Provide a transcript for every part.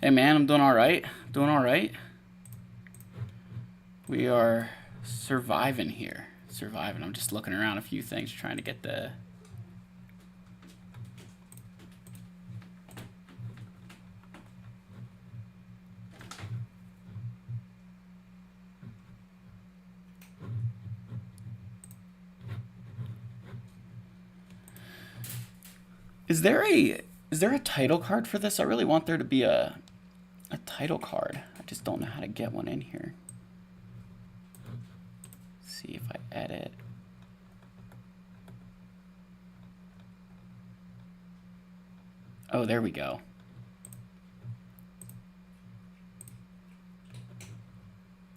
Hey man, I'm doing all right. Doing all right. We are surviving here. Surviving. I'm just looking around a few things, trying to get the. Is there a title card for this? I really want there to be a title card. I just don't know how to get one in here. Let's see if I edit. Oh, there we go.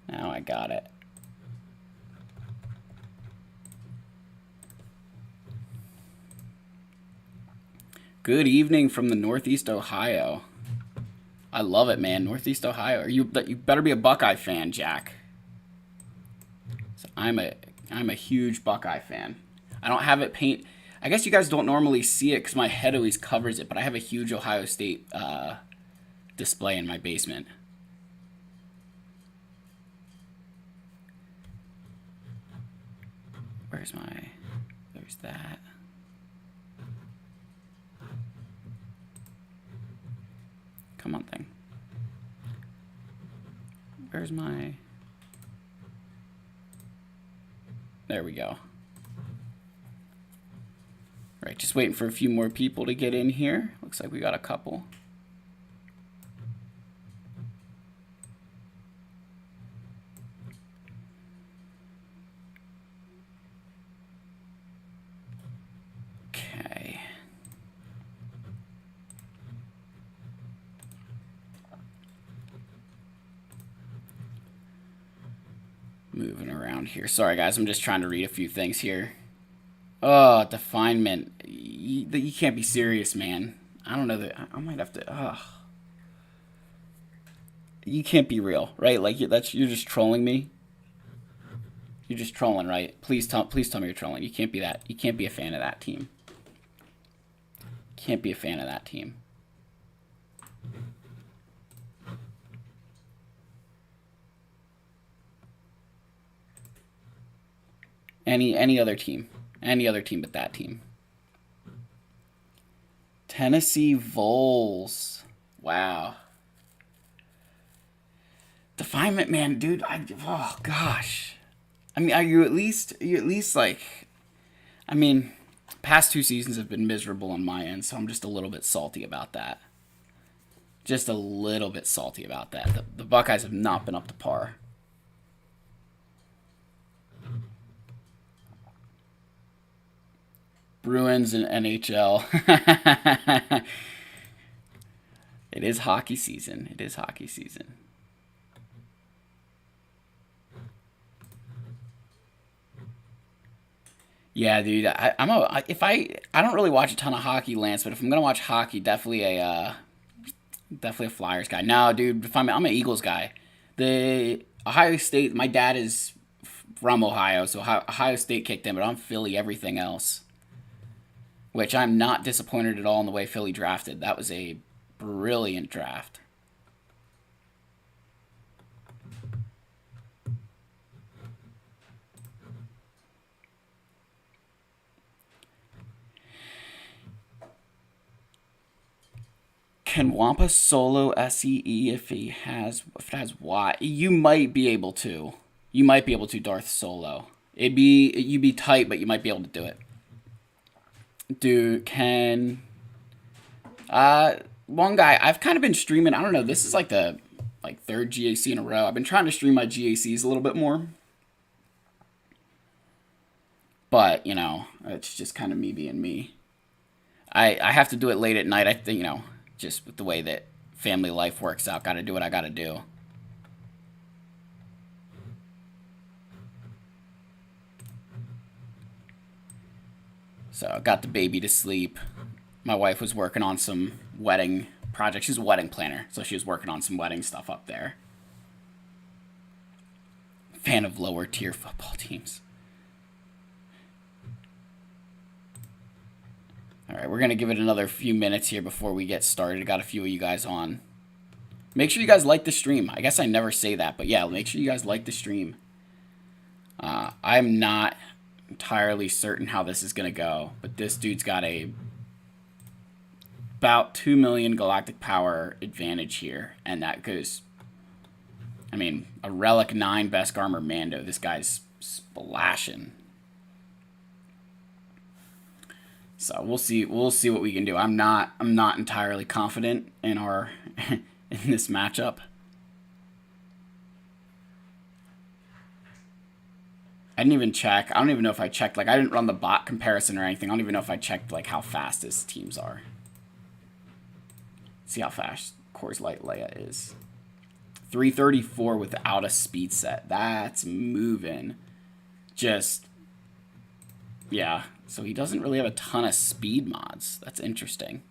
Now I got it. Good evening from the Northeast Ohio. I love it, man. Northeast Ohio. You better be a Buckeye fan, Jack. So I'm a huge Buckeye fan. I don't have it paint. I guess you guys don't normally see it because my head always covers it, but I have a huge Ohio State display in my basement. Where's my... There's that. Come on, thing. Where's my... There we go. Right, just waiting for a few more people to get in here. Looks like we got a couple. Okay. Moving around here. Sorry, guys. I'm just trying to read a few things here. Oh, definement. You can't be serious, man. I don't know that. I might have to. You can't be real, right? Like you're just trolling me. You're just trolling, right? Please tell me you're trolling. You can't be that. You can't be a fan of that team. Can't be a fan of that team. Any other team. Any other team but that team. Tennessee Vols. Wow. Definement, man, dude. Oh gosh. I mean, are you at least like? I mean, past 2 seasons have been miserable on my end, so I'm just a little bit salty about that. Just a little bit salty about that. The Buckeyes have not been up to par. Bruins and NHL. It is hockey season. It is hockey season. Yeah, dude. I don't really watch a ton of hockey, Lance, but if I'm gonna watch hockey, definitely a Flyers guy. No, dude. If I'm an Eagles guy. The Ohio State. My dad is from Ohio, so Ohio State kicked in, but I'm Philly. Everything else. Which I'm not disappointed at all in the way Philly drafted. That was a brilliant draft. Can Wampa solo SEE if it has Y? You might be able to. You might be able to Darth solo. You'd be tight, but you might be able to do it. Dude, one guy, I've kind of been streaming, I don't know, this is like the third GAC in a row. I've been trying to stream my GACs a little bit more. But, it's just kind of me being me. I have to do it late at night. I think, just with the way that family life works out, got to do what I got to do. So I got the baby to sleep. My wife was working on some wedding projects. She's a wedding planner, so she was working on some wedding stuff up there. Fan of lower tier football teams. All right, we're going to give it another few minutes here before we get started. Got a few of you guys on. Make sure you guys like the stream. I guess I never say that, but yeah, make sure you guys like the stream. I'm not entirely certain how this is going to go, but this dude's got about 2 million galactic power advantage here, and that goes, I mean, a Relic 9 Best Armor Mando. This guy's splashing. So we'll see what we can do. I'm not entirely confident in our in this matchup. I didn't even check. I don't even know if I checked. Like, I didn't run the bot comparison or anything. I don't even know if I checked, like, how fast his teams are. See how fast Coors Light Leia is. 334 without a speed set. That's moving. Just, yeah. So he doesn't really have a ton of speed mods. That's interesting.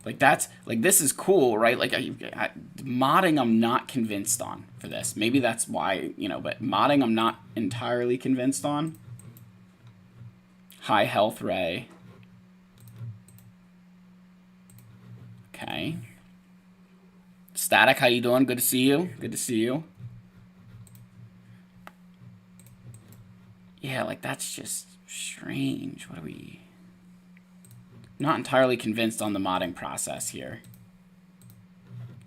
Like that's, like, this is cool, right? Like, modding I'm not convinced on for this. Maybe that's why, you know, but modding I'm not entirely convinced on. High health ray. Okay. Static, how you doing? Good to see you. Good to see you. Yeah, like, that's just strange. What are we... Not entirely convinced on the modding process here.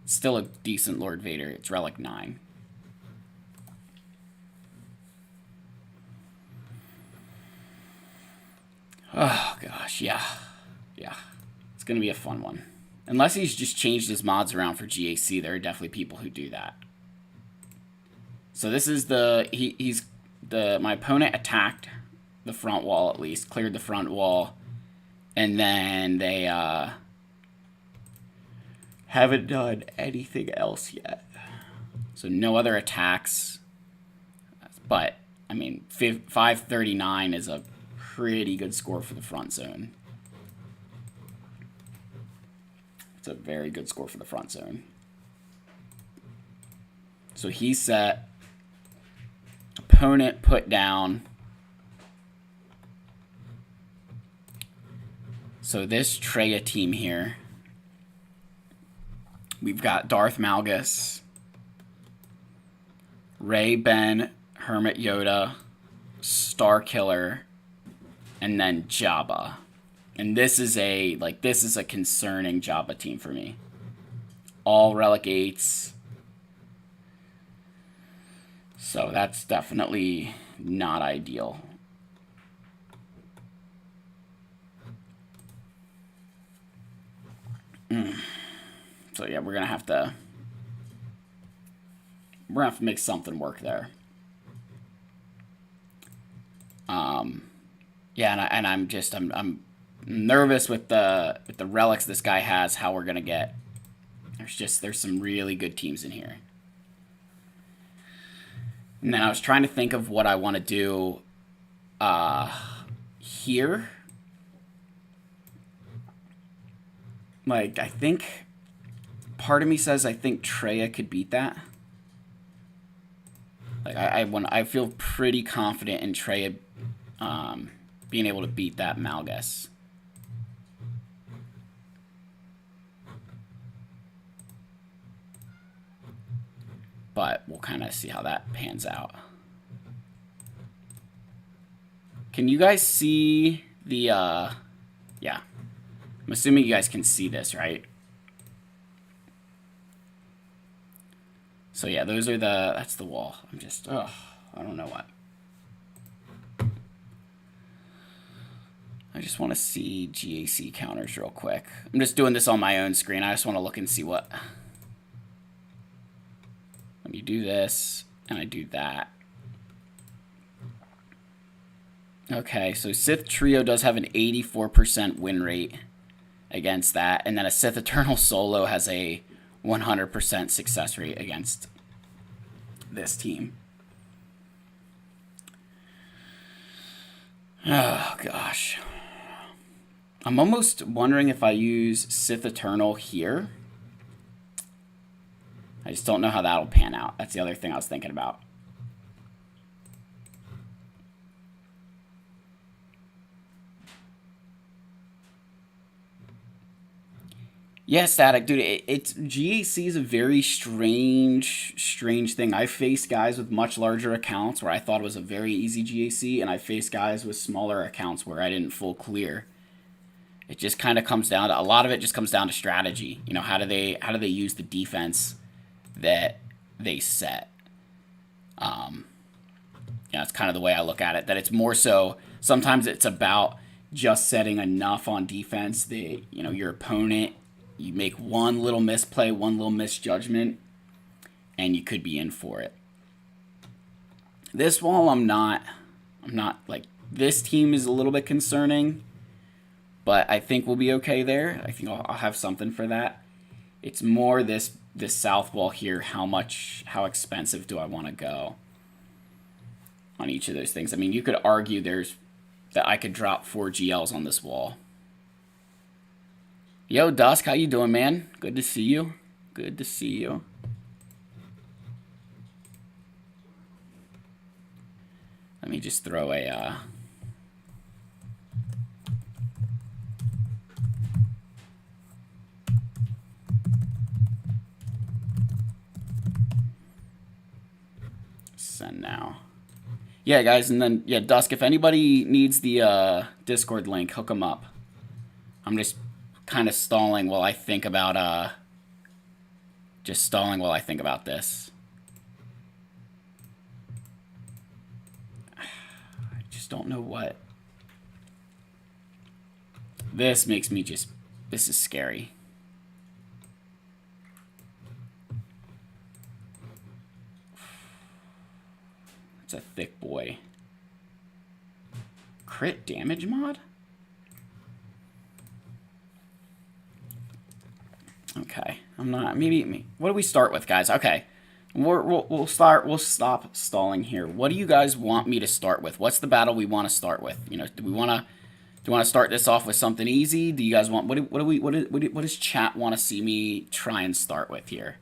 It's still a decent Lord Vader. It's Relic 9. Oh, gosh, yeah. Yeah. It's going to be a fun one. Unless he's just changed his mods around for GAC, there are definitely people who do that. So this is the... My opponent attacked the front wall, at least. Cleared the front wall. And then they haven't done anything else yet. So no other attacks. But, I mean, 539 is a pretty good score for the front zone. It's a very good score for the front zone. So he set. Opponent put down. So this Traya team here, we've got Darth Malgus, Rey, Ben, Hermit Yoda, Star Killer, and then Jabba. And this is a concerning Jabba team for me. All Relic 8s. So that's definitely not ideal. So yeah, we're gonna have to make something work there. Yeah, and I'm nervous with the relics this guy has. How we're gonna get? There's some really good teams in here. And then I was trying to think of what I want to do here. Like, I think part of me says I think Traya could beat that. Like, I feel pretty confident in Traya being able to beat that Malgus. But we'll kind of see how that pans out. Can you guys see the, yeah. I'm assuming you guys can see this, right? So yeah, those are that's the wall. I'm just, I don't know what. I just want to see GAC counters real quick. I'm just doing this on my own screen. I just want to look and see what. Let me do this, and I do that. Okay, so Sith Trio does have an 84% win rate against that, and then a Sith Eternal Solo has a 100% success rate against this team. Oh, gosh. I'm almost wondering if I use Sith Eternal here. I just don't know how that'll pan out. That's the other thing I was thinking about. Yeah, static, dude. It's GAC is a very strange thing. I faced guys with much larger accounts where I thought it was a very easy GAC, and I faced guys with smaller accounts where I didn't full clear. It just kind of comes down to a lot of it. Just comes down to strategy. You know, how do they use the defense that they set? You know, it's kind of the way I look at it. That it's more so. Sometimes it's about just setting enough on defense that your opponent, you make one little misplay, one little misjudgment, and you could be in for it. This wall, I'm not like, this team is a little bit concerning, but I think we'll be okay there. I think I'll have something for that. It's more this south wall here. How expensive do I want to go on each of those things? I mean, you could argue that I could drop 4 GLs on this wall. Yo, Dusk, how you doing, man? Good to see you. Good to see you. Let me just throw a send now. Yeah, guys, and then, yeah, Dusk, if anybody needs the Discord link, hook them up. I'm just kind of stalling while I think about, this. I just don't know what. This makes me this is scary. It's a thick boy. Crit damage mod? Okay, I'm not. Maybe. What do we start with, guys? Okay, we'll start. We'll stop stalling here. What do you guys want me to start with? What's the battle we want to start with? You know, do we want to start this off with something easy? Do you guys want what does chat want to see me try and start with here?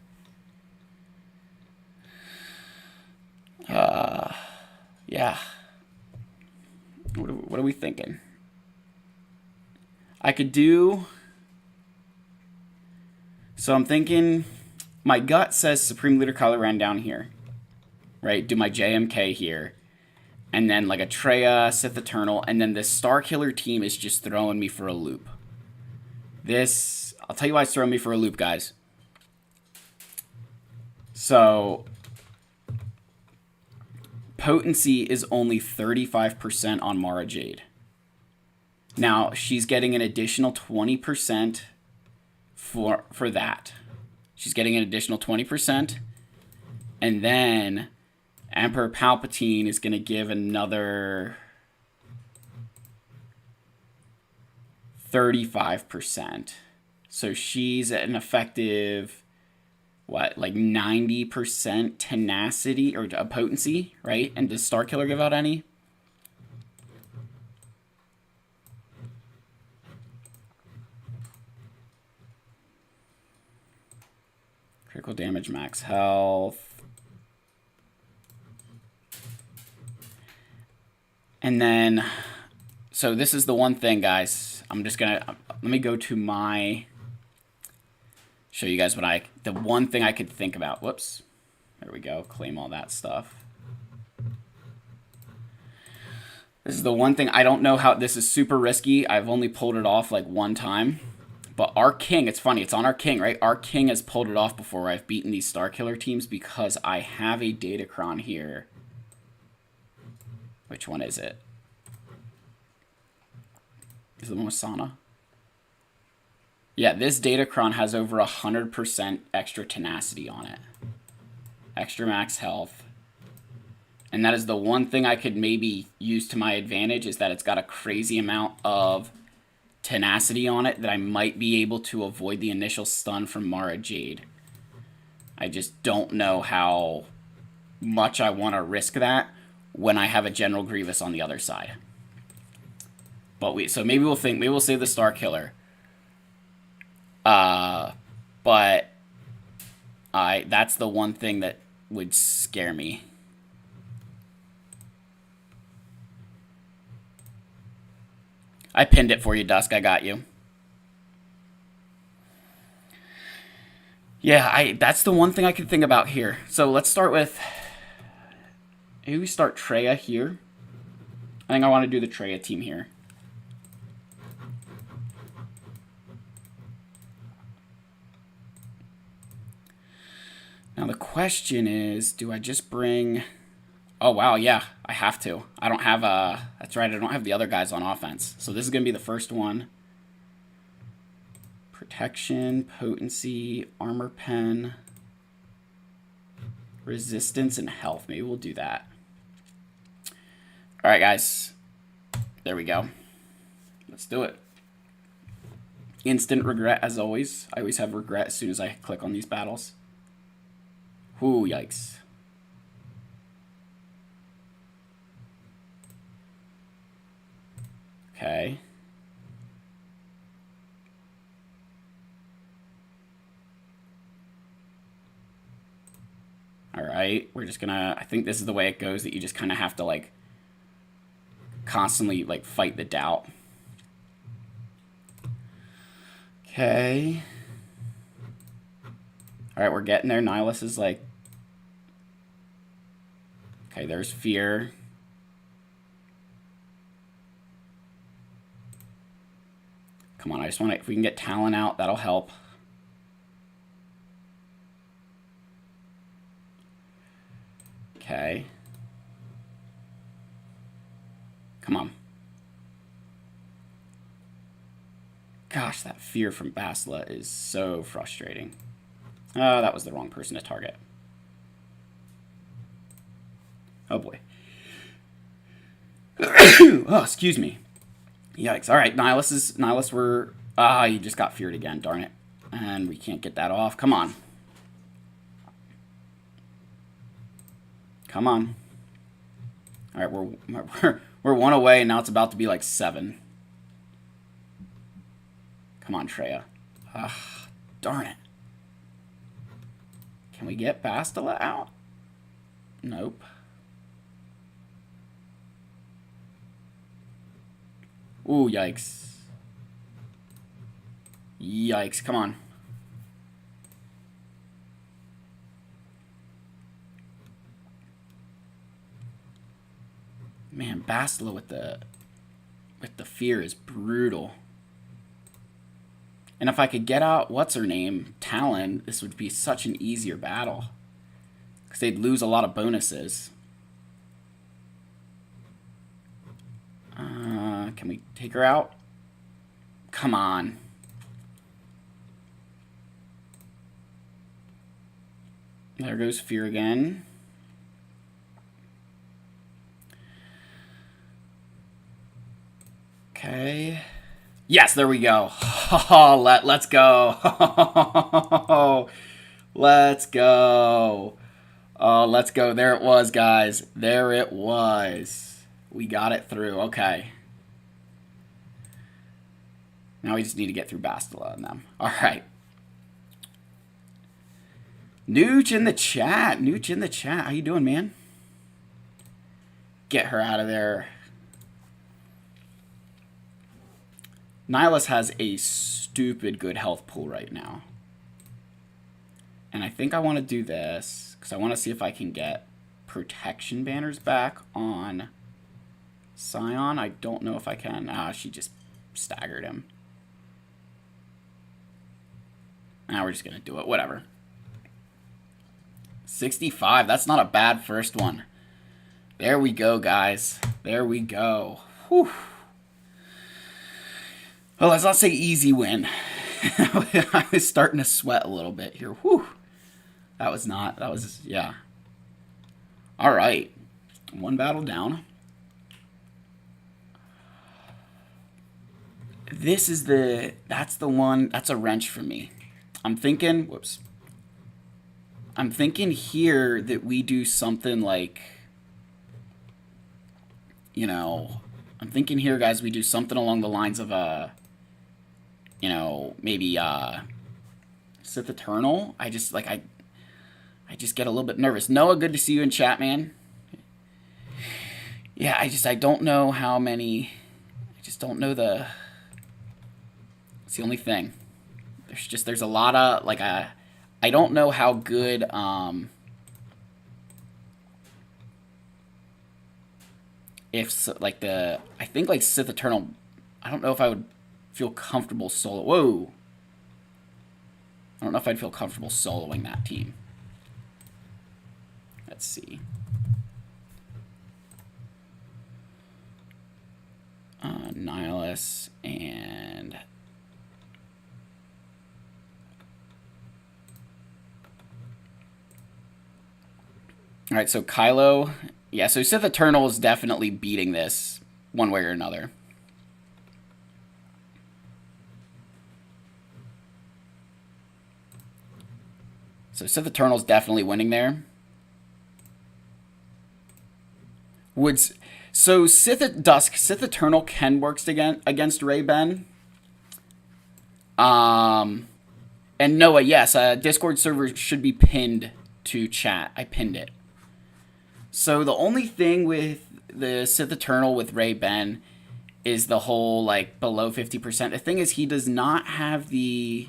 Yeah. What are we thinking? I could do. So I'm thinking, my gut says Supreme Leader Kylo Ren down here, right? Do my JMK here, and then like a Traya, Sith Eternal, and then this Star Killer team is just throwing me for a loop. I'll tell you why it's throwing me for a loop, guys. So, potency is only 35% on Mara Jade. Now, she's getting an additional 20% for that. She's getting an additional 20%. And then Emperor Palpatine is going to give another 35%. So she's at an effective, what, like 90% tenacity or potency, right? And does Starkiller give out any? Critical damage, max health. And then, so this is the one thing, guys. I'm just going to, let me go to show you guys the one thing I could think about. Whoops. There we go. Claim all that stuff. This is the one thing. I don't know how, this is super risky. I've only pulled it off like one time. But our king, it's funny, it's on our king, right? Our king has pulled it off before where I've beaten these Star Killer teams because I have a Datacron here. Which one is it? Is it the one with Sana? Yeah, this Datacron has over 100% extra tenacity on it. Extra max health. And that is the one thing I could maybe use to my advantage, is that it's got a crazy amount of tenacity on it that I might be able to avoid the initial stun from Mara Jade. I just don't know how much I want to risk that when I have a General Grievous on the other side. But so maybe we'll save the Star Killer. But that's the one thing that would scare me. I pinned it for you, Dusk. I got you. Yeah, that's the one thing I can think about here. So let's start with, maybe we start Treya here. I think I want to do the Treya team here. Now the question is, do I just bring... Oh, wow, yeah, I have to. I don't have that's right, I don't have the other guys on offense. So this is going to be the first one. Protection, potency, armor pen, resistance, and health. Maybe we'll do that. All right, guys. There we go. Let's do it. Instant regret, as always. I always have regret as soon as I click on these battles. Ooh, yikes. Okay. All right, we're just gonna, I think this is the way it goes, that you just kind of have to, like, constantly, like, fight the doubt. Okay. All right, we're getting there. Nihilus is like, okay, there's fear. Come on, I just want to, if we can get Talon out, that'll help. Okay. Come on. Gosh, that fear from Basila is so frustrating. Oh, that was the wrong person to target. Oh, boy. Oh, excuse me. Yikes. All right, Nihilus were... Ah, you just got feared again, darn it. And we can't get that off. Come on. Come on. All right, we're one away, and now it's about to be like 7. Come on, Treya. Ah, darn it. Can we get Bastila out? Nope. Ooh, yikes. Yikes, come on. Man, Bastila with the fear is brutal. And if I could get out, what's her name, Talon, this would be such an easier battle. Because they'd lose a lot of bonuses. Can we take her out? Come on. There goes fear again. Okay. Yes, there we go. Oh, let's go. Let's go. Oh, let's go. There it was, guys. There it was. We got it through. Okay. Now we just need to get through Bastila and them. All right. Nooch in the chat. Nooch in the chat. How you doing, man? Get her out of there. Nihilus has a stupid good health pool right now. And I think I want to do this because I want to see if I can get protection banners back on Scion. I don't know if I can. Ah, she just staggered him. Now we're just going to do it. Whatever. 65. That's not a bad first one. There we go, guys. There we go. Whew. Well, let's not say easy win. I was starting to sweat a little bit here. Whew. That was, yeah. All right. One battle down. That's the one, that's a wrench for me. I'm thinking here that we do something like, you know, I'm thinking here, guys, we do something along the lines of, you know, maybe, Sith Eternal. I just get a little bit nervous. Noah, good to see you in chat, man. Yeah, I don't know how many, I just don't know it's the only thing. There's a lot of, like, I don't know how good if like the I think like Sith Eternal. I don't know if I would feel comfortable solo. Whoa. I don't know if I'd feel comfortable soloing that team. Let's see. Nihilus and all right, so Kylo, yeah, so Sith Eternal is definitely beating this one way or another. So Sith Eternal's definitely winning there. So Sith at Dusk, Sith Eternal can work against Ray Ben. And Noah, yes, Discord server should be pinned to chat. I pinned it. So the only thing with the Sith Eternal with Ray Ben is the whole like below 50%. The thing is he does not have the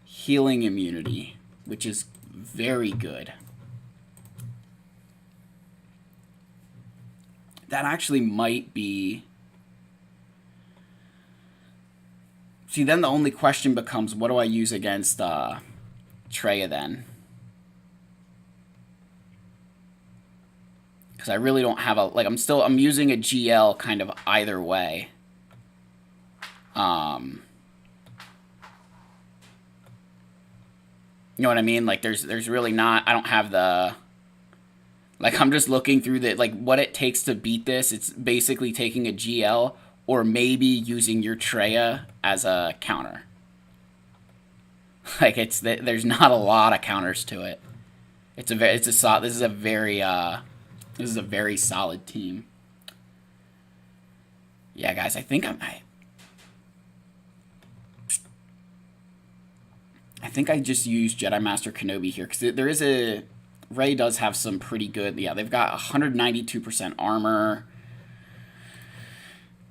healing immunity, which is very good. That actually might be... See, then the only question becomes, what do I use against Traya then? Because I really don't have a... Like, I'm using a GL kind of either way. You know what I mean? Like, there's really not... I don't have the... Like, I'm just looking through like, what it takes to beat this. It's basically taking a GL or maybe using your Traya as a counter. Like, there's not a lot of counters to it. This is a very solid team. Yeah, guys, I think I just used Jedi Master Kenobi here because there is a... Rey does have some pretty good... Yeah, they've got 192% armor.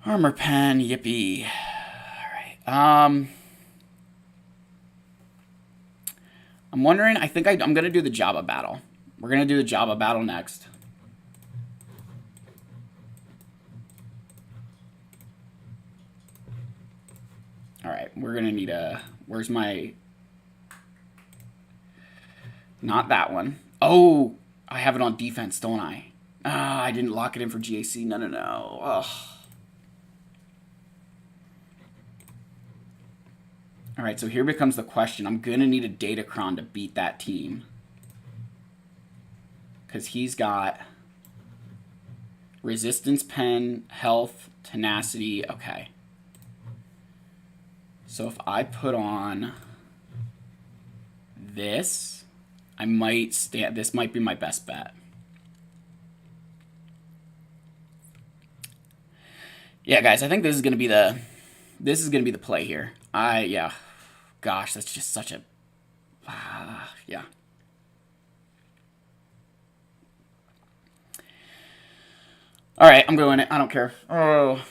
Armor pen, yippee. Alright. I'm wondering... I think I'm going to do the Jabba battle. We're going to do the Jabba battle next. Alright, we're going to need a... Where's my... Not that one. Oh, I have it on defense, don't I? Ah, I didn't lock it in for GAC. No. Ugh. All right, so here becomes the question. I'm going to need a Datacron to beat that team. Because he's got resistance pen, health, tenacity. Okay. So if I put on this... I might stand. This might be my best bet. Yeah, guys, I think this is gonna be the play here. Yeah. Gosh, that's just such a yeah. All right, I'm going it. I don't care. Oh.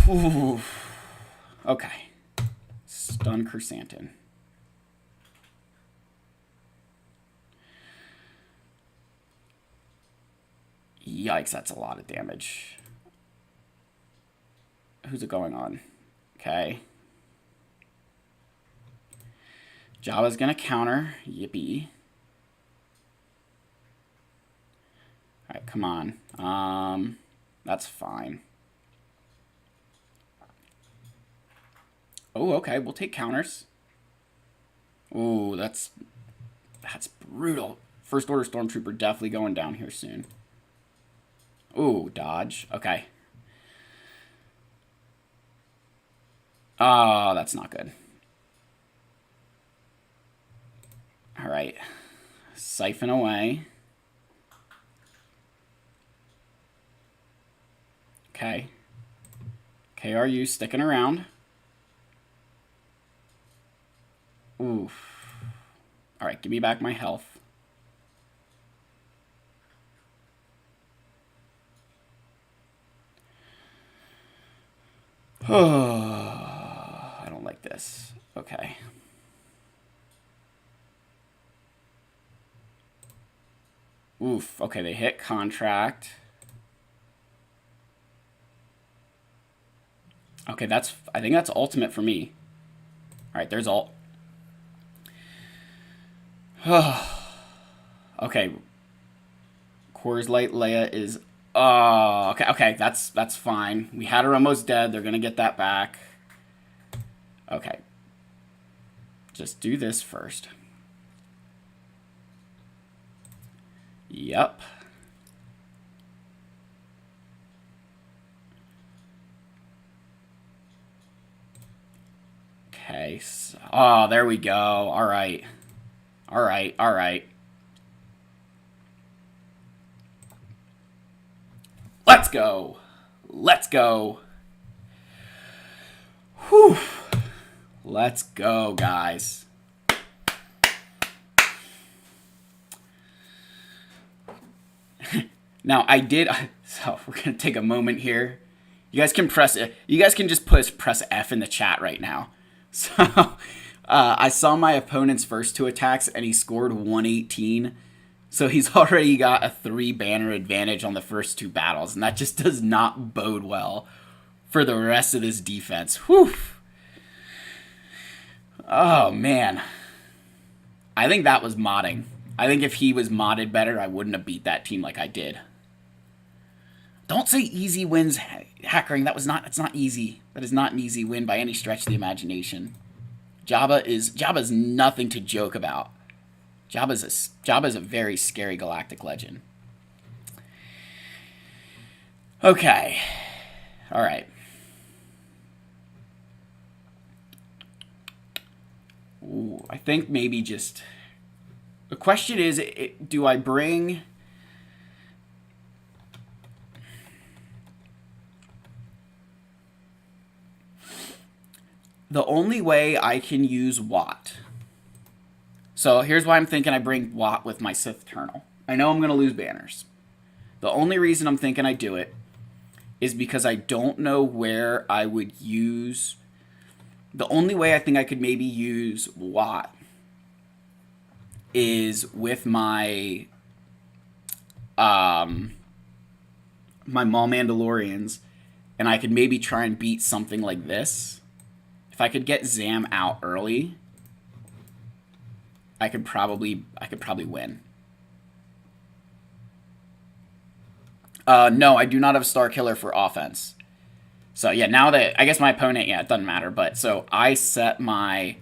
Ooh. Okay. Stun Chrysanthemum. Yikes, that's a lot of damage. Who's it going on? Okay. Jabba's gonna counter. Yippee. Alright, come on. That's fine. Oh, okay, we'll take counters. Ooh, that's brutal. First Order Stormtrooper definitely going down here soon. Ooh, dodge. Okay. Oh, that's not good. All right. Siphon away. Okay. KRU sticking around. Oof. Alright, give me back my health. Oh. Okay. Oof. Okay, they hit contract. Okay, I think that's ultimate for me. All right, there's ult. Okay. Coors Light Leia is. Oh, okay. That's fine. We had her almost dead. They're gonna get that back. Okay. Just do this first. Yep. Okay. So, oh, there we go. All right. All right. All right. Let's go. Let's go. Whew. Let's go, guys. Now, I did. So, we're going to take a moment here. You guys can just press F in the chat right now. So, I saw my opponent's first 2 attacks, and he scored 118. So he's already got a 3 banner advantage on the first 2 battles, and that just does not bode well for the rest of this defense. Whew. Oh, man. I think that was modding. I think if he was modded better, I wouldn't have beat that team like I did. Don't say easy wins, Hackering. It's not easy. That is not an easy win by any stretch of the imagination. Jabba is nothing to joke about. Jabba's a very scary galactic legend. Okay. All right. Ooh, I think maybe just... The question is, do I bring... The only way I can use Watt... So here's why I'm thinking I bring Watt with my Sith Eternal. I know I'm going to lose banners. The only reason I'm thinking I do it is because I don't know where I would use... The only way I think I could maybe use Watt is with my my Maul Mandalorians, and I could maybe try and beat something like this. If I could get Zam out early, I could probably win. No, I do not have Star Killer for offense. So yeah, now that I guess my opponent, yeah, it doesn't matter. But so I set my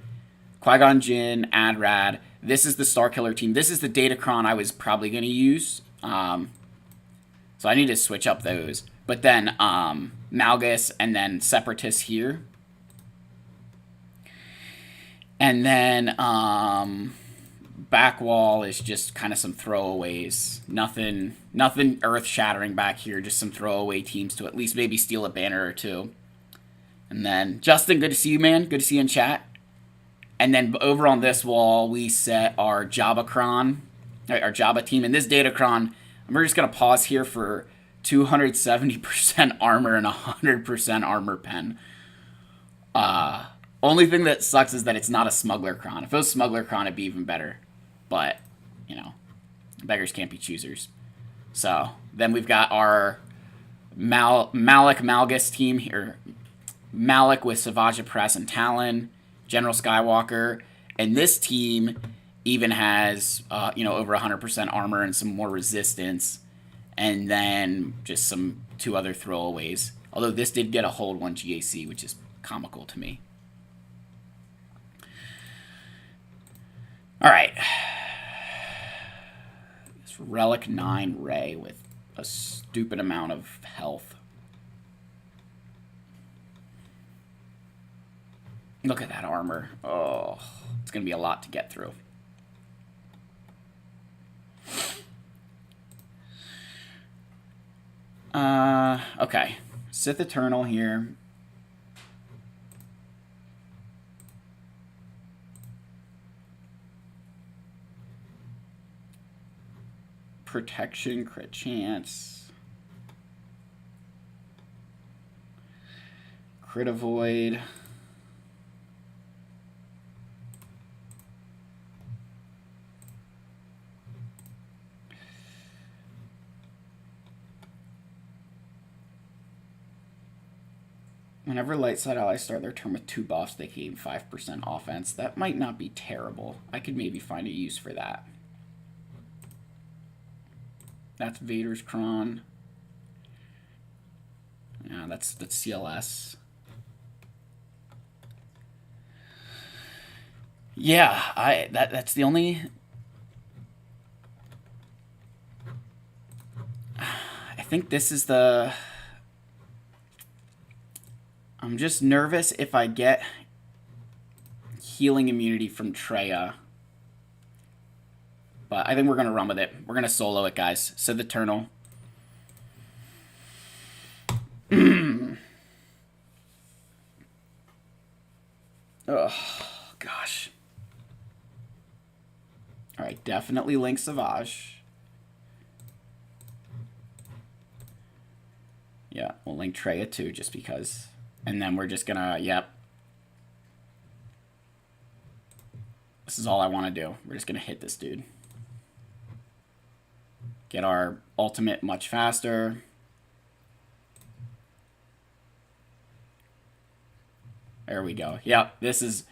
Qui-Gon Jinn, Adrad. This is the Star Killer team. This is the Datacron I was probably going to use. So I need to switch up those. But then Malgus and then Separatists here. And then back wall is just kind of some throwaways. Nothing earth-shattering back here. Just some throwaway teams to at least maybe steal a banner or 2. And then, Justin, good to see you, man. Good to see you in chat. And then over on this wall, we set our Jabba-Cron, our Jabba team. And this Datacron, we're just going to pause here for 270% armor and 100% armor pen. Only thing that sucks is that it's not a Smuggler Cron. If it was Smuggler Cron, it'd be even better. But, you know, beggars can't be choosers. So, then we've got our Malgus team here. Malik with Savaja Press and Talon, General Skywalker. And this team even has, over 100% armor and some more resistance. And then just some 2 other throwaways. Although this did get a hold 1 GAC, which is comical to me. Alright. This Relic 9 Ray with a stupid amount of health. Look at that armor. Oh, it's going to be a lot to get through. Okay. Sith Eternal here. Protection, crit chance. Crit avoid. Whenever light side allies start their turn with 2 buffs, they gain 5% offense. That might not be terrible. I could maybe find a use for that. That's Vader's Kron. Yeah, that's CLS. Yeah, that's the only. I think this is the. I'm just nervous if I get healing immunity from Treya. But I think we're going to run with it. We're going to solo it, guys. Sith Eternal. Oh, gosh. Alright, definitely Link Savage. Yeah, we'll link Treya too, just because. And then we're just gonna, yep. This is all I want to do. We're just gonna hit this dude. Get our ultimate much faster. There we go. Yep, this is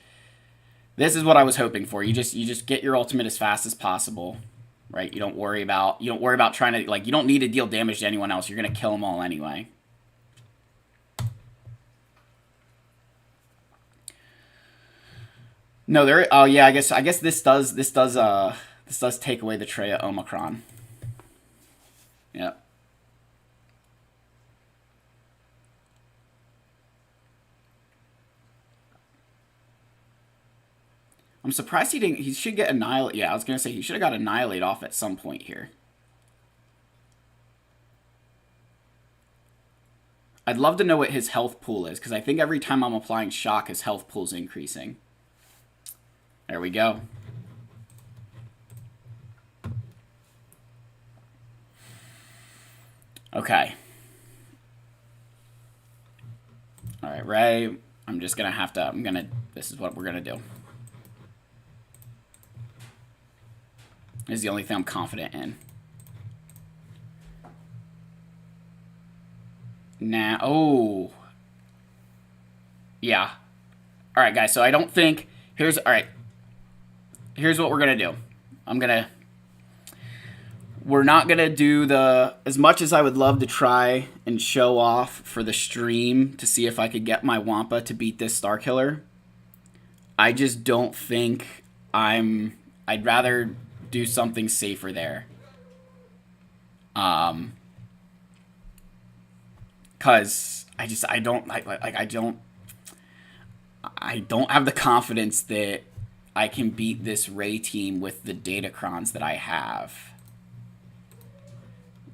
what I was hoping for. You just get your ultimate as fast as possible, right? You don't worry about trying to, like, you don't need to deal damage to anyone else. You're gonna kill them all anyway. No, there. Oh yeah, I guess this does take away the Treya Omicron. Yep. I'm surprised he didn't. He should get Annihilate. Yeah, I was gonna say he should have got Annihilate off at some point here. I'd love to know what his health pool is, because I think every time I'm applying shock, his health pool's increasing. There we go. Okay. Alright, Ray. I'm just gonna have to, this is what we're gonna do. This is the only thing I'm confident in. Now, oh. Yeah. Alright, guys, so I don't think, alright. Here's what we're gonna do. We're not gonna do as much as I would love to try and show off for the stream to see if I could get my Wampa to beat this Starkiller. I just don't think I'd rather do something safer there. Cause I don't have the confidence that I can beat this Ray team with the Datacrons that I have.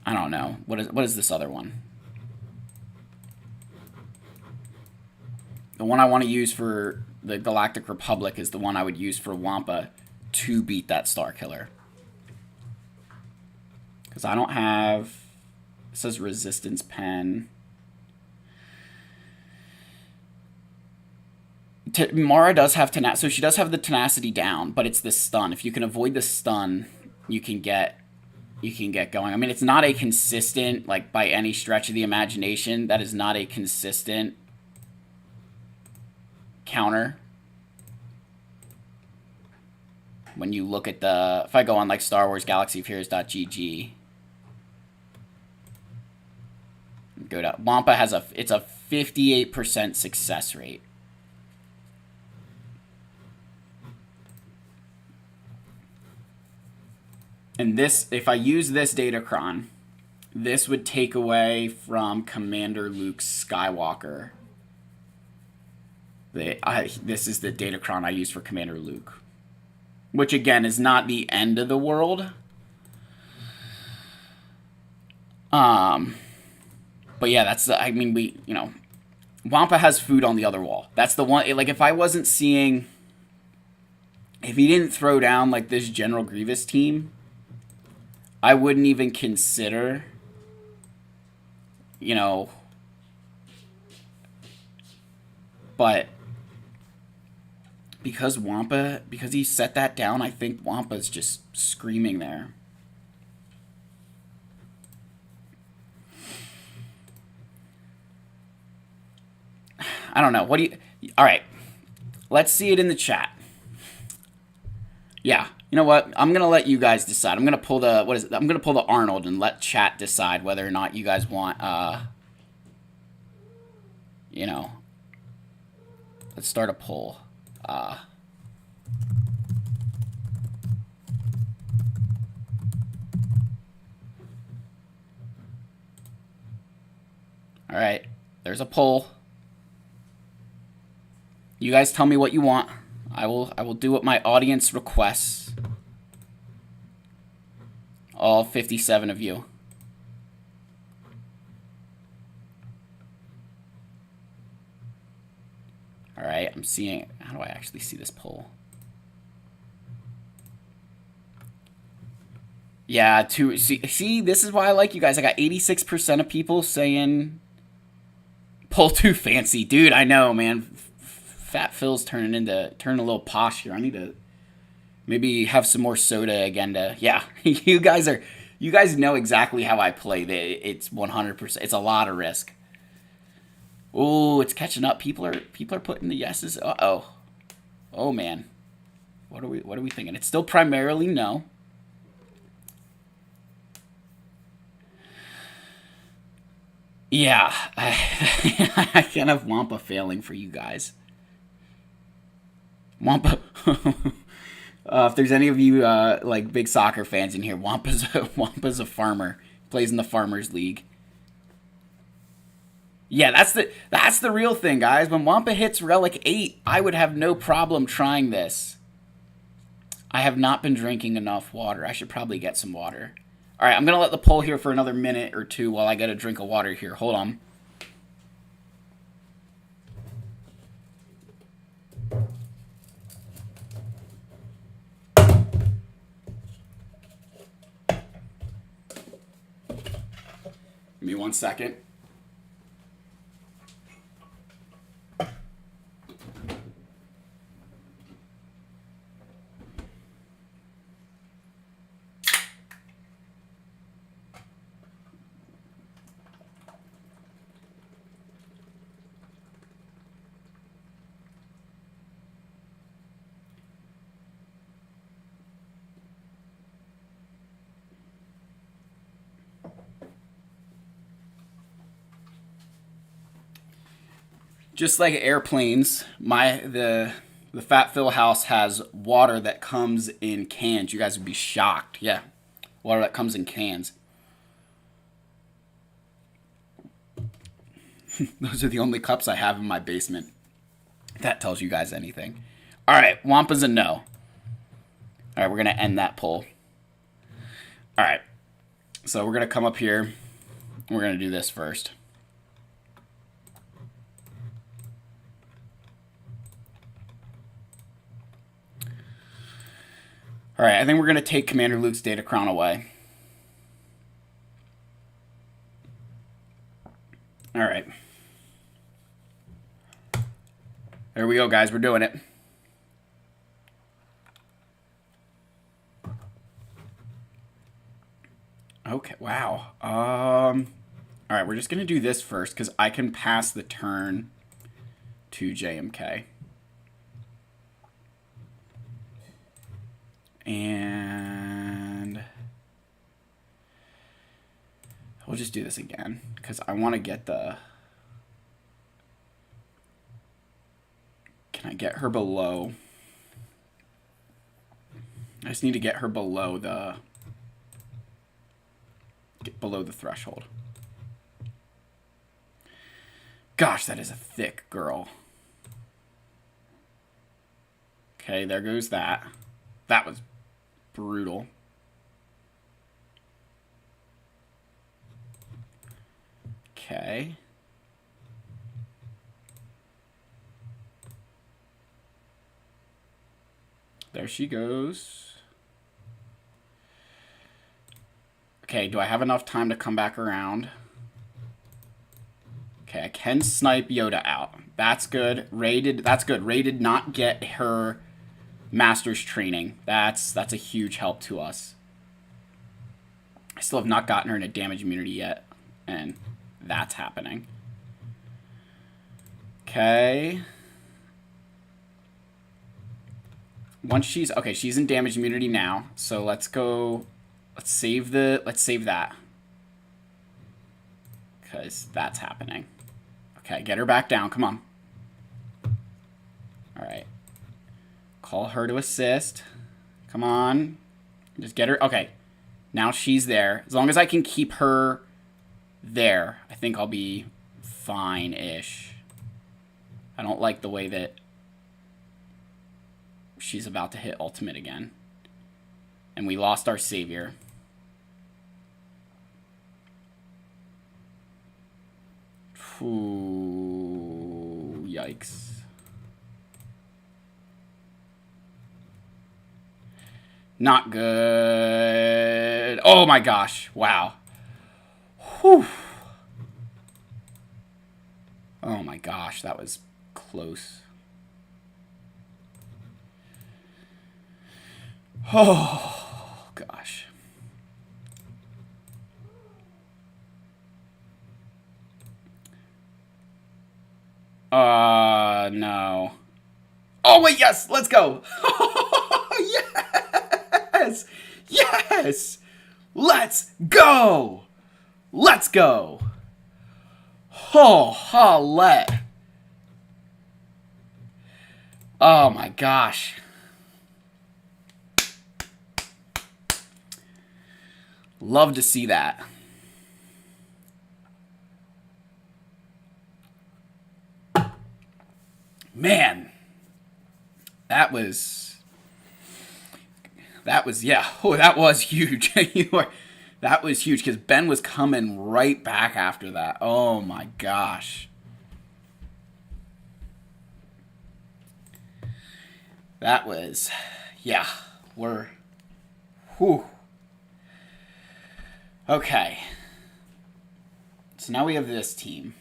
I don't know. What is this other one? The one I want to use for the Galactic Republic is the one I would use for Wampa to beat that Starkiller. Because I don't have... It says Resistance Pen. Mara does have tenacity, so she does have the tenacity down, but it's the stun. If you can avoid the stun, you can get going. I mean, it's not a consistent, like, by any stretch of the imagination, that is not a consistent counter. When you look at if I go on, like, Star Wars Galaxy of Heroes.gg, go to, Wampa has it's a 58% success rate. And this, if I use this Datacron, this would take away from Commander Luke Skywalker. This is the Datacron I use for Commander Luke. Which, again, is not the end of the world. But yeah, that's, I mean, Wampa has food on the other wall. That's the one, like, if I wasn't seeing, if he didn't throw down, like, this General Grievous team, I wouldn't even consider, but because he set that down, I think Wampa's just screaming there. I don't know. What do you... All right. Let's see it in the chat. Yeah. You know what? I'm going to let you guys decide. I'm going to pull the... What is it? I'm going to pull the Arnold and let chat decide whether or not you guys want... you know... Let's start a poll. All right, there's a poll. You guys tell me what you want. I will do what my audience requests. All 57 of you. All right, I'm seeing. How do I actually see this poll? Yeah, see, this is why I like you guys. I got 86% of people saying pull too fancy. Dude, I know, man. Fat Phil's turning a little posh here. I need to maybe have some more soda again to... Yeah, you guys know exactly how I play. It's 100%. It's a lot of risk. Oh, it's catching up. People are putting the yeses. Uh-oh. Oh, man. What are we thinking? It's still primarily no. Yeah. I can't have Wampa failing for you guys. Wampa. If there's any of you like big soccer fans in here, Wampa's a farmer. Plays in the Farmers League. Yeah, that's the real thing, guys. When Wampa hits Relic 8, I would have no problem trying this. I have not been drinking enough water. I should probably get some water. All right, I'm going to let the poll here for another minute or two while I get a drink of water here. Hold on. Give me 1 second. Just like airplanes, the Fat Phil house has water that comes in cans. You guys would be shocked. Yeah, water that comes in cans. Those are the only cups I have in my basement. That tells you guys anything. All right, Wampa's a no. All right, we're going to end that poll. All right, so we're going to come up here, and we're going to do this first. All right, I think we're going to take Commander Luke's Data Crown away. All right. There we go, guys. We're doing it. Okay, wow. All right, we're just going to do this first because I can pass the turn to JMK. And we'll just do this again because I want to get the... Can I get her below? I just need to get her below the... Get below the threshold. Gosh, that is a thick girl. Okay, there goes that. That was brutal. Okay. There she goes. Okay, do I have enough time to come back around? Okay, I can snipe Yoda out. That's good. That's good. Ray did not get her master's training. That's a huge help to us. I still have not gotten her into damage immunity yet, and that's happening. Okay. Once she's... Okay, she's in damage immunity now. So let's go... Let's save that. Because that's happening. Okay, get her back down. Come on. Alright. Call her to assist. Come on. Just get her... Okay. Now she's there. As long as I can keep her there, I think I'll be fine-ish. I don't like the way that she's about to hit ultimate again. And we lost our savior. Ooh, yikes. Not good. Oh my gosh. Wow. Whew. Oh my gosh, that was close. Oh gosh. No. Oh wait, yes, let's go. Yes. Yes. Let's go. Let's go. Oh, holla. Oh my gosh. Love to see that. Man. That was, yeah. Oh, that was huge. That was huge because Ben was coming right back after that. Oh my gosh. That was, yeah. Whew. Okay. So now we have this team.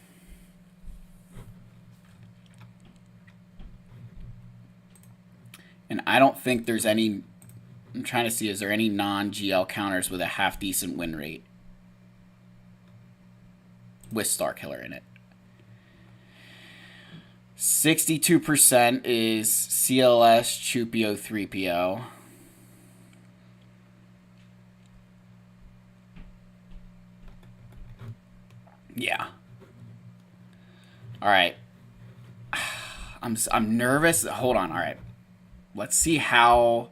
And I don't think there's any... I'm trying to see, is there any non-GL counters with a half-decent win rate? With Starkiller in it. 62% is CLS, Chupio, 3PO. Yeah. Alright. I'm nervous. Hold on, alright. Let's see how...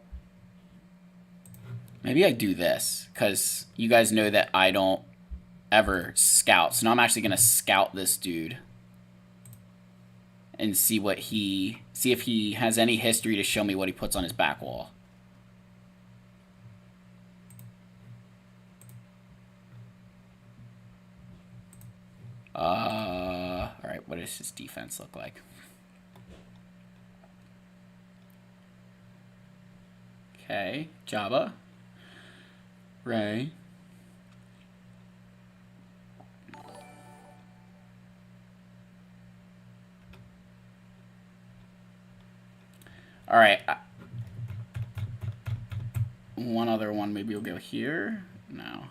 Maybe I do this, because you guys know that I don't ever scout. So now I'm actually going to scout this dude. And see what he... See if he has any history to show me what he puts on his back wall. Alright, what does his defense look like? Okay, Jabba. Ray. Alright. One other one, maybe we'll go here. No.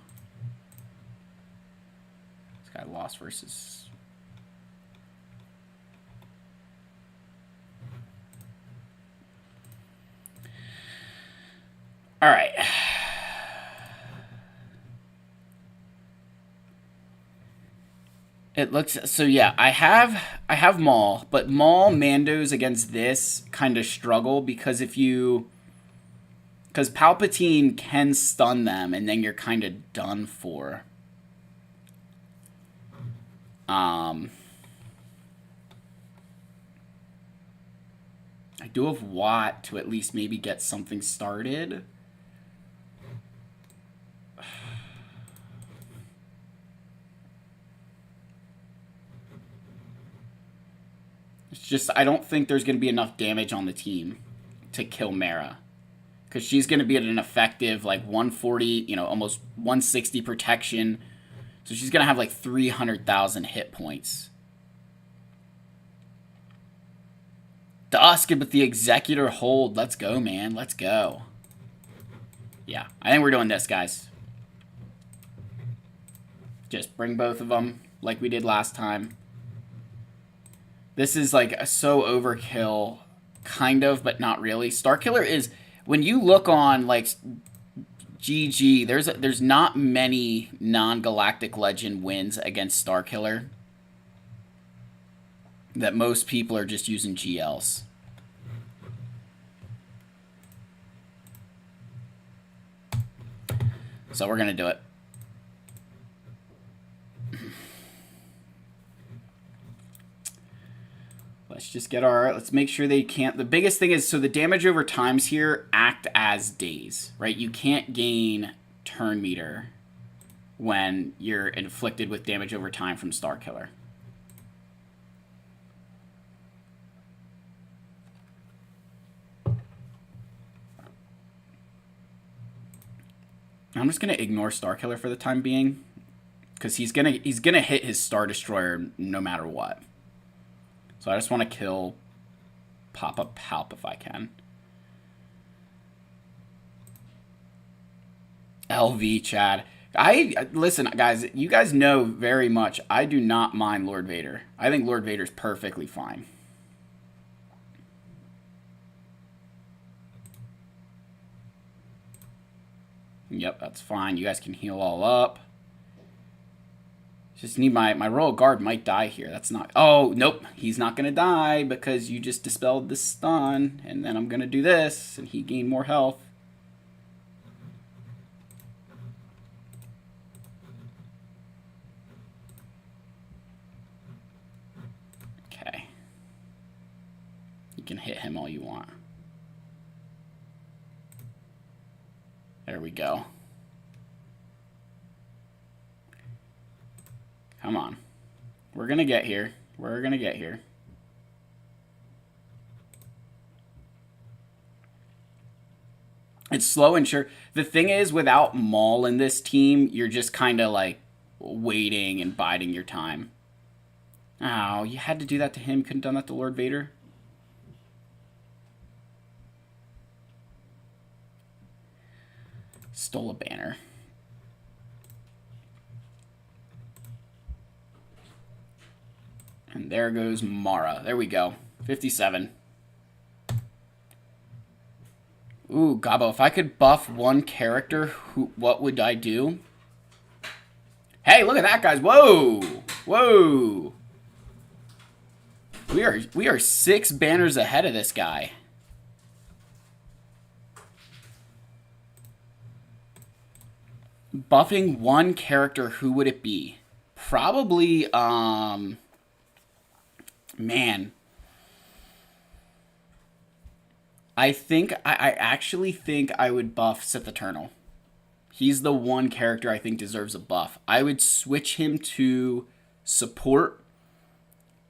This guy lost versus... Alright. It looks... So yeah, I have Maul, but Maul Mandos against this kind of struggle because if you... Because Palpatine can stun them, and then you're kind of done for. I do have Watt to at least maybe get something started. It's just, I don't think there's going to be enough damage on the team to kill Mara. Because she's going to be at an effective, like, 140, you know, almost 160 protection. So she's going to have, like, 300,000 hit points. Dusk with the Executor hold. Let's go, man. Let's go. Yeah, I think we're doing this, guys. Just bring both of them like we did last time. This is like so overkill, kind of, but not really. Starkiller is, when you look on like GG, there's not many non-galactic legend wins against Starkiller. That most people are just using GLs. So we're gonna do it. Let's just get our, let's make sure they can't, the biggest thing is, so the damage over times here act as days, right? You can't gain turn meter when you're inflicted with damage over time from Starkiller. I'm just gonna ignore Starkiller for the time being, because he's gonna hit his Star Destroyer no matter what. So I just want to kill Papa Palp if I can. LV Chad. Listen, guys, you guys know very much I do not mind Lord Vader. I think Lord Vader's perfectly fine. Yep, that's fine. You guys can heal all up. Just need my Royal Guard might die here. That's not... Oh, nope. He's not going to die because you just dispelled the stun. And then I'm going to do this, and he gained more health. Okay. You can hit him all you want. There we go. Come on. We're going to get here. We're going to get here. It's slow and sure. The thing is, without Maul in this team, you're just kind of like waiting and biding your time. Oh, you had to do that to him. Couldn't have done that to Lord Vader. Stole a banner. And there goes Mara. There we go. 57. Ooh, Gabo, if I could buff one character, what would I do? Hey, look at that, guys. Whoa. Whoa. We are 6 banners ahead of this guy. Buffing one character, who would it be? Probably, man. I actually think I would buff Sith Eternal. He's the one character I think deserves a buff. I would switch him to support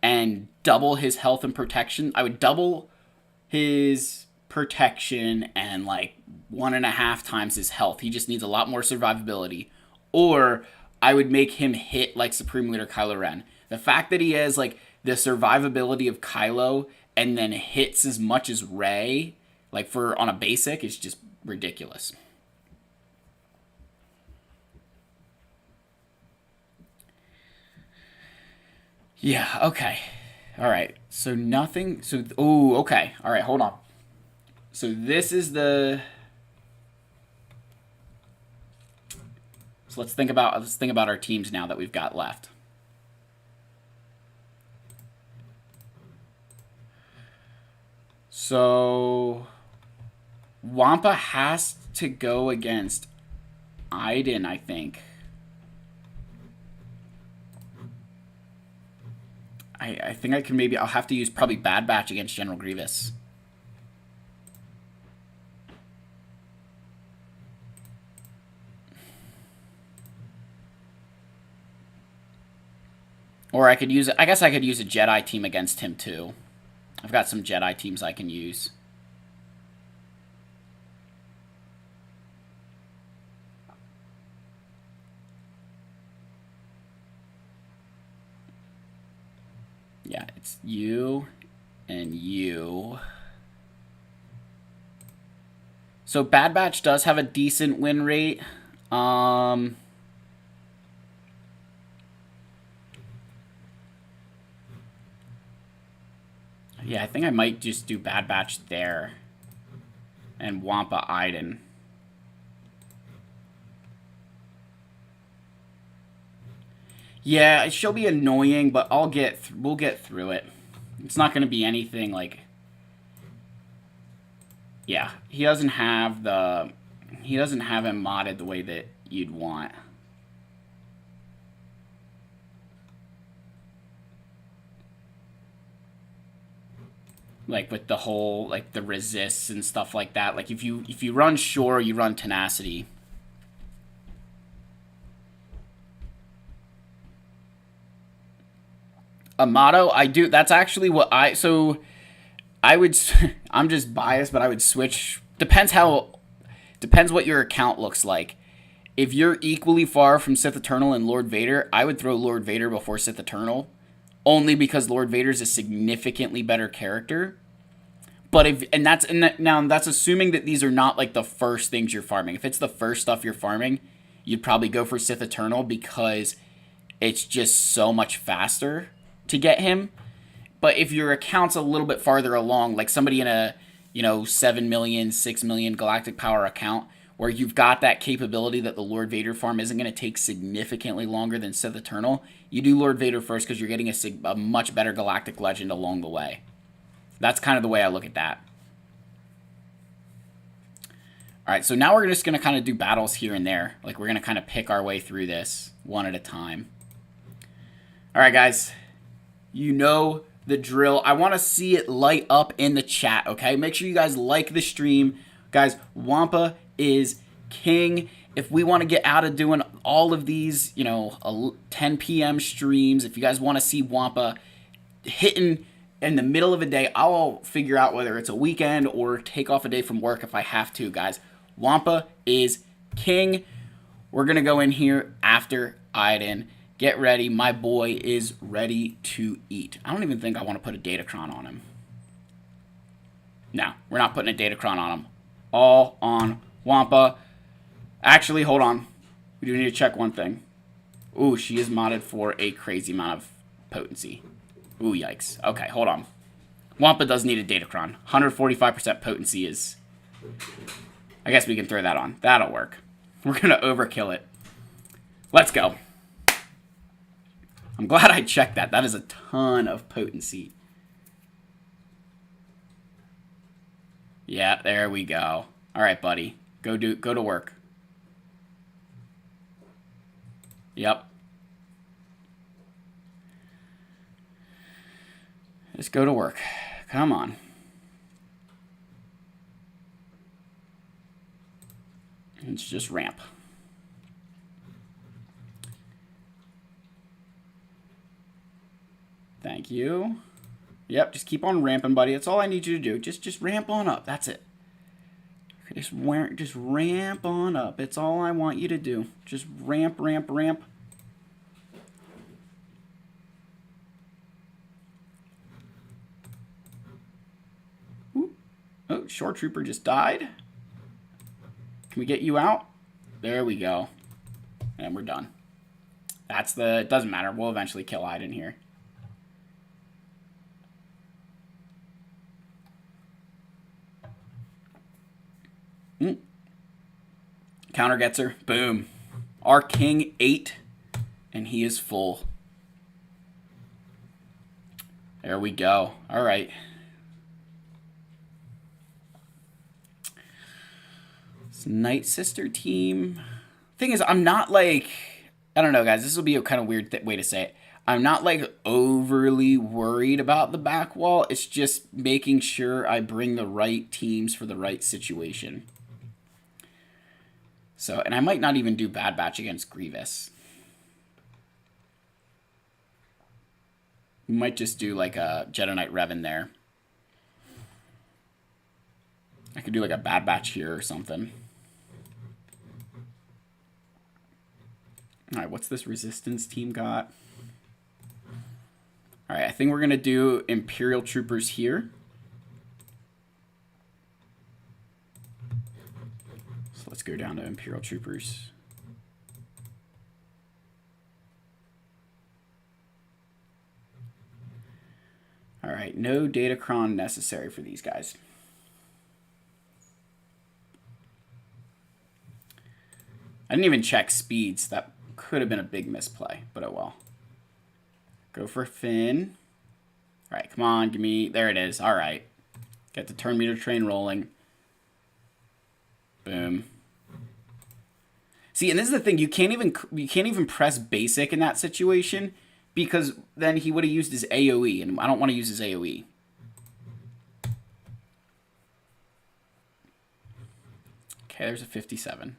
and double his health and protection. I would double his protection and like 1.5 times his health. He just needs a lot more survivability. Or I would make him hit like Supreme Leader Kylo Ren. The fact that he has like the survivability of Kylo and then hits as much as Rey, like for on a basic, is just ridiculous. Yeah, okay. All right. So nothing. So, oh, okay. All right, hold on. So this is the... So let's think about our teams now that we've got left. So Wampa has to go against Iden, I think. I think I can maybe... I'll have to use probably Bad Batch against General Grievous. Or I could use... I guess I could use a Jedi team against him, too. I've got some Jedi teams I can use. Yeah, it's you and you. So Bad Batch does have a decent win rate. Yeah, I think I might just do Bad Batch there. And Wampa Iden. Yeah, she'll be annoying, but we'll get through it. It's not going to be anything like... Yeah, he doesn't have him modded the way that you'd want. Like with the whole, like the resists and stuff like that. Like if you run Shore, you run Tenacity. Amato, I do. That's actually what so I would, I'm just biased, but I would switch. Depends what your account looks like. If you're equally far from Sith Eternal and Lord Vader, I would throw Lord Vader before Sith Eternal. Only because Lord Vader's a significantly better character. But now that's assuming that these are not like the first things you're farming. If it's the first stuff you're farming, you'd probably go for Sith Eternal because it's just so much faster to get him. But if your account's a little bit farther along, like somebody in a 7 million, 6 million galactic power account, where you've got that capability that the Lord Vader farm isn't going to take significantly longer than Sith Eternal, you do Lord Vader first because you're getting a much better galactic legend along the way. That's kind of the way I look at that. Alright, so now we're just going to kind of do battles here and there. Like, we're going to kind of pick our way through this one at a time. Alright, guys. You know the drill. I want to see it light up in the chat, okay? Make sure you guys like the stream. Guys, Wampa is king. If we want to get out of doing all of these, 10 p.m. streams, if you guys want to see Wampa hitting in the middle of a day, I'll figure out whether it's a weekend or take off a day from work if I have to, guys. Wampa is king. We're going to go in here after Iden. Get ready. My boy is ready to eat. I don't even think I want to put a Datacron on him. No, we're not putting a Datacron on him. All on Wampa. Actually, hold on. We do need to check one thing. Ooh, she is modded for a crazy amount of potency. Ooh, yikes. Okay, hold on. Wampa does need a Datacron. 145% potency is... I guess we can throw that on. That'll work. We're going to overkill it. Let's go. I'm glad I checked that. That is a ton of potency. Yeah, there we go. All right, buddy. Go to work. Yep. Just go to work. Come on. Let's just ramp. Thank you. Yep, just keep on ramping, buddy. That's all I need you to do. Just ramp on up. That's it. Just ramp on up. It's all I want you to do. Just ramp, ramp, ramp. Ooh. Oh, Shore Trooper just died. Can we get you out? There we go. And we're done. It doesn't matter. We'll eventually kill Iden here. Counter gets her. Boom. Our king ate, and he is full. There we go. All right. Night Sister team. Thing is, I'm not like... I don't know, guys. This will be a kind of weird way to say it. I'm not like overly worried about the back wall. It's just making sure I bring the right teams for the right situation. So, and I might not even do Bad Batch against Grievous. We might just do like a Jedi Knight Revan there. I could do like a Bad Batch here or something. Alright, what's this Resistance team got? Alright, I think we're going to do Imperial Troopers here. So let's go down to Imperial Troopers. All right, no Datacron necessary for these guys. I didn't even check speeds. That could have been a big misplay, but oh well. Go for Finn. All right, come on, give me... There it is. All right. Get the turn meter train rolling. Boom. See, and this is the thing. You can't even press basic in that situation because then he would have used his AoE, and I don't want to use his AoE. Okay, there's a 57.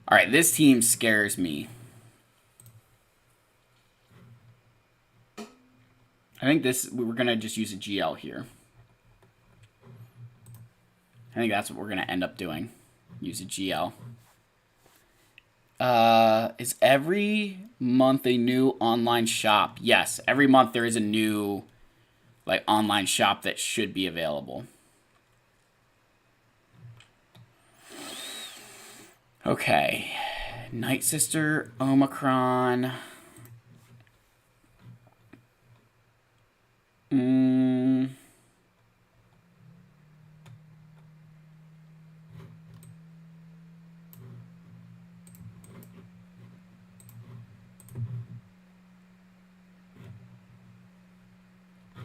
All right, this team scares me. I think we're going to just use a GL here. I think that's what we're going to end up doing. Use a GL. Is every month a new online shop? Yes, every month there is a new online shop that should be available. Okay. Night Sister, Omicron.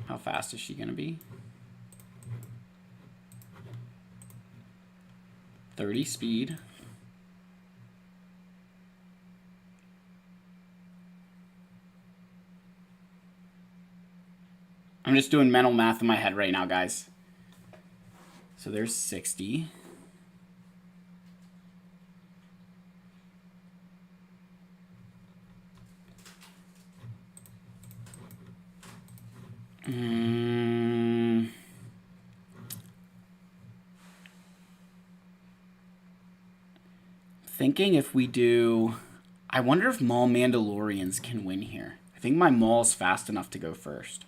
How fast is she going to be? 30 speed. I'm just doing mental math in my head right now, guys. So there's 60. Thinking if we do... I wonder if Maul Mandalorians can win here. I think my Maul's fast enough to go first.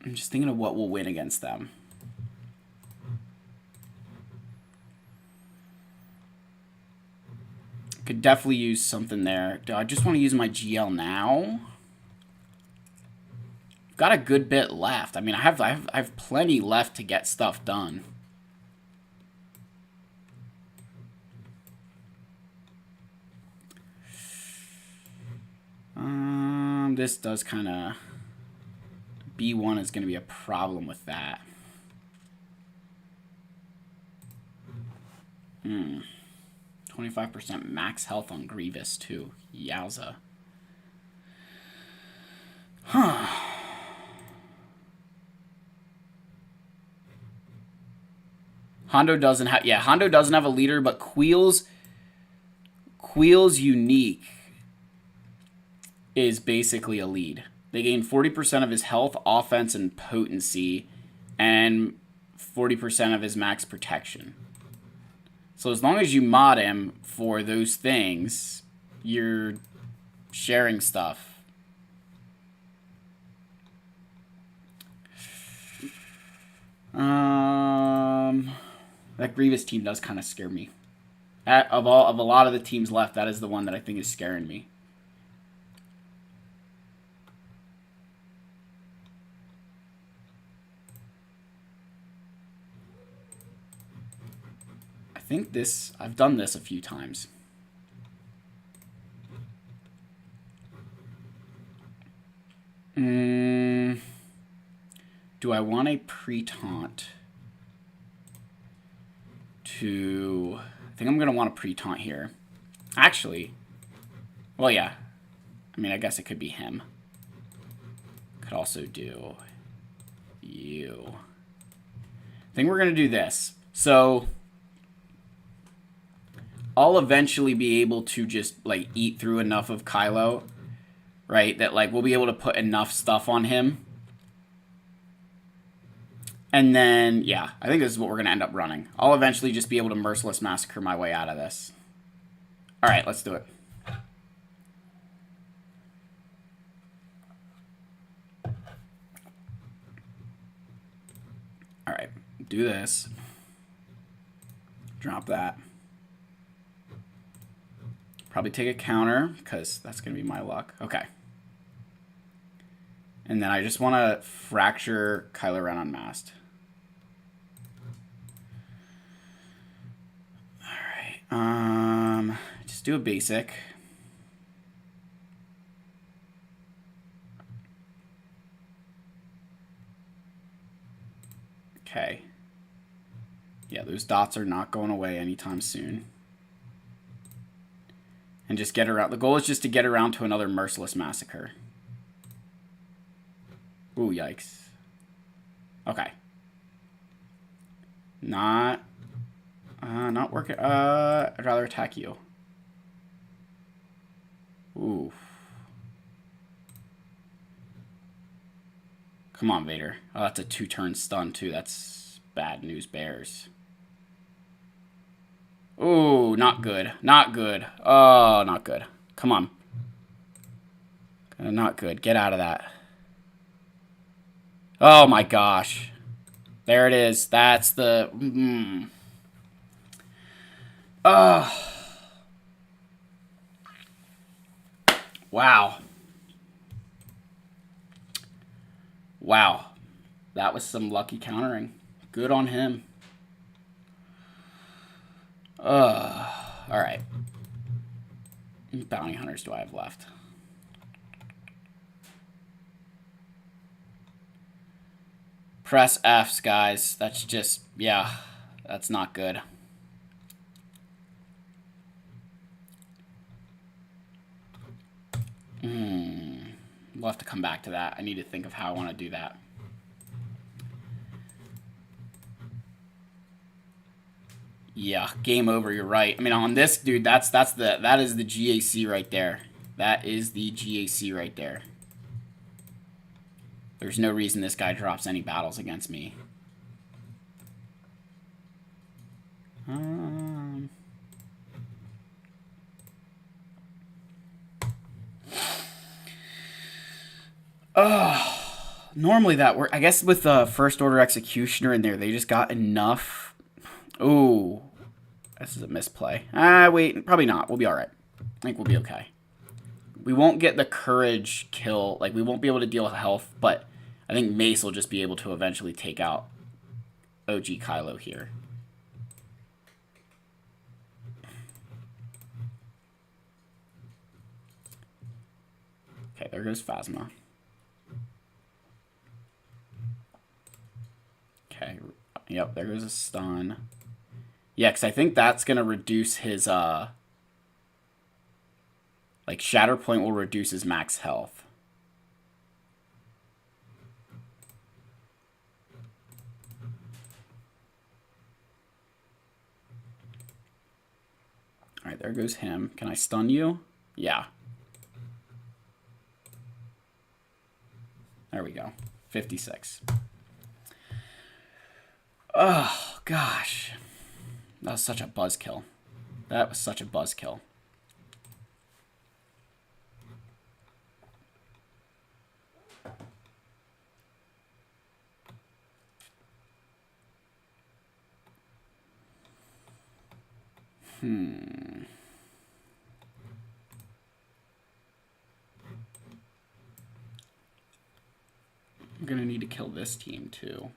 I'm just thinking of what will win against them. Could definitely use something there. Do I just want to use my GL now? Got a good bit left. I mean, I have plenty left to get stuff done. This does kind of... B1 is going to be a problem with that. 25% max health on Grievous, too. Yowza. Huh. Hondo doesn't have... Yeah, Hondo doesn't have a leader, but Queel's unique is basically a lead. They gain 40% of his health, offense, and potency, and 40% of his max protection. So as long as you mod him for those things, you're sharing stuff. That Grievous team does kind of scare me. Of a lot of the teams left, that is the one that I think is scaring me. I think this... I've done this a few times. Do I want a pre-taunt to... I think I'm going to want a pre-taunt here. Actually, well, yeah. I mean, I guess it could be him. Could also do you. I think we're going to do this. So... I'll eventually be able to just, eat through enough of Kylo, right? That, we'll be able to put enough stuff on him. And then, yeah, I think this is what we're going to end up running. I'll eventually just be able to Merciless Massacre my way out of this. All right, let's do it. All right, do this. Drop that. Probably take a counter, because that's going to be my luck. Okay. And then I just want to fracture Kylo Ren Unmasked. Alright. Just do a basic. Okay. Yeah, those dots are not going away anytime soon. And just get around. The goal is just to get around to another Merciless Massacre. Ooh, yikes. Okay. Not working. I'd rather attack you. Ooh. Come on, Vader. Oh, that's a 2-turn stun, too. That's bad news bears. Ooh, not good. Not good. Oh, not good. Come on. Not good. Get out of that. Oh, my gosh. There it is. That's the... Oh. Wow. Wow. That was some lucky countering. Good on him. Alright. How many bounty hunters do I have left? Press Fs, guys. That's just, yeah, that's not good. We'll have to come back to that. I need to think of how I want to do that. Yeah, game over. You're right. I mean, on this dude, that is the GAC right there. That is the GAC right there. There's no reason this guy drops any battles against me. Normally that works. I guess with the First Order Executioner in there, they just got enough. Ooh. This is a misplay. Wait. Probably not. We'll be alright. I think we'll be okay. We won't get the courage kill. Like, we won't be able to deal with health, but I think Mace will just be able to eventually take out OG Kylo here. Okay, there goes Phasma. Okay, yep, there goes a stun. Yeah, because I think that's going to reduce his, like, Shatterpoint will reduce his max health. Alright, there goes him. Can I stun you? Yeah. There we go. 56. Oh, gosh. That was such a buzzkill. That was such a buzzkill. I'm gonna need to kill this team too.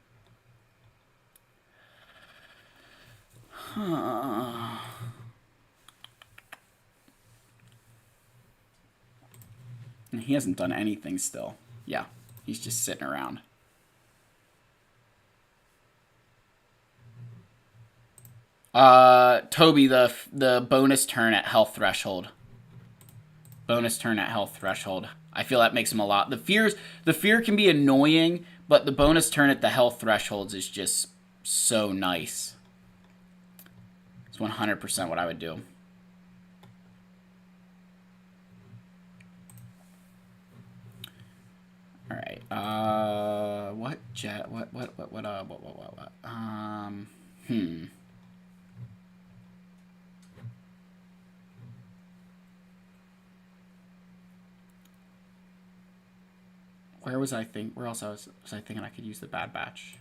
He hasn't done anything still. Yeah, he's just sitting around. Toby, the bonus turn at health threshold. Bonus turn at health threshold. I feel that makes him a lot. The fear can be annoying, but the bonus turn at the health thresholds is just so nice. It's 100% what I would do. All right. What jet? What? Where was I think? Where else was I thinking I could use the Bad Batch?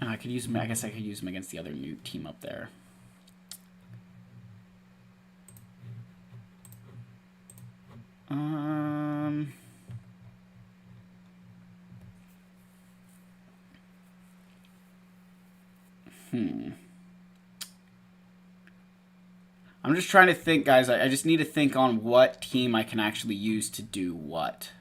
And I could use him. I guess I could use him against the other new team up there. Um... I'm just trying to think, guys. I just need to think on what team I can actually use to do what.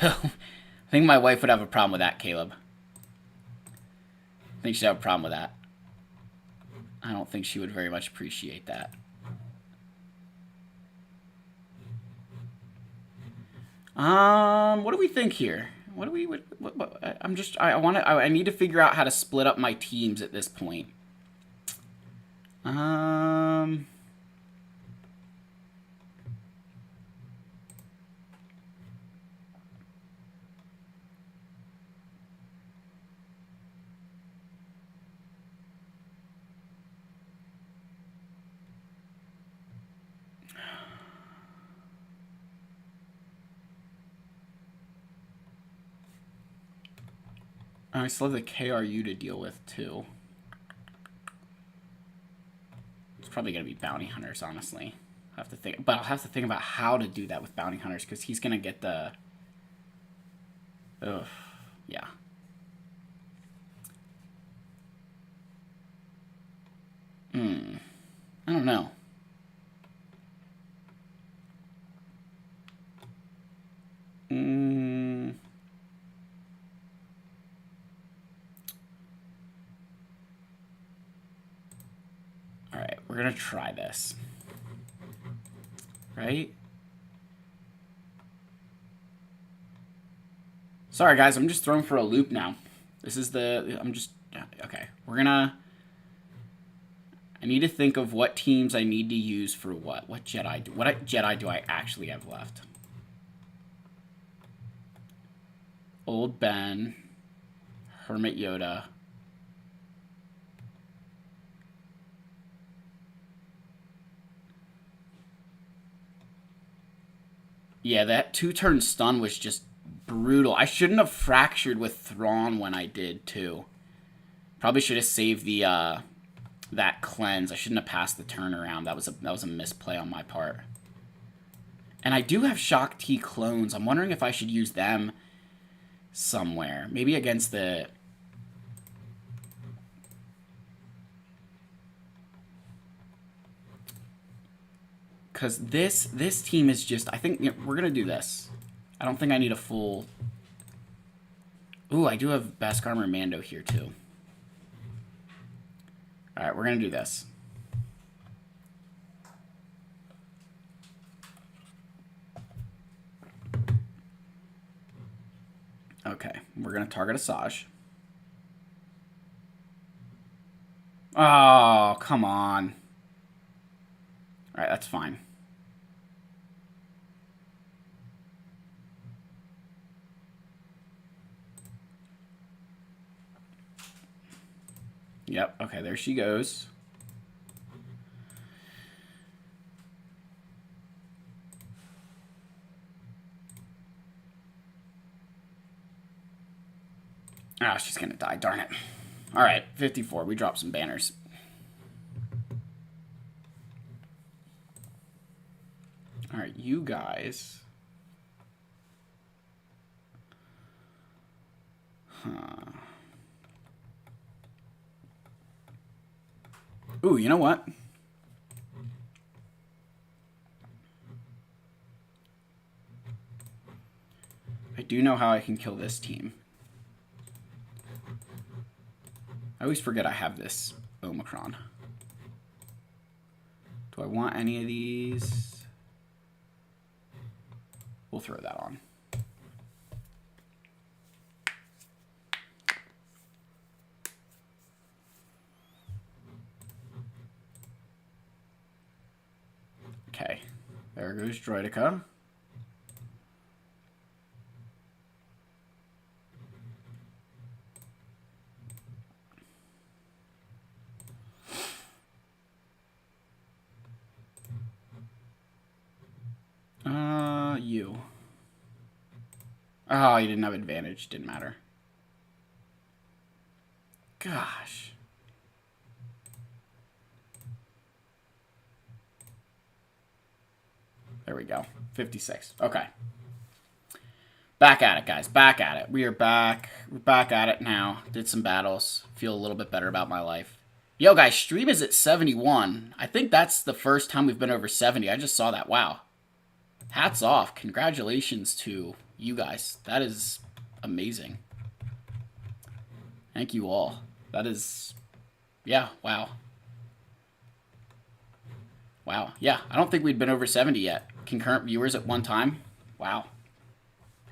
I think my wife would have a problem with that, Caleb. I think she'd have a problem with that. I don't think she would very much appreciate that. What do we think here? What do we? I need to figure out how to split up my teams at this point. I still have the KRU to deal with, too. It's probably going to be bounty hunters, honestly. I have to think, but I'll have to think about how to do that with bounty hunters, because he's going to get the... Ugh, yeah. I don't know. Alright, we're gonna try this. Right? Sorry, guys, I'm just thrown for a loop now. This is the... Okay, we're gonna... I need to think of what teams I need to use for what. What Jedi do I actually have left? Old Ben, Hermit Yoda. Yeah, that 2-turn stun was just brutal. I shouldn't have fractured with Thrawn when I did, too. Probably should have saved the that cleanse. I shouldn't have passed the turnaround. That was a misplay on my part. And I do have Shock T clones. I'm wondering if I should use them somewhere. Maybe against the... Because this team is just... I think we're going to do this. I don't think I need a full... Ooh, I do have Beskar and Mando here, too. Alright, we're going to do this. Okay, we're going to target Asajj. Oh, come on. Alright, that's fine. Yep, okay, there she goes. Ah, she's gonna die, darn it. Alright, 54, we dropped some banners. Alright, you guys... Huh... Ooh, you know what? I do know how I can kill this team. I always forget I have this Omicron. Do I want any of these? We'll throw that on. Okay, there goes Droideka. You. Oh, you didn't have advantage. Didn't matter. Gosh. There we go. 56. Okay. Back at it, guys. Back at it. We are back. We're back at it now. Did some battles. Feel a little bit better about my life. Yo, guys, stream is at 71. I think that's the first time we've been over 70. I just saw that. Wow. Hats off. Congratulations to you guys. That is amazing. Thank you all. That is... Yeah, wow. Wow. Yeah, I don't think we'd been over 70 yet. Concurrent viewers at one time. Wow.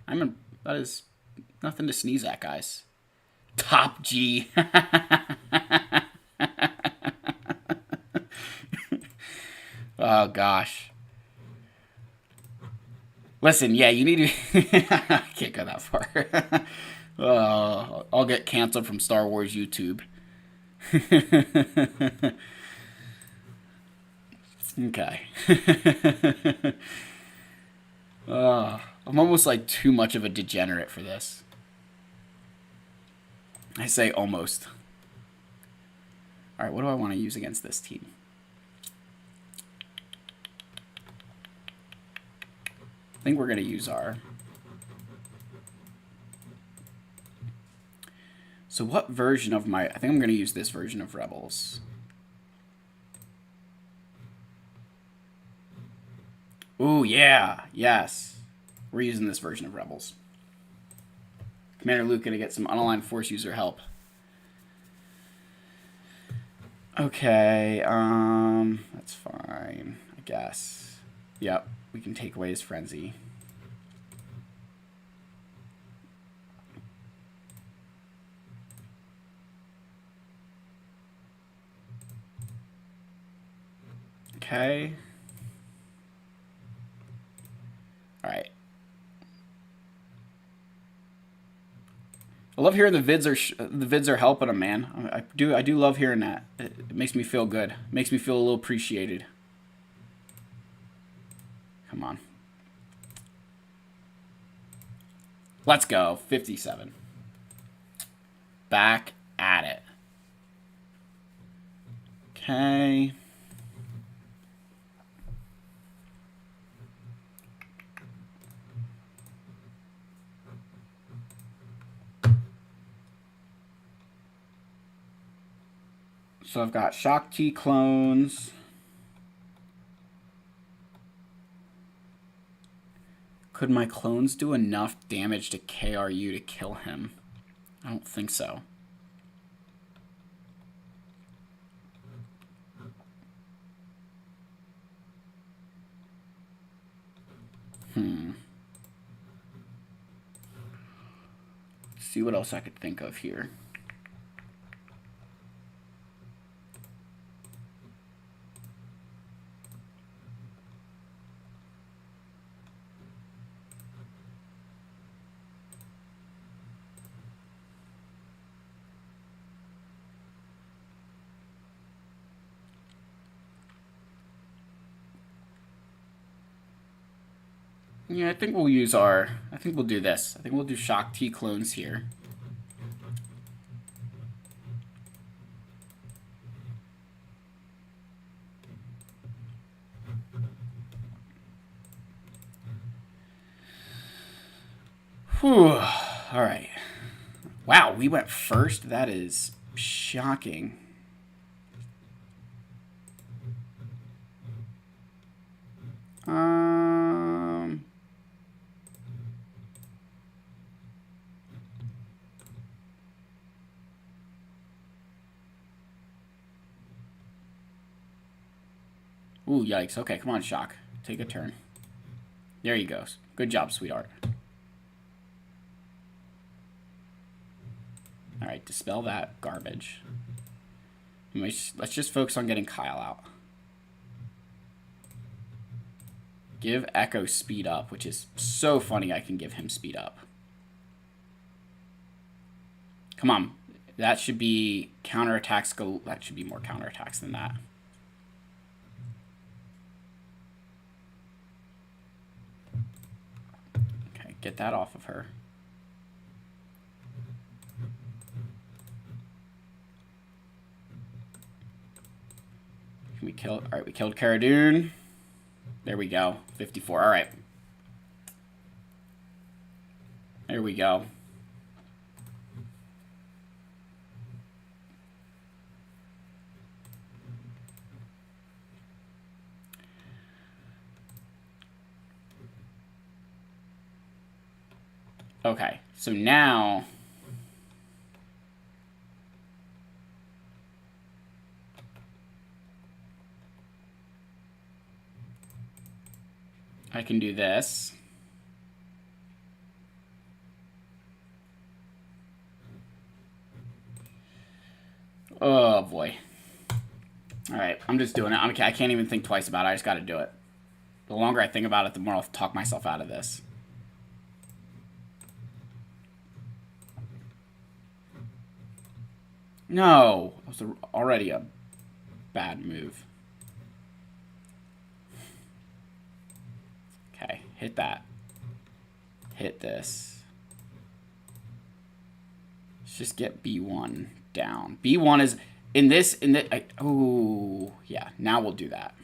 That is nothing to sneeze at, guys. Top G. Oh, gosh. Listen, yeah, you need to... I can't go that far. I'll get canceled from Star Wars YouTube. Okay. I'm almost like too much of a degenerate for this. I say almost. Alright, what do I want to use against this team? I think we're going to use our... So what version of my... I think I'm going to use this version of Rebels. Ooh, yeah. Yes. We're using this version of Rebels. Commander Luke going to get some unaligned Force user help. Okay, that's fine, I guess. Yep, we can take away his frenzy. Okay. All right. I love hearing the vids are helping him, man. I do love hearing that. It makes me feel good. It makes me feel a little appreciated. Come on. Let's go. 57. Back at it. Okay. So I've got Shock T clones. Could my clones do enough damage to KRU to kill him? I don't think so. Let's see what else I could think of here. Yeah, I think we'll use our... I think we'll do this. I think we'll do Shock T clones here. Whew. All right. Wow, we went first? That is shocking. Ooh, yikes. Okay, come on, Shock. Take a turn. There he goes. Good job, sweetheart. Alright, dispel that garbage. Let's just focus on getting Kyle out. Give Echo speed up, which is so funny I can give him speed up. Come on. That should be counterattacks. That should be more counterattacks than that. Okay, get that off of her. Can we kill... Alright, we killed Cara Dune. There we go. 54. All right. There we go. Okay, so now I can do this. Oh boy. All right, I'm just doing it. Okay, I can't even think twice about it. I just got to do it. The longer I think about it, the more I'll talk myself out of this. No, it was already a bad move. Okay, hit that. Hit this. Let's just get B1 down. B1 is in this. Oh, yeah. Now we'll do that.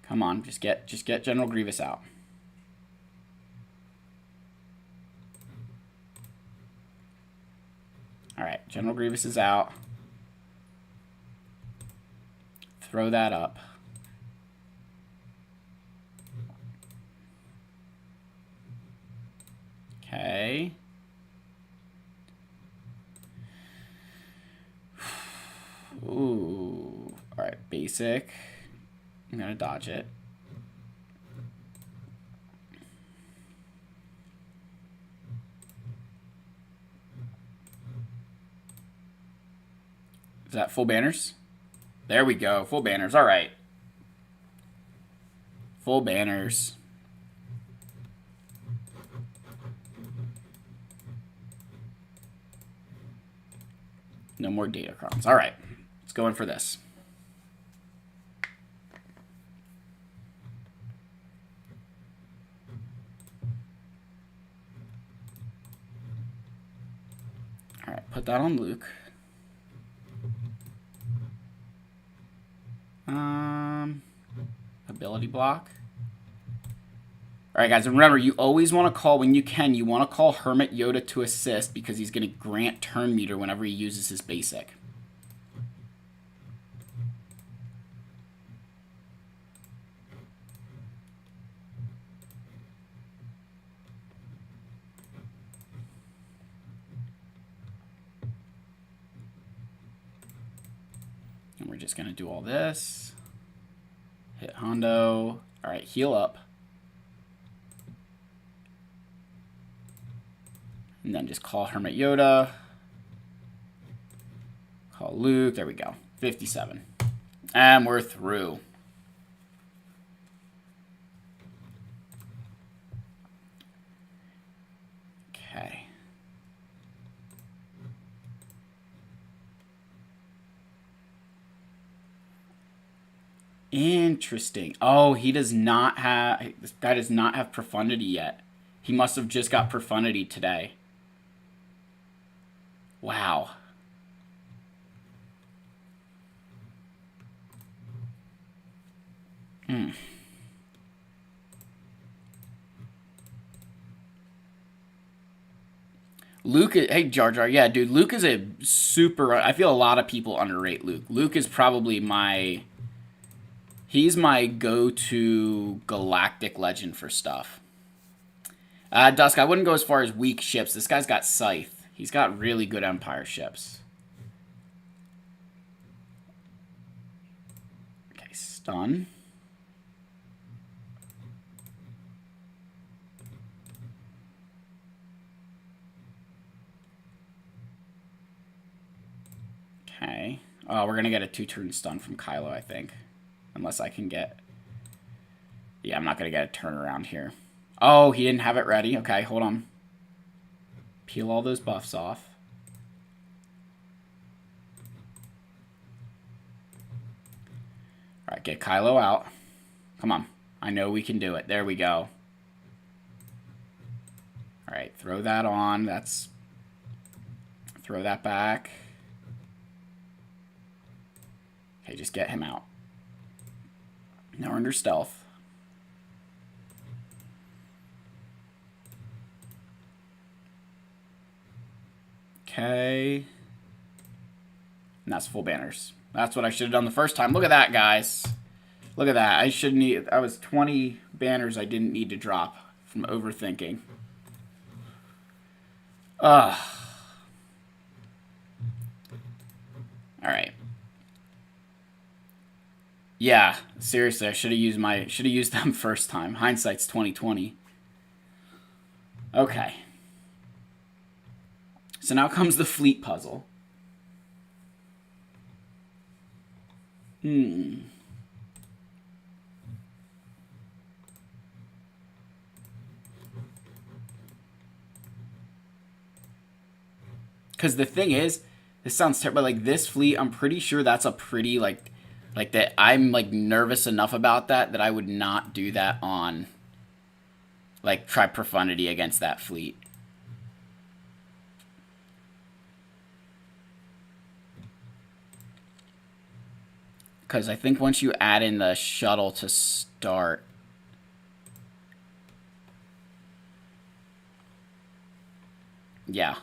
Come on, just get General Grievous out. All right, General Grievous is out. Throw that up. Okay. Ooh. All right, basic. I'm gonna dodge it. Is that full banners? There we go. Full banners. All right. Full banners. No more Datacrons. All right. Let's go in for this. All right. Put that on Luke. Ability block. All right, guys, and remember, you always want to call, when you can, you want to call Hermit Yoda to assist because he's going to grant turn meter whenever he uses his basic. And we're just going to do all this. Hit Hondo. All right, heal up. And then just call Hermit Yoda. Call Luke. There we go. 57. And we're through. Okay. Interesting. Oh, he does not have... This guy does not have Profundity yet. He must have just got Profundity today. Wow. Luke, hey Jar Jar, yeah, dude, Luke is a super. I feel a lot of people underrate Luke. Luke is probably he's my go-to galactic legend for stuff. Dusk, I wouldn't go as far as weak ships. This guy's got Scythe. He's got really good Empire ships. Okay, stun. Okay. Oh, we're going to get a 2-turn stun from Kylo, I think. Unless I can get... Yeah, I'm not going to get a turnaround here. Oh, he didn't have it ready. Okay, hold on. Peel all those buffs off. All right, get Kylo out. Come on. I know we can do it. There we go. All right, throw that on. Throw that back. Okay, just get him out. Now we're under stealth. Okay. And that's full banners. That's what I should have done the first time. Look at that, guys. Look at that. I shouldn't need... I was 20 banners I didn't need to drop from overthinking. Ugh. Alright. Yeah, seriously, I should have used them first time. Hindsight's 20/20. Okay. So now comes the fleet puzzle. Because the thing is, this sounds terrible, but like this fleet, I'm pretty sure that's a pretty like that. I'm like nervous enough about that I would not do that on like try profundity against that fleet. Because I think once you add in the shuttle to start, yeah.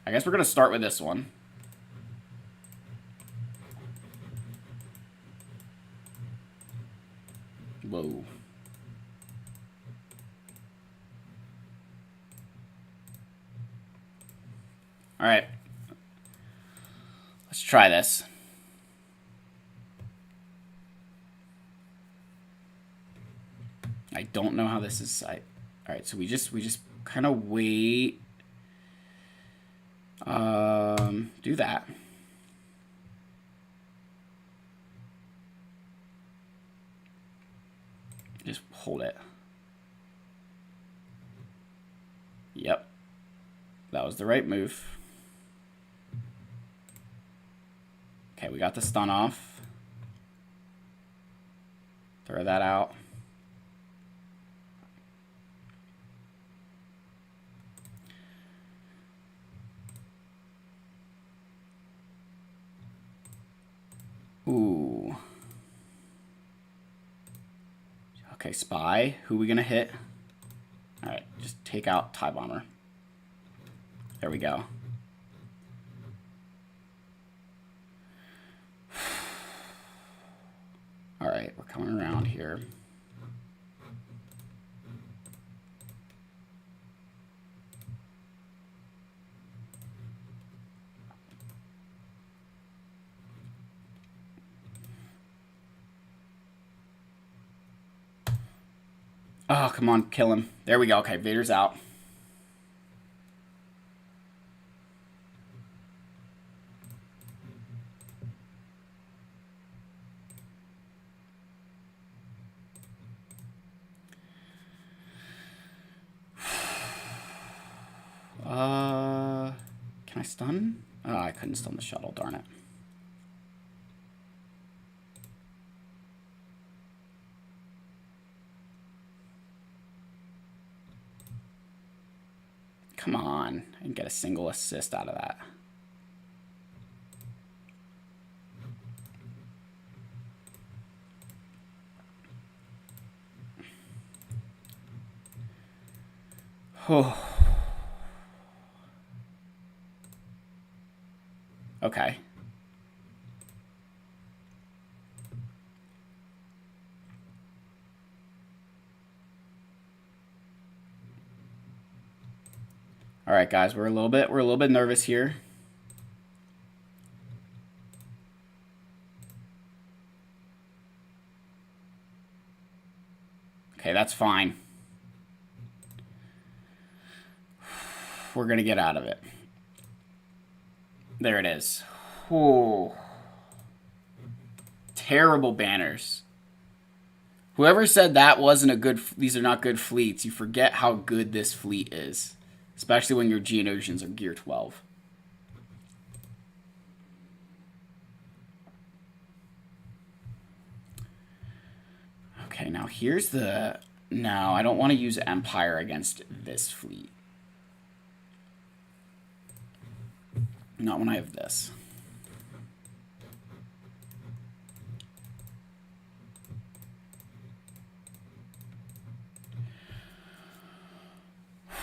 I guess we're going to start with this one. Whoa. All right. Let's try this. I don't know how this is. All right, so we just kind of wait. Do that. Just hold it. Yep. That was the right move. Okay, we got the stun off. Throw that out. Ooh. Okay, spy. Who are we gonna hit? Alright, just take out TIE Bomber. There we go. Alright, we're coming around here. Oh, come on, kill him. There we go. Okay, Vader's out. Can I stun? Oh, I couldn't stun the shuttle, darn it. Come on, I didn't get a single assist out of that. Oh. Okay. All right, guys, we're a little bit nervous here. Okay, that's fine. We're gonna get out of it. There it is. Whoa. Terrible banners. Whoever said that wasn't a good... These are not good fleets. You forget how good this fleet is. Especially when your Geonosians are Gear 12. Okay, now here's the... No, I don't want to use Empire against this fleet. Not when I have this.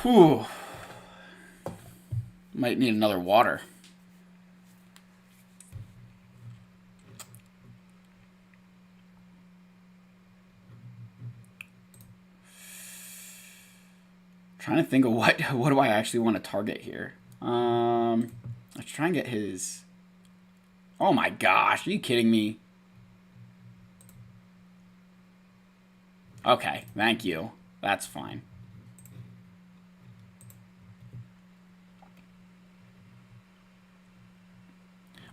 Whew. Might need another water. Trying to think of what do I actually want to target here. Let's try and get his. Oh my gosh, are you kidding me? Okay, thank you. That's fine.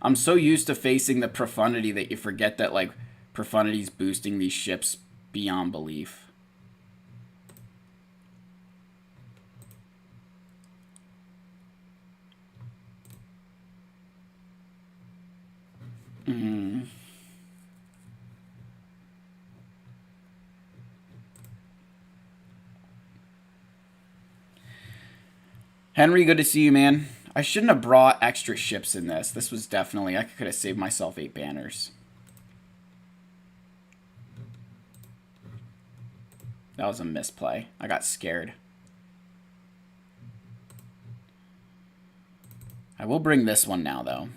I'm so used to facing the profundity that you forget that, like, profundity's boosting these ships beyond belief. Henry, good to see you, man. I shouldn't have brought extra ships in this. This was definitely... I could have saved myself 8 banners. That was a misplay. I got scared. I will bring this one now, though.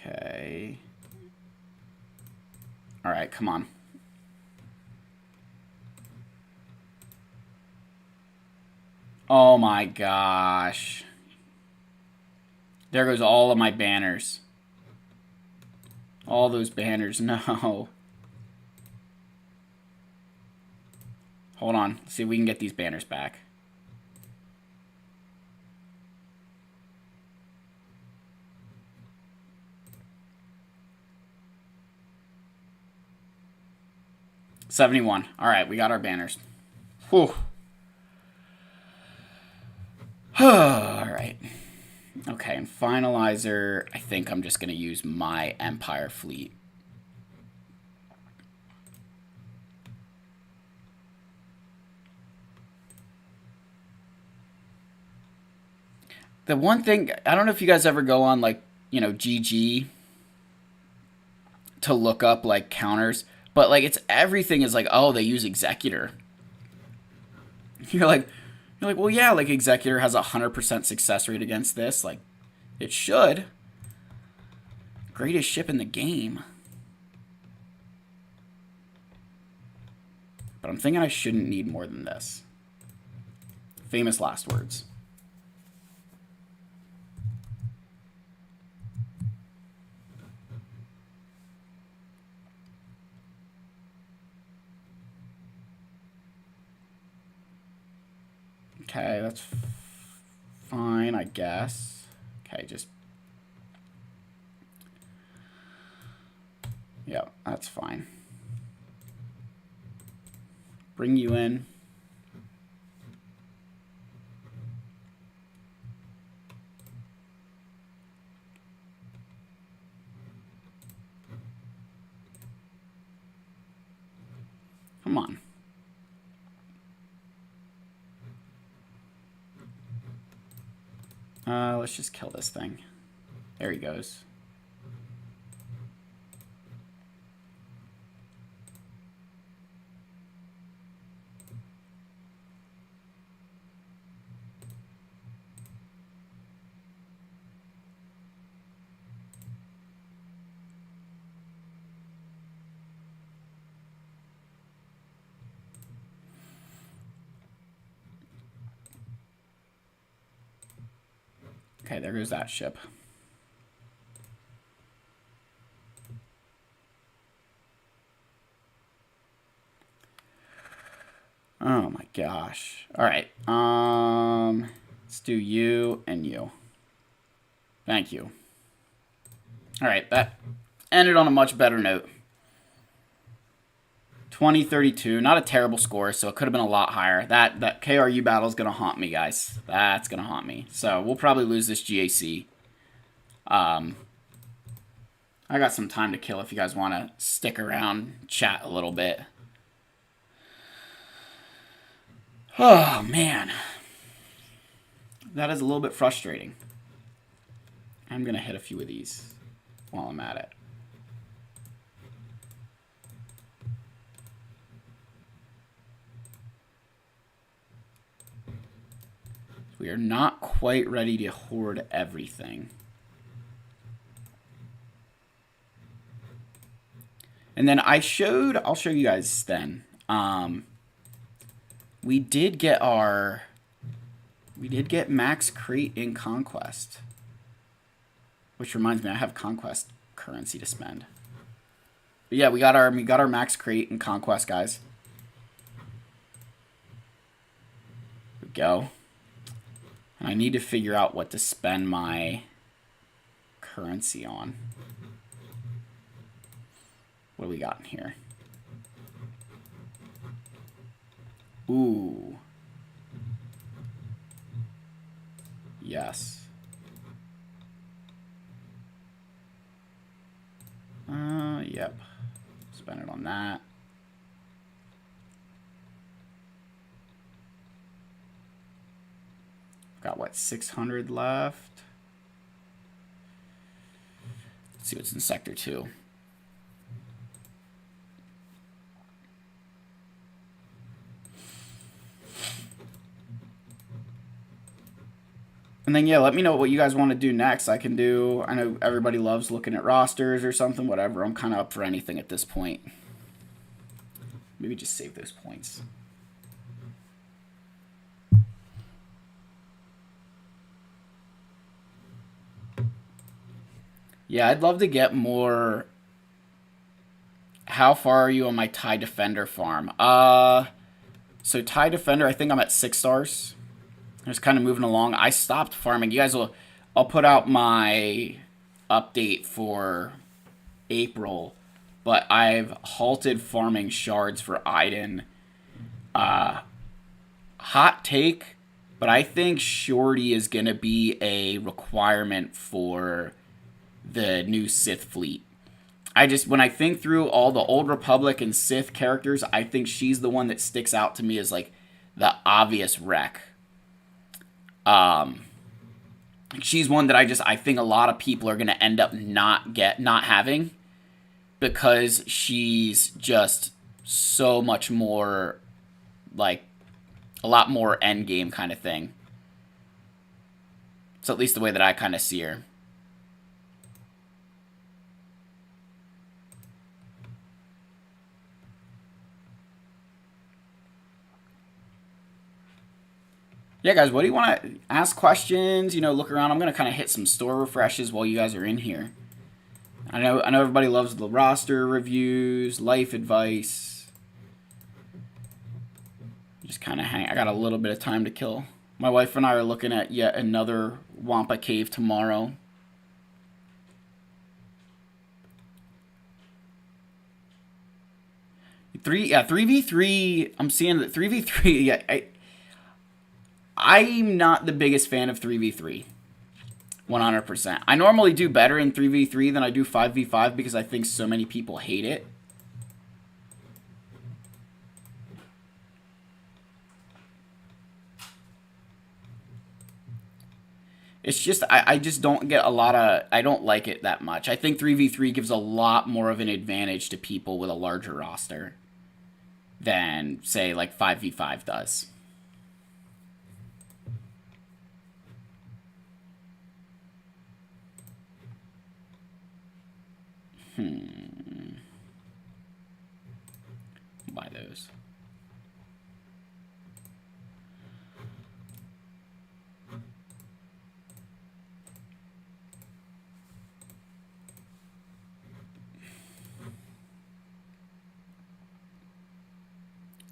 Okay. All right, come on. Oh my gosh. There goes all of my banners. All those banners, no. Hold on, let's see if we can get these banners back. $71. All right, we got our banners. Whew. All right. Okay, and finalizer, I think I'm just going to use my Empire fleet. The one thing, I don't know if you guys ever go on, like, you know, GG to look up, like, counters, but, like, it's everything is like, oh, they use Executor. You're like, well, yeah, like, Executor has a 100% success rate against this. Like, it should. Greatest ship in the game. But I'm thinking I shouldn't need more than this. Famous last words. Okay, that's fine, I guess. Okay, just... yeah, that's fine. Bring you in. Come on. Let's just kill this thing. There he goes. Okay, there goes that ship. Oh my gosh. All right. Let's do you and you. Thank you. All right, that ended on a much better note. 20-32, not a terrible score, so it could have been a lot higher. That KRU battle is going to haunt me, guys. That's going to haunt me. So we'll probably lose this GAC. I got some time to kill if you guys want to stick around, chat a little bit. Oh, man. That is a little bit frustrating. I'm going to hit a few of these while I'm at it. We are not quite ready to hoard everything. And then I'll show you guys then. We did get max crate in Conquest. Which reminds me, I have Conquest currency to spend. But yeah, we got our max crate in Conquest, guys. Here we go. I need to figure out what to spend my currency on. What do we got in here? Ooh. Yes. Yep. Spend it on that. Got what, 600 left? Let's see what's in Sector 2. And then, yeah, let me know what you guys want to do next. I know everybody loves looking at rosters or something, whatever. I'm kind of up for anything at this point. Maybe just save those points. Yeah, I'd love to get more. How far are you on my TIE Defender farm? So TIE Defender, I think I'm at 6 stars. I'm just kind of moving along. I stopped farming. You guys I'll put out my update for April, but I've halted farming shards for Iden. Hot take, but I think Shorty is going to be a requirement for the new Sith fleet. When I think through all the Old Republic and Sith characters, I think she's the one that sticks out to me as like the obvious wreck. She's one that I think a lot of people are going to end up not having, because she's just so much more like a lot more end game kind of thing. It's at least the way that I kind of see her. Yeah, guys, what do you want to ask questions? Look around. I'm going to kind of hit some store refreshes while you guys are in here. I know everybody loves the roster reviews, life advice. Just kind of hang. I got a little bit of time to kill. My wife and I are looking at yet another Wampa cave tomorrow. Three v three. I'm seeing that 3v3. Yeah, I'm not the biggest fan of 3v3. 100%. I normally do better in 3v3 than I do 5v5 because I think so many people hate it. It's just, I just don't get a lot of, I don't like it that much. I think 3v3 gives a lot more of an advantage to people with a larger roster than, say, like 5v5 does. Buy those.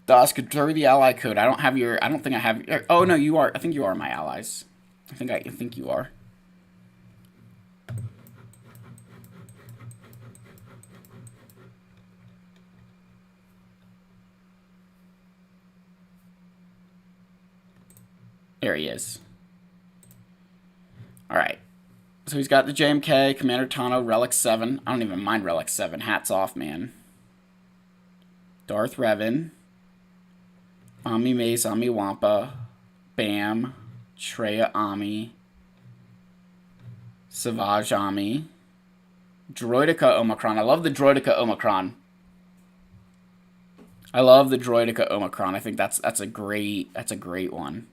Dusk, throw the ally code. I don't think I have. Oh no, you are. I think you are my allies. I think you are. There he is. All right. So he's got the JMK, Commander Tano, Relic 7. I don't even mind Relic 7. Hats off, man. Darth Revan. Ami Mace, Ami Wampa. Bam. Treya Ami. Savage Ami. Droidica Omicron. I love the Droidica Omicron. I love the Droidica Omicron. I think that's a great one.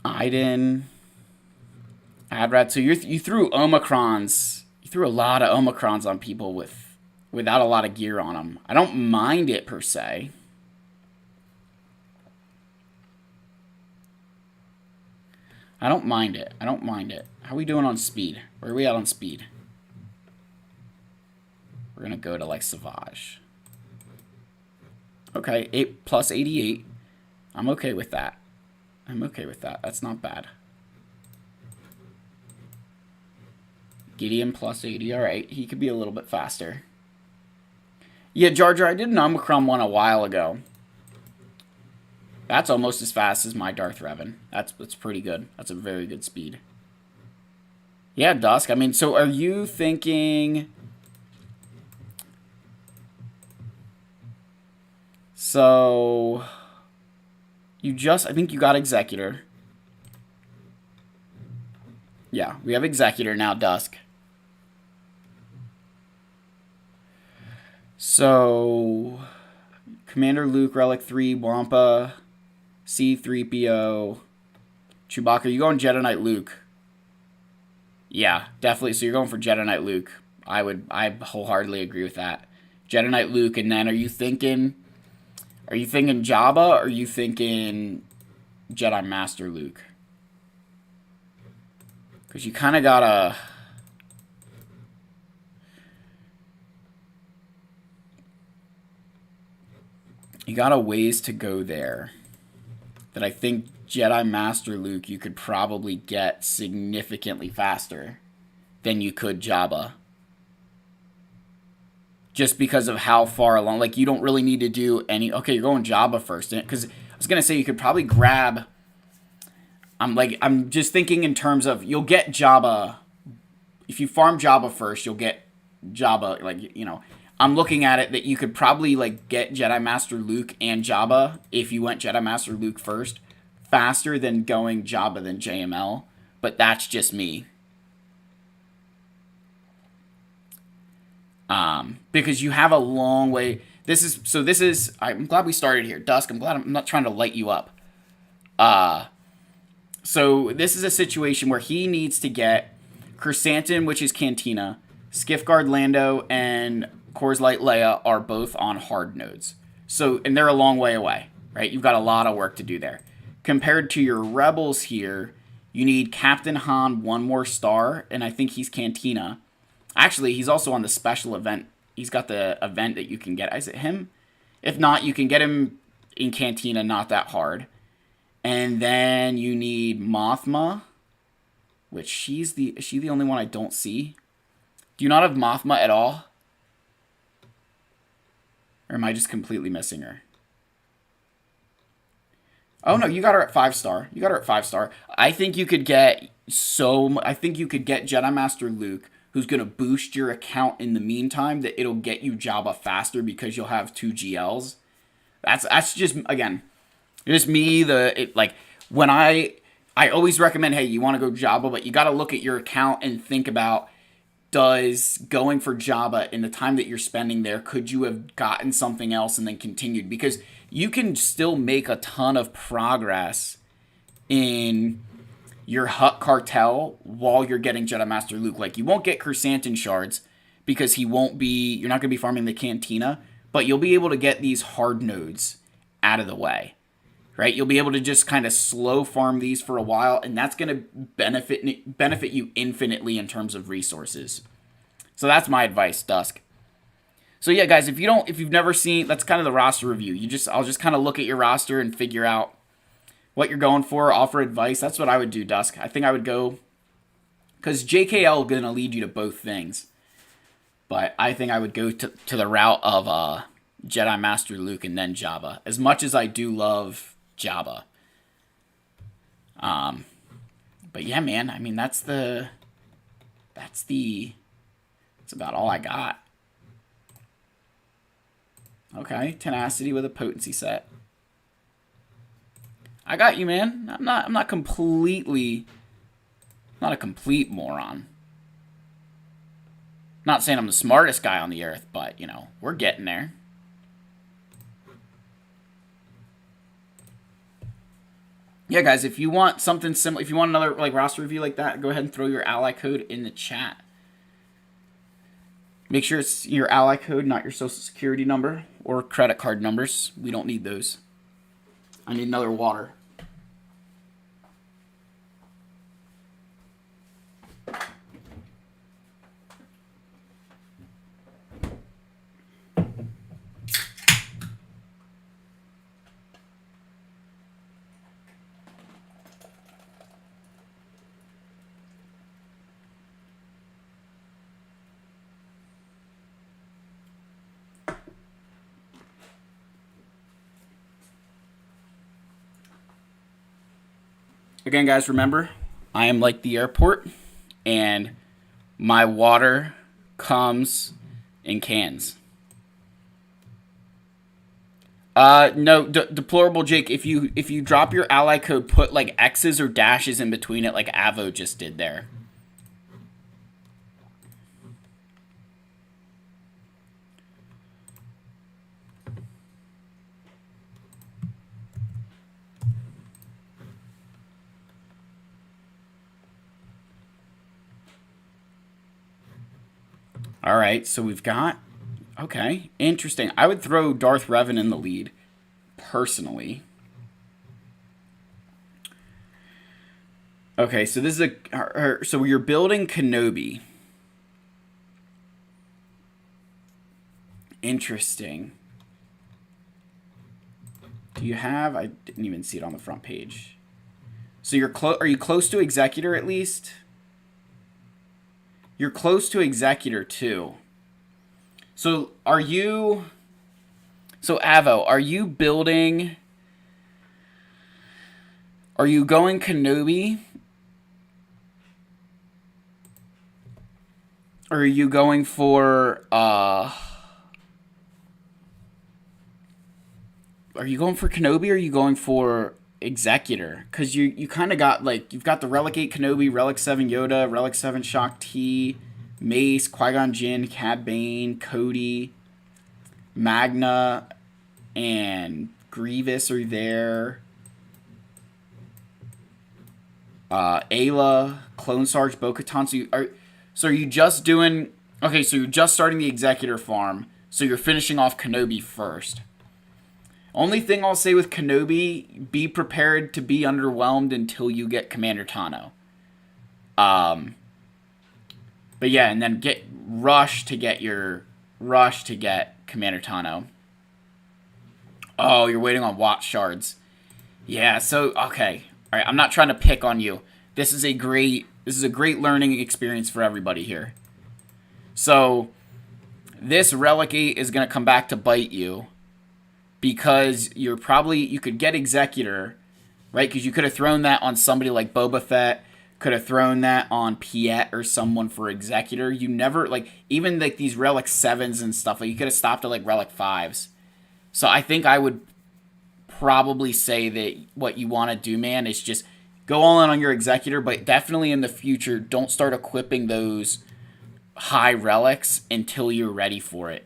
Iden. Adrad. So you threw Omicrons. You threw a lot of Omicrons on people without a lot of gear on them. I don't mind it per se. I don't mind it. I don't mind it. How are we doing on speed? Where are we at on speed? We're going to go to, like, Savage. Okay, 8 plus 88. I'm okay with that. I'm okay with that. That's not bad. Gideon plus 80. Alright, he could be a little bit faster. Yeah, Jar Jar, I did an Omicron one a while ago. That's almost as fast as my Darth Revan. That's pretty good. That's a very good speed. Yeah, Dusk. I mean, so are you thinking... So... I think you got Executor. Yeah, we have Executor now, Dusk. So... Commander Luke, Relic 3, Wampa... C-3PO, Chewbacca. You going Jedi Knight Luke? Yeah, definitely. So you're going for Jedi Knight Luke. I wholeheartedly agree with that. Jedi Knight Luke, and then are you thinking Jabba, or are you thinking Jedi Master Luke? Because you kind of gotta... You got a ways to go there. That I think Jedi Master Luke you could probably get significantly faster than you could Jabba. Just because of how far along. Like, you don't really need to do any... Okay, you're going Jabba first. Because I was going to say you could probably grab... I'm just thinking in terms of... You'll get Jabba... If you farm Jabba first, you'll get Jabba, like, you know... I'm looking at it that you could probably, like, get Jedi Master Luke and Jabba if you went Jedi Master Luke first, faster than going Jabba than JML, but that's just me. Because you have a long way. I'm glad we started here. Dusk, I'm not trying to light you up. So this is a situation where he needs to get Chrysanthemum, which is Cantina, Skiffguard Lando, and Coors Light Leia are both on hard nodes. So, and they're a long way away, right? You've got a lot of work to do there. Compared to your Rebels here, you need Captain Han, one more star, and I think he's Cantina. Actually, he's also on the special event. He's got the event that you can get. Is it him? If not, you can get him in Cantina, not that hard. And then you need Mothma, which is she the only one I don't see? Do you not have Mothma at all? Or am I just completely missing her? Oh no, you got her at 5-star. You got her at 5-star. I think you could get Jedi Master Luke, who's gonna boost your account in the meantime, that it'll get you Jabba faster because you'll have 2 GLs. That's just, again, just me. When I always recommend, hey, you want to go Jabba, but you got to look at your account and think about, does going for Jabba in the time that you're spending there, could you have gotten something else and then continued? Because you can still make a ton of progress in your Hutt cartel while you're getting Jedi Master Luke. Like, you won't get Chrysanthemum shards because you're not going to be farming the Cantina, but you'll be able to get these hard nodes out of the way, right? You'll be able to just kind of slow farm these for a while, and that's going to benefit you infinitely in terms of resources. So that's my advice, Dusk. So yeah, guys, if you've never seen, that's kind of the roster review. I'll just kind of look at your roster and figure out what you're going for, offer advice. That's what I would do, Dusk. I think I would go, because JKL is going to lead you to both things. But I think I would go to the route of Jedi Master Luke and then Jabba. As much as I do love Jabba. But yeah, man, I mean, that's about all I got. Okay, tenacity with a potency set. I got you, man. I'm not not a complete moron. Not saying I'm the smartest guy on the earth, but, you know, we're getting there. Yeah, guys, if you want something similar, if you want another like roster review like that, go ahead and throw your ally code in the chat. Make sure it's your ally code, not your social security number or credit card numbers. We don't need those. I need another water. Again, guys, remember, I am like the airport, and my water comes in cans. No, deplorable Jake. If you drop your ally code, put like X's or dashes in between it, like Avo just did there. All right, so we've got... Okay, interesting. I would throw Darth Revan in the lead, personally. Okay, so this is a... So you're building Kenobi. Interesting. Do you have... I didn't even see it on the front page. So you're are you close to Executor at least? You're close to Executor, too. So, are you... So, Avo, are you building... Are you going Kenobi? Or are you going for, Are you going for Kenobi or are you going for Executor? Because you kind of got, like, you've got the Relic 8 Kenobi, Relic 7 Yoda, Relic 7 Shaak Ti, Mace, Qui-Gon Jinn, Cad Bane, Cody, Magna, and Grievous are there. Ayla, Clone Sarge, Bo-Katan. So are you just doing... Okay, so you're just starting the Executor farm, so you're finishing off Kenobi first. Only thing I'll say with Kenobi, be prepared to be underwhelmed until you get Commander Tano. But yeah, and then rush to get Commander Tano. Oh, you're waiting on Watch Shards. Yeah, so okay. All right, I'm not trying to pick on you. This is a great learning experience for everybody here. So, this Relic 8 is going to come back to bite you because you could get Executor, right? Because you could have thrown that on somebody like Boba Fett, could have thrown that on Piet or someone for Executor. You never, like, even like these Relic 7s and stuff, like you could have stopped at like Relic 5s. So I think I would probably say that what you want to do, man, is just go all in on your Executor, but definitely in the future, don't start equipping those high relics until you're ready for it.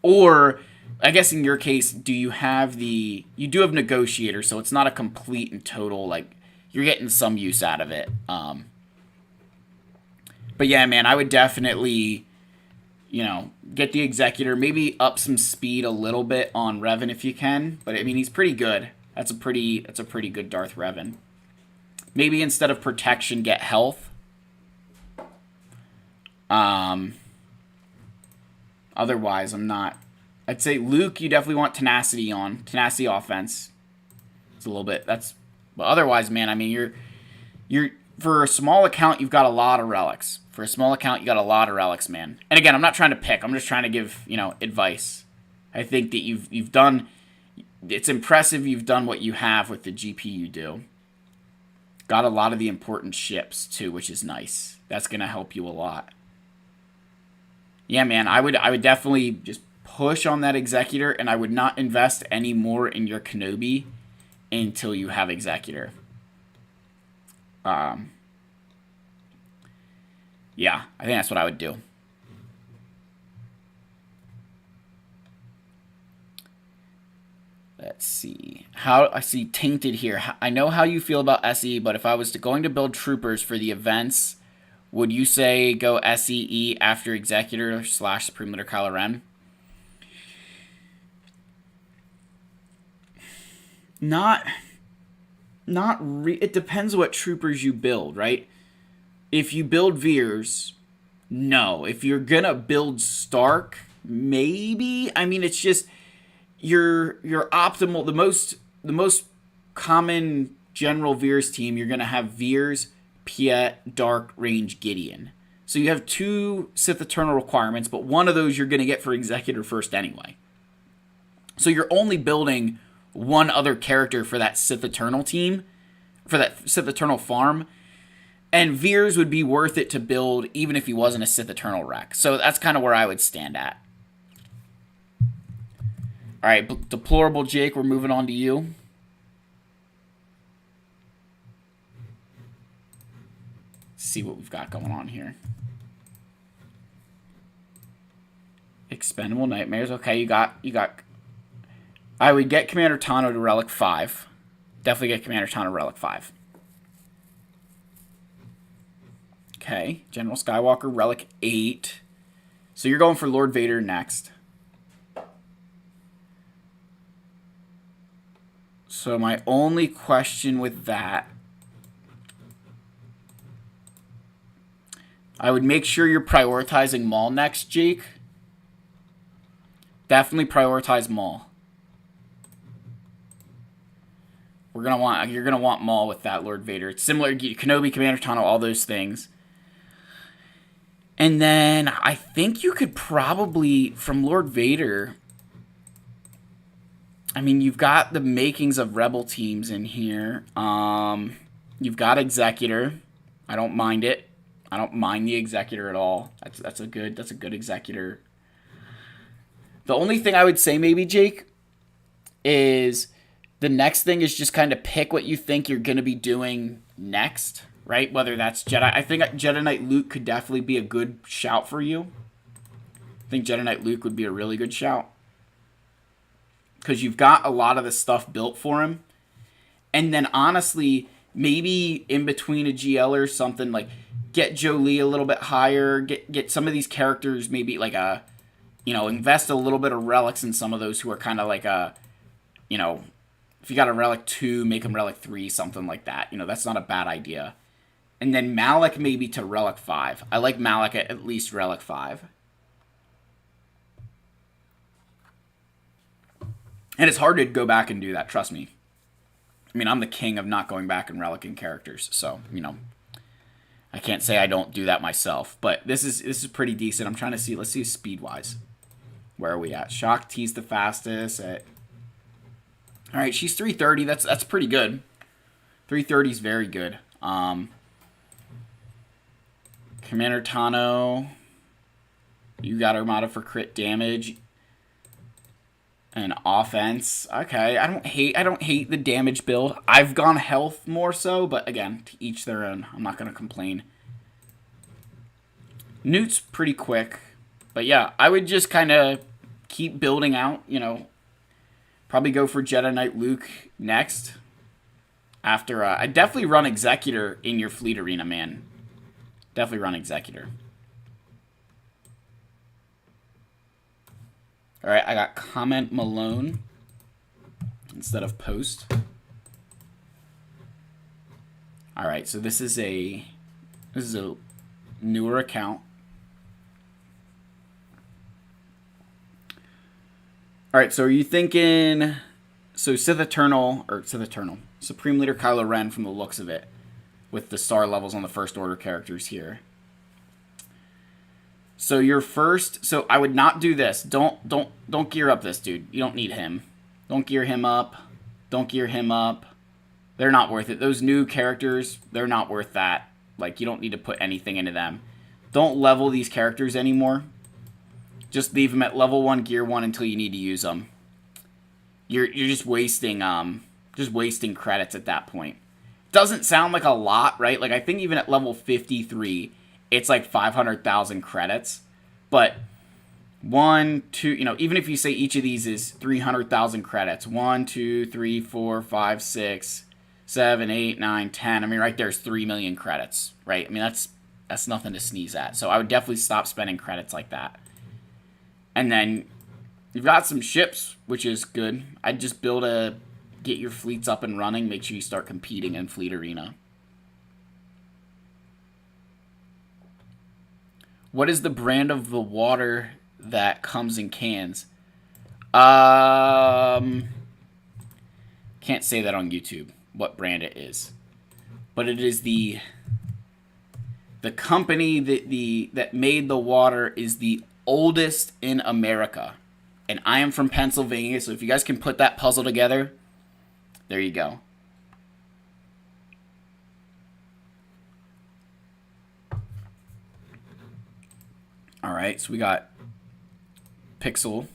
Or, I guess in your case, you do have Negotiator, so it's not a complete and total, like, you're getting some use out of it. But yeah, man, I would definitely, get the Executor, maybe up some speed a little bit on Revan if you can. But I mean, he's pretty good. That's a pretty good Darth Revan. Maybe instead of protection, get health. Otherwise, I'm not. I'd say Luke, you definitely want tenacity on. Tenacity offense. It's a little bit. But otherwise, man, I mean, you're for a small account, you've got a lot of relics. For a small account, you got a lot of relics, man. And again, I'm not trying to pick. I'm just trying to give, advice. I think that you've done it's impressive you've done what you have with the GP you do. Got a lot of the important ships, too, which is nice. That's going to help you a lot. Yeah, man, I would definitely just push on that Executor, and I would not invest any more in your Kenobi until you have Executor. Yeah, I think that's what I would do. Let's see. How I see Tainted here. I know how you feel about SE, but if I was going to build troopers for the events, would you say go SEE after Executor / Supreme Leader Kylo Ren? It depends what troopers you build, right? If you build Veers, no. If you're gonna build Stark, maybe. I mean, it's just your optimal, the most common general Veers team. You're gonna have Veers, Piet, Dark, Range, Gideon. So you have 2 Sith Eternal requirements, but one of those you're gonna get for Executor first anyway. So you're only building one other character for that Sith Eternal team, for that Sith Eternal farm. And Veers would be worth it to build even if he wasn't a Sith Eternal wreck. So that's kind of where I would stand at. Alright, Deplorable Jake, we're moving on to you. Let's see what we've got going on here. Expendable Nightmares. Okay, you got... I would get Commander Tano to Relic 5. Definitely get Commander Tano to Relic 5. Okay, General Skywalker, Relic 8. So you're going for Lord Vader next. So my only question with that, I would make sure you're prioritizing Maul next, Jake. Definitely prioritize Maul. You're gonna want Maul with that Lord Vader. It's similar to Kenobi, Commander Tano, all those things. And then I think you could probably, from Lord Vader, I mean, you've got the makings of Rebel teams in here. You've got Executor. I don't mind it. I don't mind the Executor at all. That's a good Executor. The only thing I would say maybe, Jake, is the next thing is just kind of pick what you think you're going to be doing next, right? Whether that's Jedi. I think Jedi Knight Luke could definitely be a good shout for you. I think Jedi Knight Luke would be a really good shout. Because you've got a lot of the stuff built for him. And then honestly, maybe in between a GL or something, like get Jolie a little bit higher, get some of these characters maybe like a, invest a little bit of relics in some of those who are kind of like a, if you got a Relic 2, make them Relic 3, something like that. That's not a bad idea. And then Malak maybe to Relic 5. I like Malak at least Relic 5. And it's hard to go back and do that, trust me. I mean, I'm the king of not going back and relicking characters, so, I can't say I don't do that myself. But this is pretty decent. I'm trying to see, let's see speed-wise. Where are we at? Shock T's the fastest at... Alright, she's 330. That's pretty good. 330 is very good. Commander Tano. You got Armada for crit damage. And offense. Okay, I don't hate the damage build. I've gone health more so, but again, to each their own. I'm not gonna complain. Newt's pretty quick. But yeah, I would just kind of keep building out, Probably go for Jedi Knight Luke next. After, I definitely run Executor in your fleet arena, man. Definitely run Executor. Alright, I got Comment Malone instead of Post. Alright, so this is a newer account. Alright, so are you thinking... So Supreme Leader Kylo Ren from the looks of it. With the star levels on the First Order characters here. So your first... So I would not do this. Don't gear up this dude. You don't need him. Don't gear him up. Don't gear him up. They're not worth it. Those new characters, they're not worth that. Like, you don't need to put anything into them. Don't level these characters anymore. Just leave them at level 1, gear 1 until you need to use them. You're just wasting credits at that point. Doesn't sound like a lot, right? Like, I think even at level 53, it's like 500,000 credits. But 1, 2, even if you say each of these is 300,000 credits. 1, 2, 3, 4, 5, 6, 7, 8, 9, 10. I mean, right there's 3 million credits, right? I mean, that's nothing to sneeze at. So I would definitely stop spending credits like that. And then you've got some ships, which is good. I'd just get your fleets up and running. Make sure you start competing in Fleet Arena. What is the brand of the water that comes in cans? Can't say that on YouTube, what brand it is. But it is the company that made the water is the oldest in America. And I am from Pennsylvania, so if you guys can put that puzzle together, there you go. All right, so we got Pixel.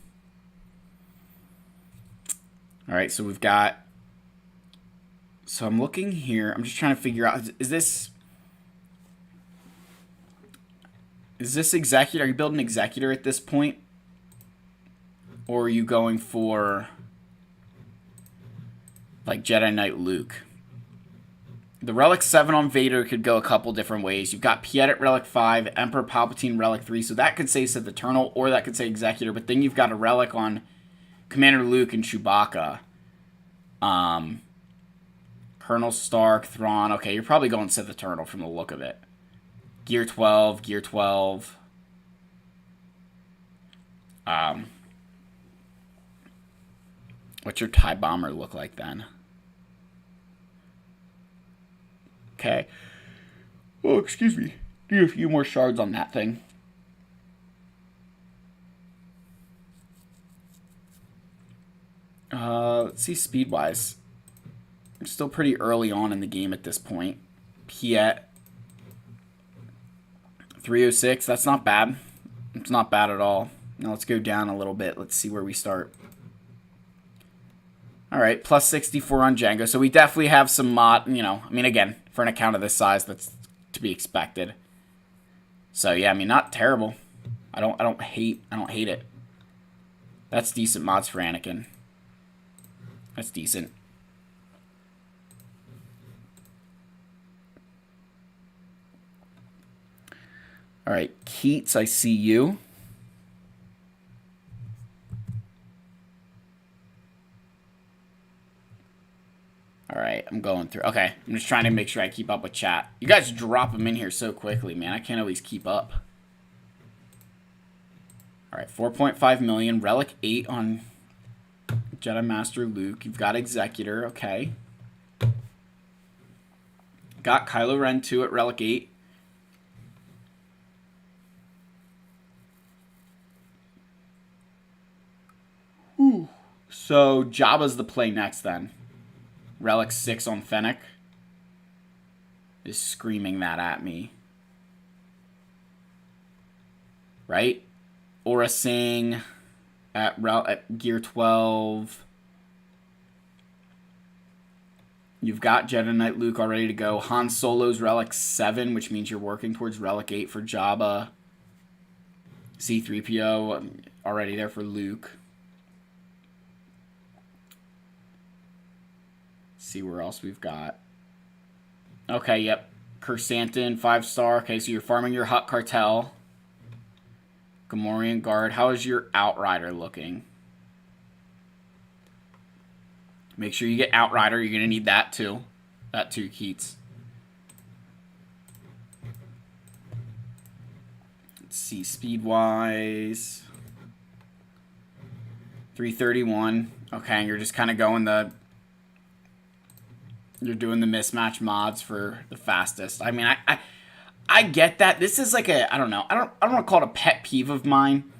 All right, so we've got... So I'm looking here. I'm just trying to figure out... Is this Executor? Are you building Executor at this point? Or are you going for... like Jedi Knight Luke? The Relic 7 on Vader could go a couple different ways. You've got Piet at Relic 5, Emperor Palpatine Relic 3, so that could say Sith Eternal, or that could say Executor, but then you've got a Relic on Commander Luke and Chewbacca. Colonel Stark, Thrawn. Okay, you're probably going Sith Eternal from the look of it. Gear 12, Gear 12. What's your TIE Bomber look like then? Okay. Oh, excuse me. Need a few more shards on that thing. Let's see speed-wise. I'm still pretty early on in the game at this point. Piet. 306. That's not bad. It's not bad at all. Now let's go down a little bit. Let's see where we start. Alright, plus 64 on Django. So we definitely have some mod, I mean, again, for an account of this size, that's to be expected. So yeah, I mean, not terrible. I don't hate it. That's decent mods for Anakin. That's decent. Alright, Keats, I see you. Alright, I'm going through. Okay, I'm just trying to make sure I keep up with chat. You guys drop them in here so quickly, man. I can't always keep up. Alright, 4.5 million. Relic 8 on Jedi Master Luke. You've got Executor. Okay. Got Kylo Ren 2 at Relic 8. Whew. So, Jabba's the play next then. Relic 6 on Fennec is screaming that at me. Right? Aura Singh at Gear 12. You've got Jedi Knight Luke all ready to go. Han Solo's Relic 7, which means you're working towards Relic 8 for Jabba. C-3PO already there for Luke. See where else we've got. Okay, yep. Kersantin, 5-star. Okay, so you're farming your Hutt Cartel. Gamorrean Guard. How is your Outrider looking? Make sure you get Outrider. You're going to need that too. That too, Keats. Let's see, speed-wise. 331. Okay, and you're just kind of going the... You're doing the mismatch mods for the fastest. I mean, I get that. This is like a, I don't know. I don't want to call it a pet peeve of mine.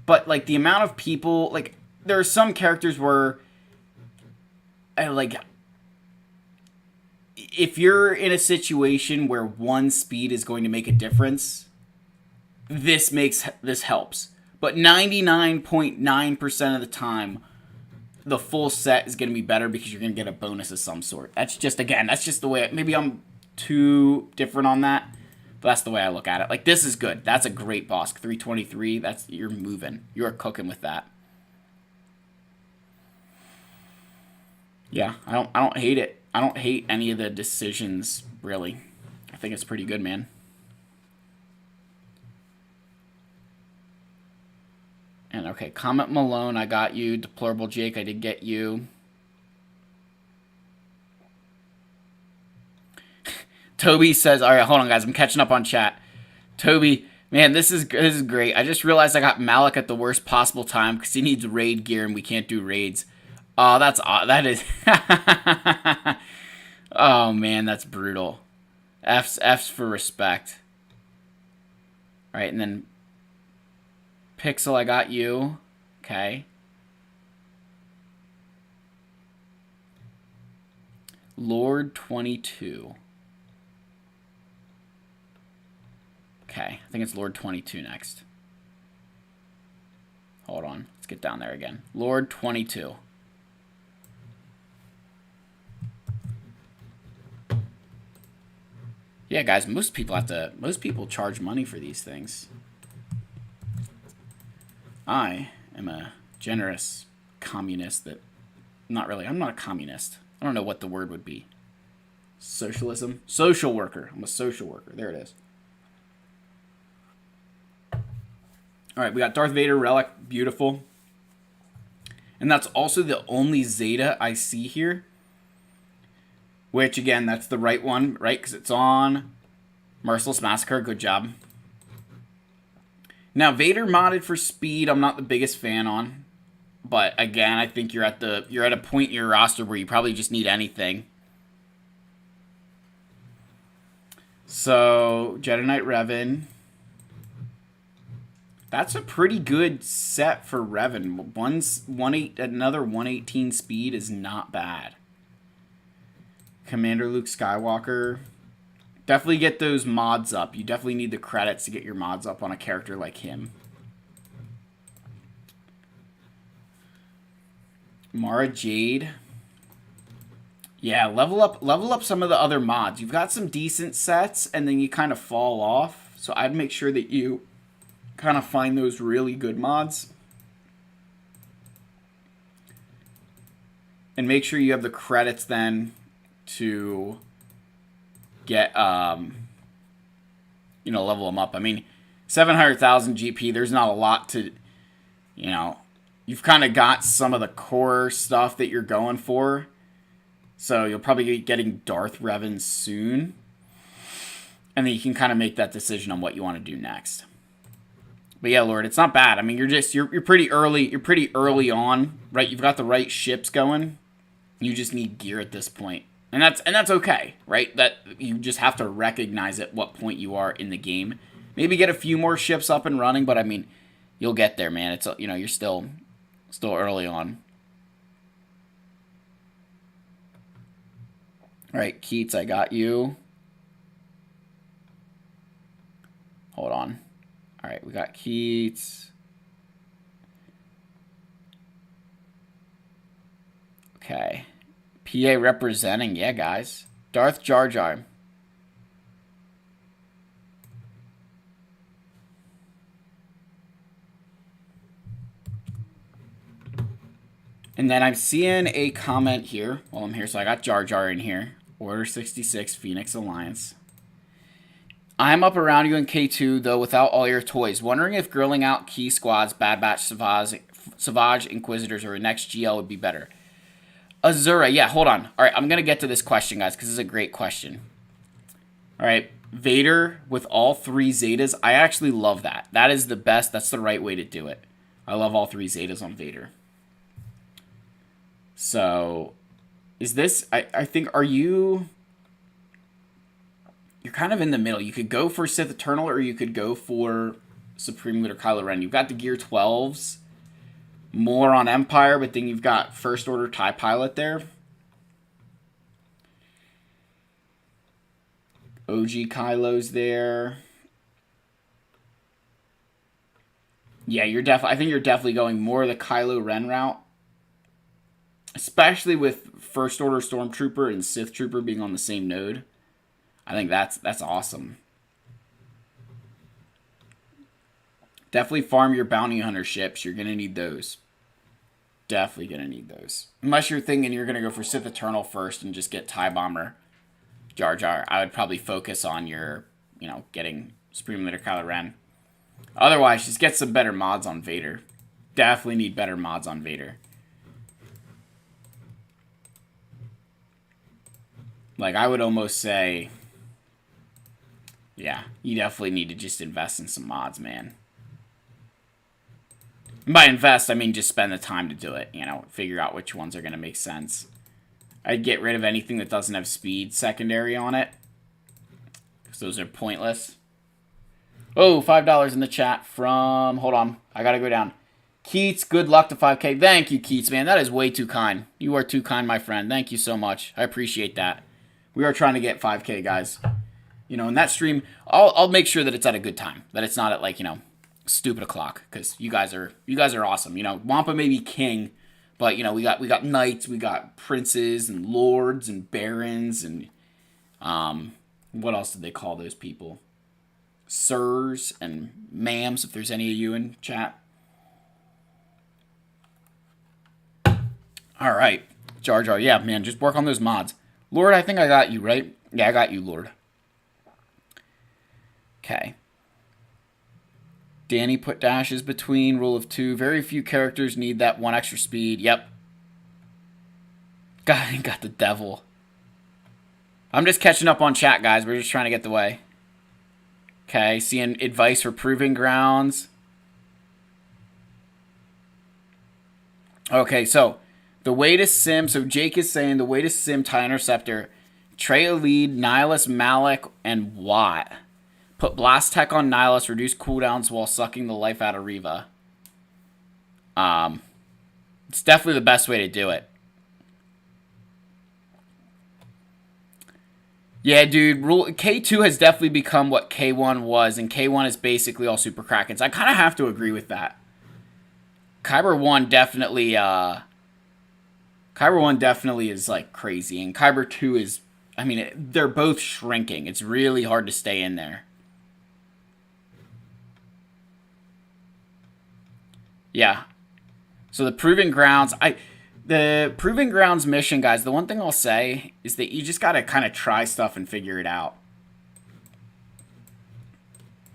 But, like, the amount of people... Like, there are some characters where like, if you're in a situation where one speed is going to make a difference, this helps. But 99.9% of the time, the full set is going to be better because you're going to get a bonus of some sort. That's just the way. Maybe I'm too different on that, but that's the way I look at it. Like, this is good. That's a great boss. 323. You're moving. You're cooking with that. Yeah, I don't hate it. I don't hate any of the decisions, really. I think it's pretty good, man. And okay, Comet Malone, I got you. Deplorable Jake, I did get you. Toby says, all right, hold on, guys. I'm catching up on chat. Toby, man, this is great. I just realized I got Malik at the worst possible time because he needs raid gear and we can't do raids. Oh, that is. Oh man, that's brutal. F's for respect. All right, and then Pixel, I got you. Okay. Lord 22. Okay, I think it's Lord 22 next. Hold on, let's get down there again. Lord 22. Yeah, guys, most people charge money for these things. I am a generous communist that, I'm not a communist. I don't know what the word would be. Socialism? Social worker. I'm a social worker. There it is. All right, we got Darth Vader Relic. Beautiful. And that's also the only Zeta I see here. Which, again, that's the right one, right? Because it's on Merciless Massacre. Good job. Now, Vader modded for speed, I'm not the biggest fan on. But, again, I think you're at a point in your roster where you probably just need anything. So, Jedi Knight Revan. That's a pretty good set for Revan. Another 118 speed is not bad. Commander Luke Skywalker. Definitely get those mods up. You definitely need the credits to get your mods up on a character like him. Mara Jade. Yeah, level up some of the other mods. You've got some decent sets, and then you kind of fall off. So I'd make sure that you kind of find those really good mods. And make sure you have the credits then to get, level them up. I mean, 700,000 GP, there's not a lot to, you've kind of got some of the core stuff that you're going for. So you'll probably be getting Darth Revan soon. And then you can kind of make that decision on what you want to do next. But yeah, Lord, it's not bad. I mean, you're pretty early. You're pretty early on, right? You've got the right ships going. You just need gear at this point. And that's okay, right? That you just have to recognize at what point you are in the game. Maybe get a few more ships up and running, but I mean, you'll get there, man. It's you're still early on. All right, Keats, I got you. Hold on. All right, we got Keats. Okay. PA representing, yeah, guys. Darth Jar Jar. And then I'm seeing a comment here while I'm here. So I got Jar Jar in here. Order 66, Phoenix Alliance. I'm up around you in K2, though, without all your toys. Wondering if grilling out key squads, Bad Batch, Savage Inquisitors, or a next GL would be better. Azura, yeah, hold on. All right, I'm going to get to this question, guys, because this is a great question. All right, Vader with all 3 Zetas. I actually love that. That is the best. That's the right way to do it. I love all 3 Zetas on Vader. So, is this... I think, are you... You're kind of in the middle. You could go for Sith Eternal, or you could go for Supreme Leader Kylo Ren. You've got the Gear 12s. More on Empire, but then you've got First Order TIE Pilot there. OG Kylo's there. Yeah, I think you're definitely going more the Kylo Ren route. Especially with First Order Stormtrooper and Sith Trooper being on the same node. I think that's awesome. Definitely farm your bounty hunter ships. You're going to need those. Definitely going to need those. Unless you're thinking you're going to go for Sith Eternal first and just get TIE Bomber Jar Jar. I would probably focus on your, getting Supreme Leader Kylo Ren. Otherwise, just get some better mods on Vader. Definitely need better mods on Vader. Like, I would almost say, yeah, you definitely need to just invest in some mods, man. And by invest, I mean just spend the time to do it, figure out which ones are going to make sense. I'd get rid of anything that doesn't have speed secondary on it, because those are pointless. Oh, $5 in the chat from, hold on, I got to go down. Keats, good luck to 5K. Thank you, Keats, man. That is way too kind. You are too kind, my friend. Thank you so much. I appreciate that. We are trying to get 5K, guys. In that stream, I'll make sure that it's at a good time. That it's not at, like, stupid o'clock. Because you guys are awesome. Wampa may be king, but, we got knights, we got princes, and lords, and barons, and, what else did they call those people? Sirs and ma'ams, if there's any of you in chat. All right. Jar Jar. Yeah, man, just work on those mods. Lord, I think I got you, right? Yeah, I got you, Lord. Okay. Danny put dashes between. Rule of 2. Very few characters need that 1 extra speed. Yep. Got the devil. I'm just catching up on chat, guys. We're just trying to get the way. Okay, seeing advice for Proving Grounds. Okay, so the way to sim, so Jake is saying the way to sim TIE Interceptor, Trey lead, Nihilus, Malik, and Watt. Put Blast Tech on Nihilus, reduce cooldowns while sucking the life out of Reva. It's definitely the best way to do it. Yeah, dude, K2 has definitely become what K1 was, and K1 is basically all Super Krakens. I kind of have to agree with that. Kyber 1 definitely, Kyber 1 definitely is, like, crazy, and Kyber 2 is, I mean, they're both shrinking. It's really hard to stay in there. Yeah. So the Proving Grounds, the Proving Grounds mission, guys, the one thing I'll say is that you just got to kind of try stuff and figure it out.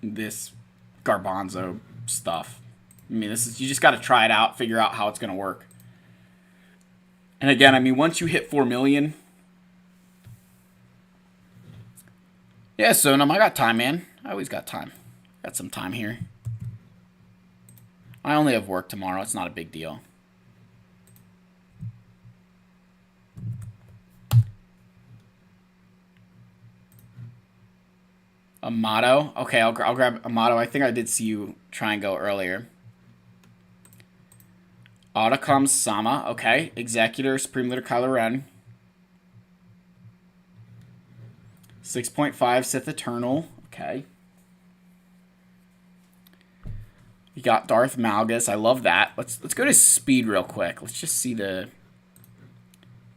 This Garbanzo stuff. I mean, you just got to try it out, figure out how it's going to work. And again, I mean, once you hit 4 million. Yeah, Sonam, I got time, man. I always got time. Got some time here. I only have work tomorrow. It's not a big deal. Amato. Okay, I'll grab Amato. I think I did see you try and go earlier. Otacom Sama. Okay. Executor, Supreme Leader Kylo Ren. 6.5 Sith Eternal. Okay. You got Darth Malgus. I love that. Let's go to speed real quick. Let's just see the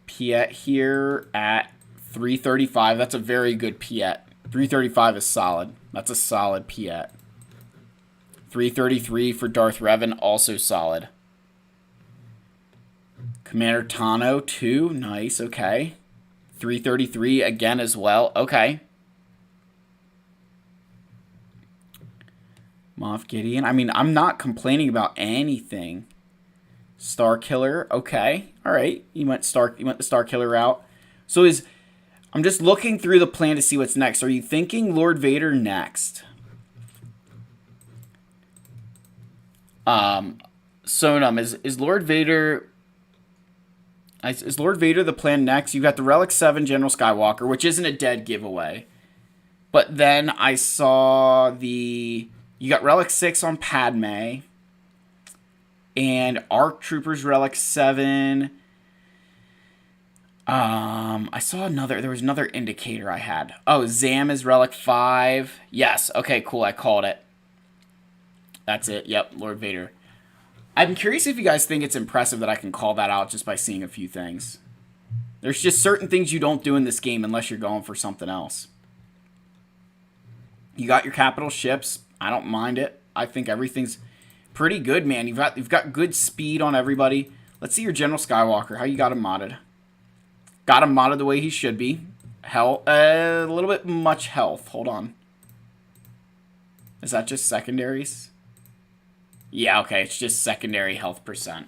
Piet here at 335. That's a very good Piet. 335 is solid. That's a solid Piet. 333 for Darth Revan, also solid. Commander Tano, 2. Nice, okay. 333 again as well. Okay. Moff Gideon. I mean, I'm not complaining about anything. Star Killer. Okay. All right. You went the Star Killer route. So I'm just looking through the plan to see what's next. Are you thinking Lord Vader next? Sonam, is Lord Vader the plan next? You got the Relic 7 General Skywalker, which isn't a dead giveaway. But then I saw you got Relic 6 on Padme. And ARC Troopers Relic 7. I saw there was another indicator I had. Oh, Zam is Relic 5. Yes, okay, cool, I called it. That's it, yep, Lord Vader. I'm curious if you guys think it's impressive that I can call that out just by seeing a few things. There's just certain things you don't do in this game unless you're going for something else. You got your capital ships. I don't mind it. I think everything's pretty good, man. You've got good speed on everybody. Let's see your General Skywalker. How you got him modded? Got him modded the way he should be. Health, a little bit much health. Hold on. Is that just secondaries? Yeah, okay. It's just secondary health percent.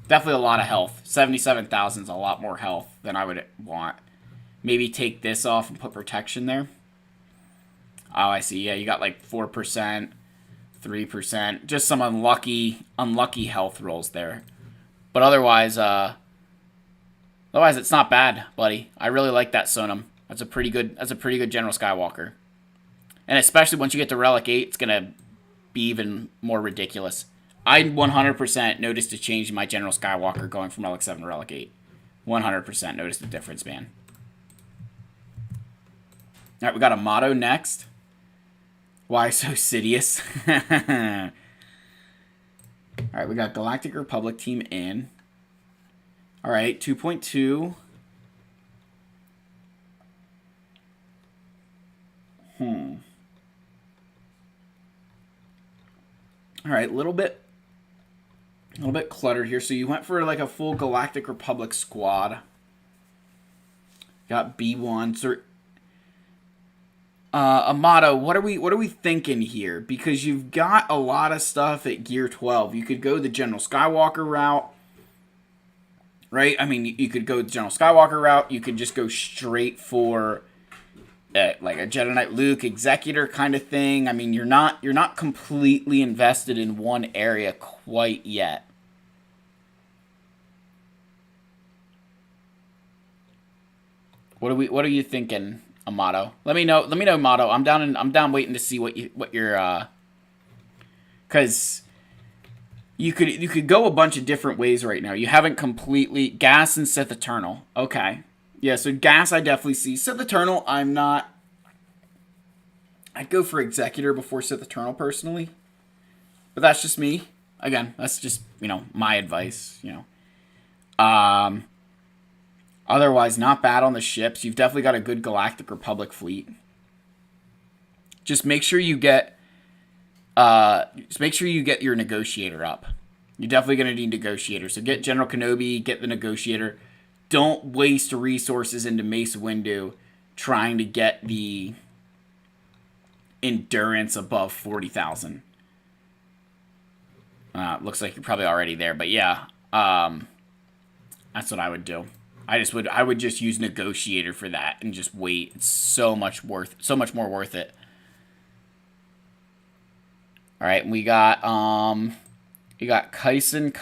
Definitely a lot of health. 77,000 is a lot more health than I would want. Maybe take this off and put protection there. Oh, I see. Yeah, you got like 4%, 3%. Just some unlucky health rolls there. But otherwise, it's not bad, buddy. I really like that Sonum. That's a pretty good General Skywalker. And especially once you get to Relic 8, it's gonna be even more ridiculous. I 100% noticed a change in my General Skywalker going from Relic 7 to Relic 8. 100% noticed the difference, man. Alright, we got a motto next. Why so Sidious? Alright, we got Galactic Republic team in. Alright, 2.2. Alright, a little bit cluttered here. So you went for like a full Galactic Republic squad. Got B1. So, Amato, what are we thinking here? Because you've got a lot of stuff at Gear 12. You could go the General Skywalker route. Right? I mean, you could go the General Skywalker route. You could just go straight for like a Jedi Knight Luke Executor kind of thing. I mean, you're not completely invested in one area quite yet. What are you thinking, Amato? Let me know, Amato. I'm down waiting to see what you're cuz you could go a bunch of different ways right now. You haven't completely Gas and Sith Eternal. Okay. Yeah, so Gas I definitely see. Sith Eternal, I'm not. I'd go for Executor before Sith Eternal personally. But that's just me. Again, that's just, my advice, Otherwise, not bad on the ships. You've definitely got a good Galactic Republic fleet. Just make sure you get your Negotiator up. You're definitely going to need Negotiator. So get General Kenobi, get the Negotiator. Don't waste resources into Mace Windu trying to get the endurance above 40,000. Looks like you're probably already there, but yeah, that's what I would do. I would just use Negotiator for that and just wait. It's so much more worth it. All right, we got Kyson.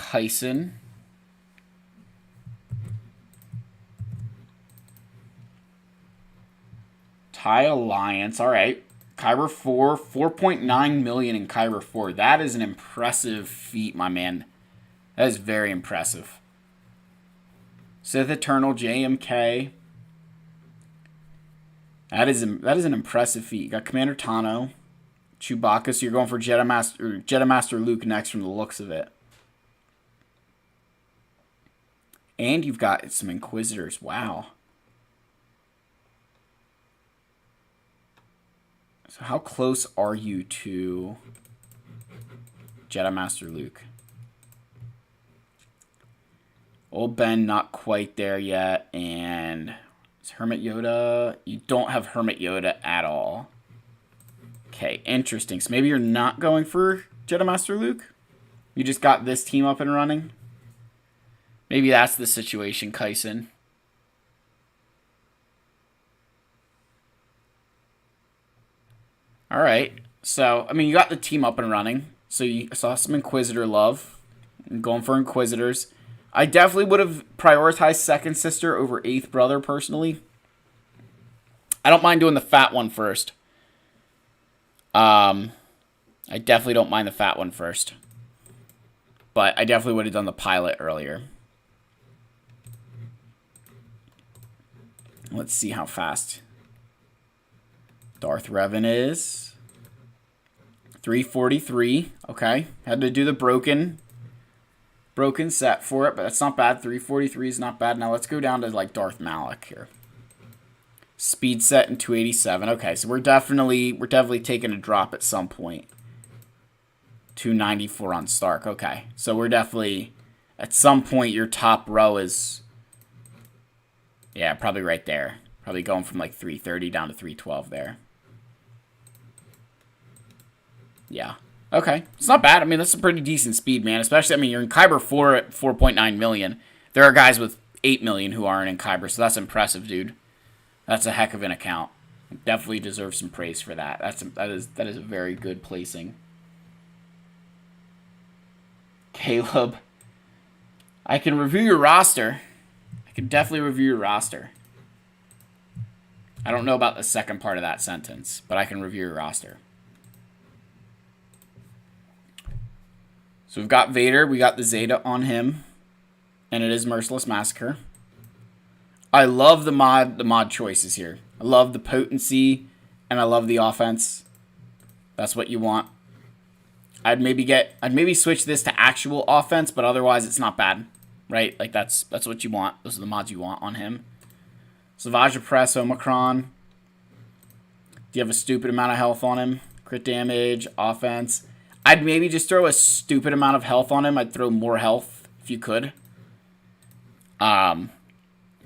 TIE Alliance. All right. Kyber 4, 4.9 million in Kyber 4. That is an impressive feat, my man. That is very impressive. Sith Eternal JMK. That is an impressive feat. You got Commander Tano, Chewbacca. So you're going for Jedi Master Luke next from the looks of it. And you've got some Inquisitors. Wow. So how close are you to Jedi Master Luke? Old Ben, not quite there yet. And is Hermit Yoda? You don't have Hermit Yoda at all. Okay, interesting. So maybe you're not going for Jedi Master Luke? You just got this team up and running? Maybe that's the situation, Kyson. All right. So, I mean, you got the team up and running. So you saw some Inquisitor love. I'm going for Inquisitors. I definitely would have prioritized Second Sister over Eighth Brother, personally. I don't mind doing the fat one first. I definitely don't mind the fat one first. But I definitely would have done the pilot earlier. Let's see how fast Darth Revan is. 343. Okay. Had to do the broken set for it, but that's not bad. 343 is not bad. Now let's go down to like Darth Malak here. Speed set in 287. Okay, so we're definitely taking a drop at some point. 294 on Stark. Okay, so we're definitely at some point your top row is, yeah, probably right there. Probably going from like 330 down to 312 there. Yeah. Okay. It's not bad. I mean, that's a pretty decent speed, man. Especially, I mean, you're in Kyber 4 at 4.9 million. There are guys with 8 million who aren't in Kyber, so that's impressive, dude. That's a heck of an account. Definitely deserves some praise for that. That is a very good placing. Caleb, I can review your roster. I can definitely review your roster. I don't know about the second part of that sentence, but I can review your roster. So we've got Vader. We got the Zeta on him. And it is Merciless Massacre. I love the mod choices here. I love the potency. And I love the offense. That's what you want. I'd maybe switch this to actual offense, but otherwise it's not bad. Right? Like that's what you want. Those are the mods you want on him. Savage Press, Omicron. Do you have a stupid amount of health on him? Crit damage, offense. I'd maybe just throw a stupid amount of health on him. I'd throw more health if you could.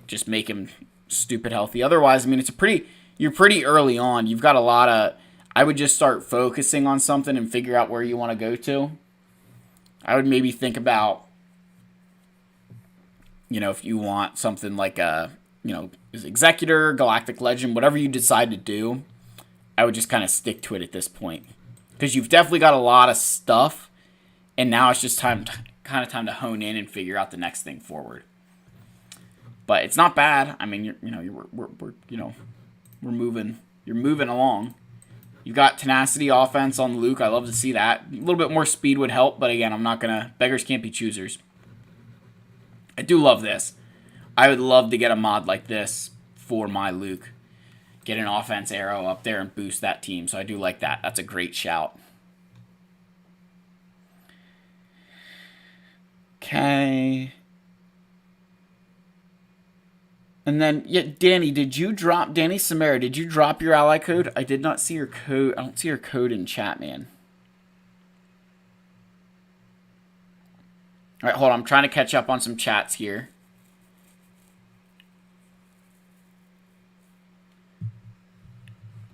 Just make him stupid healthy. Otherwise, I mean, you're pretty early on. You've got a lot of, I would just start focusing on something and figure out where you want to go to. I would maybe think about, if you want something like Executor, Galactic Legend, whatever you decide to do, I would just kind of stick to it at this point. Because you've definitely got a lot of stuff, and now it's just time to hone in and figure out the next thing forward. But it's not bad. I mean, we're moving. You're moving along. You've got tenacity offense on Luke. I love to see that. A little bit more speed would help, but again, I'm not gonna. Beggars can't be choosers. I do love this. I would love to get a mod like this for my Luke. Get an offense arrow up there and boost that team. So I do like that. That's a great shout. Okay. And then, yeah, Danny Samara, did you drop your ally code? I did not see your code. I don't see your code in chat, man. All right, hold on. I'm trying to catch up on some chats here.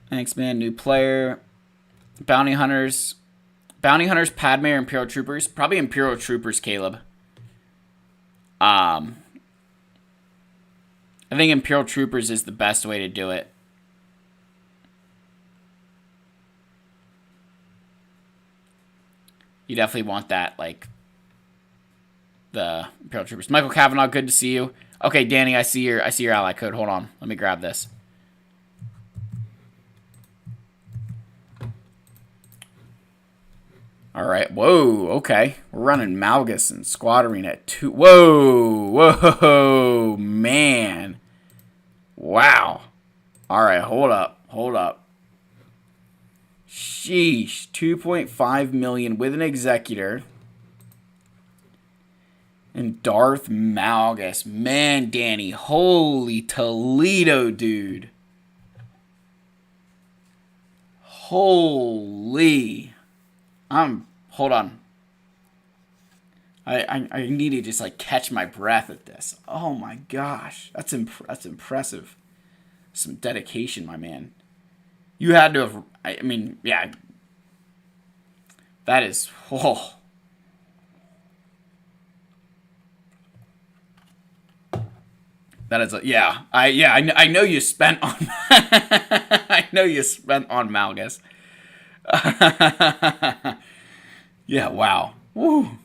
Thanks, man. New player. Bounty Hunters. Bounty Hunters, Padme, or Imperial Troopers? Probably Imperial Troopers, Caleb. I think Imperial Troopers is the best way to do it. You definitely want that, like, the Imperial Troopers. Michael Kavanaugh, good to see you. Okay, Danny, I see your ally code. Hold on. Let me grab this. All right. Whoa. Okay. We're running Malgus and Squad Arena at 2. Whoa, man. Wow. All right. Hold up. Sheesh. 2.5 million with an Executor. And Darth Malgus. Man, Danny. Holy Toledo, dude. Holy. Hold on. I need to just like catch my breath at this. Oh my gosh, that's impressive. Some dedication, my man. You had to have. I mean, yeah. That is. Oh. That is yeah. I know you spent on. I know you spent on Malgus. Yeah, wow. Woo.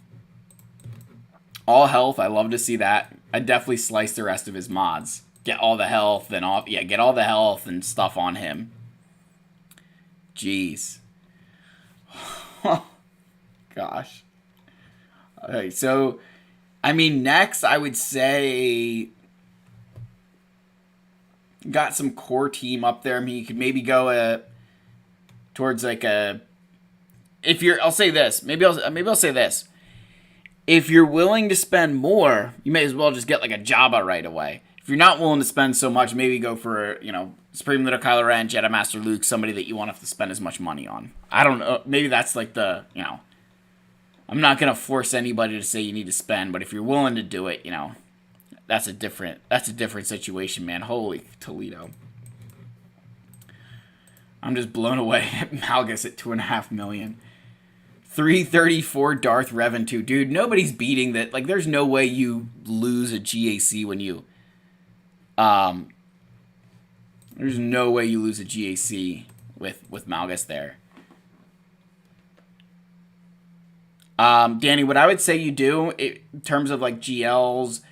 All health, I love to see that. I'd definitely slice the rest of his mods. Get all the health and off. Yeah, get all the health and stuff on him. Jeez. Gosh. Okay, so, I mean, next I would say got some core team up there. I mean, you could maybe go towards like a. If you're, I'll say this. Maybe I'll say this. If you're willing to spend more, you may as well just get like a Jabba right away. If you're not willing to spend so much, maybe go for, Supreme Leader Kylo Ren, Jedi Master Luke, somebody that you won't have to spend as much money on. I don't know. Maybe that's like I'm not going to force anybody to say you need to spend, but if you're willing to do it, that's a different situation, man. Holy Toledo. I'm just blown away at Malgus at $2.5 million. 334 Darth Revan 2. Dude, nobody's beating that. Like, there's no way you lose a GAC when you... there's no way you lose a GAC with Malgus there. Danny, what I would say you do, in terms of, like, GLs,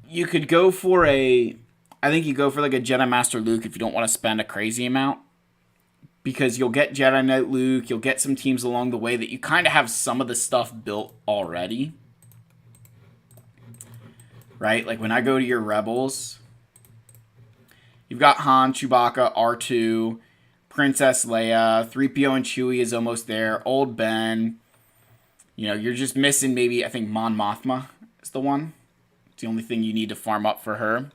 you could go for I think you go for, like, a Jedi Master Luke if you don't want to spend a crazy amount. Because you'll get Jedi Knight Luke, you'll get some teams along the way that you kind of have some of the stuff built already. Right? Like when I go to your Rebels, you've got Han, Chewbacca, R2, Princess Leia, 3PO and Chewie is almost there, Old Ben. You're just missing maybe, I think Mon Mothma is the one. It's the only thing you need to farm up for her.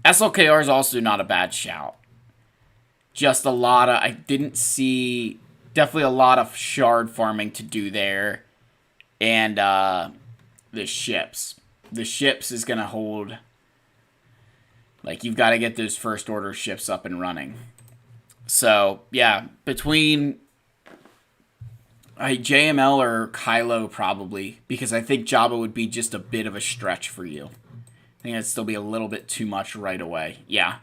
SLKR is also not a bad shout. Just I didn't see, definitely a lot of shard farming to do there. And the ships. The ships is going to hold, like, you've got to get those first order ships up and running. So, yeah, between JML or Kylo probably, because I think Jabba would be just a bit of a stretch for you. I think it'd still be a little bit too much right away. Yeah.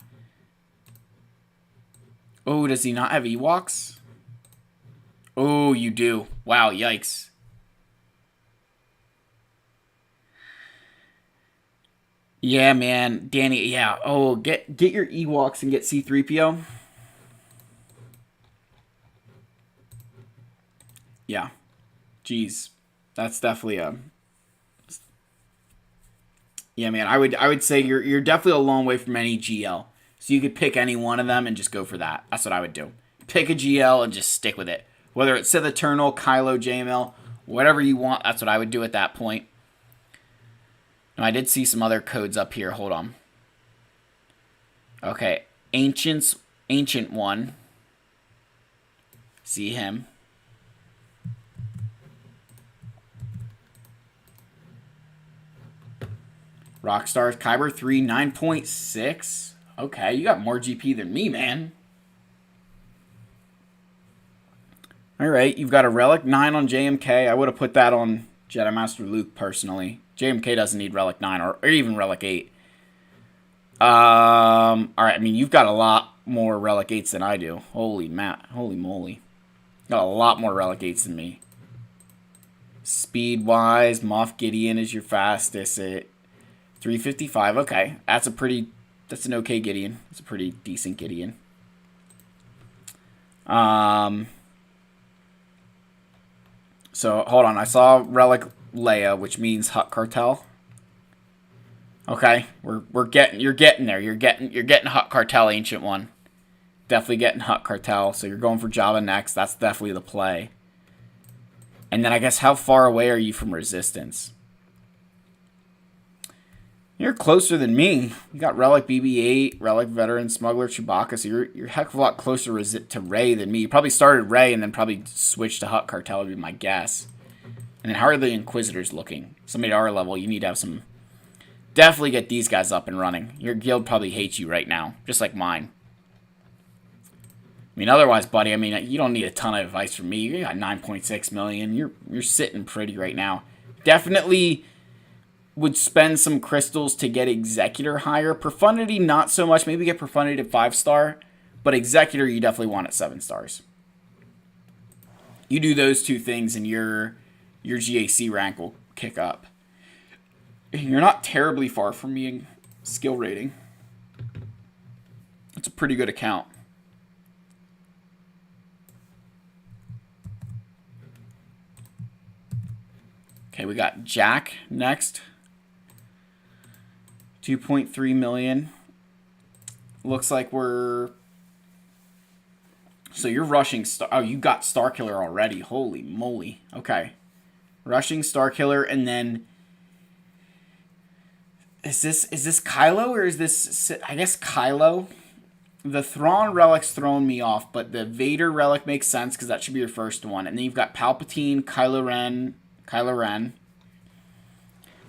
Oh, does he not have Ewoks? Oh, you do. Wow, yikes. Yeah, man. Danny, yeah. Oh, get your Ewoks and get C-3PO. Yeah. Jeez. That's definitely a... Yeah, man. I would say you're definitely a long way from any GL. So you could pick any one of them and just go for that. That's what I would do. Pick a GL and just stick with it. Whether it's Sith Eternal, Kylo, JML, whatever you want, that's what I would do at that point. Now, I did see some other codes up here. Hold on. Okay. Ancient One. See him. Rockstar Kyber 3, 9.6. Okay, you got more GP than me, man. Alright, you've got a Relic 9 on JMK. I would have put that on Jedi Master Luke, personally. JMK doesn't need Relic 9 or even Relic 8. Alright, I mean, you've got a lot more Relic 8s than I do. Holy moly. Got a lot more Relic 8s than me. Speed-wise, Moff Gideon is your fastest at 355. Okay, that's an okay Gideon. It's a pretty decent Gideon. So, hold on. I saw Relic Leia, which means Hut Cartel. Okay, you're getting there. You're getting Hut Cartel, Ancient One. Definitely getting Hut Cartel. So you're going for Jabba next. That's definitely the play. And then I guess how far away are you from Resistance? You're closer than me. You got Relic BB-8, Relic Veteran, Smuggler, Chewbacca, so you're a heck of a lot closer to Rey than me. You probably started Rey and then probably switched to Hut Cartel would be my guess. And then how are the Inquisitors looking? Somebody at our level, you need to have some... Definitely get these guys up and running. Your guild probably hates you right now, just like mine. I mean, otherwise, buddy, you don't need a ton of advice from me. You got 9.6 million. You're sitting pretty right now. Definitely would spend some crystals to get Executor higher. Profundity, not so much. Maybe get Profundity to 5-star. But Executor, you definitely want at 7 stars. You do those two things and your GAC rank will kick up. You're not terribly far from me in skill rating. It's a pretty good account. Okay, we got Jack next. 2.3 million. Looks like we're... So you're rushing... Oh, you got Star Killer already. Holy moly. Okay. Rushing Star Killer, and then... Is this Kylo, or is this... I guess Kylo. The Thrawn relic's throwing me off, but the Vader relic makes sense, because that should be your first one. And then you've got Palpatine, Kylo Ren.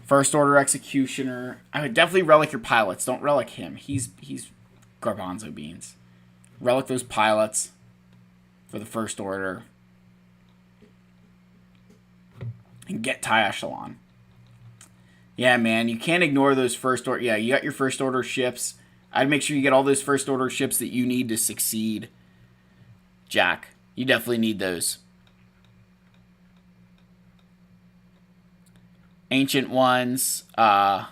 First Order Executioner. I would definitely relic your pilots. Don't relic him. He's garbanzo beans. Relic those pilots for the First Order. And get TIE Echelon. Yeah, man. You can't ignore those First Order. Yeah, you got your First Order ships. I'd make sure you get all those First Order ships that you need to succeed, Jack. You definitely need those. Ancient ones. Yeah,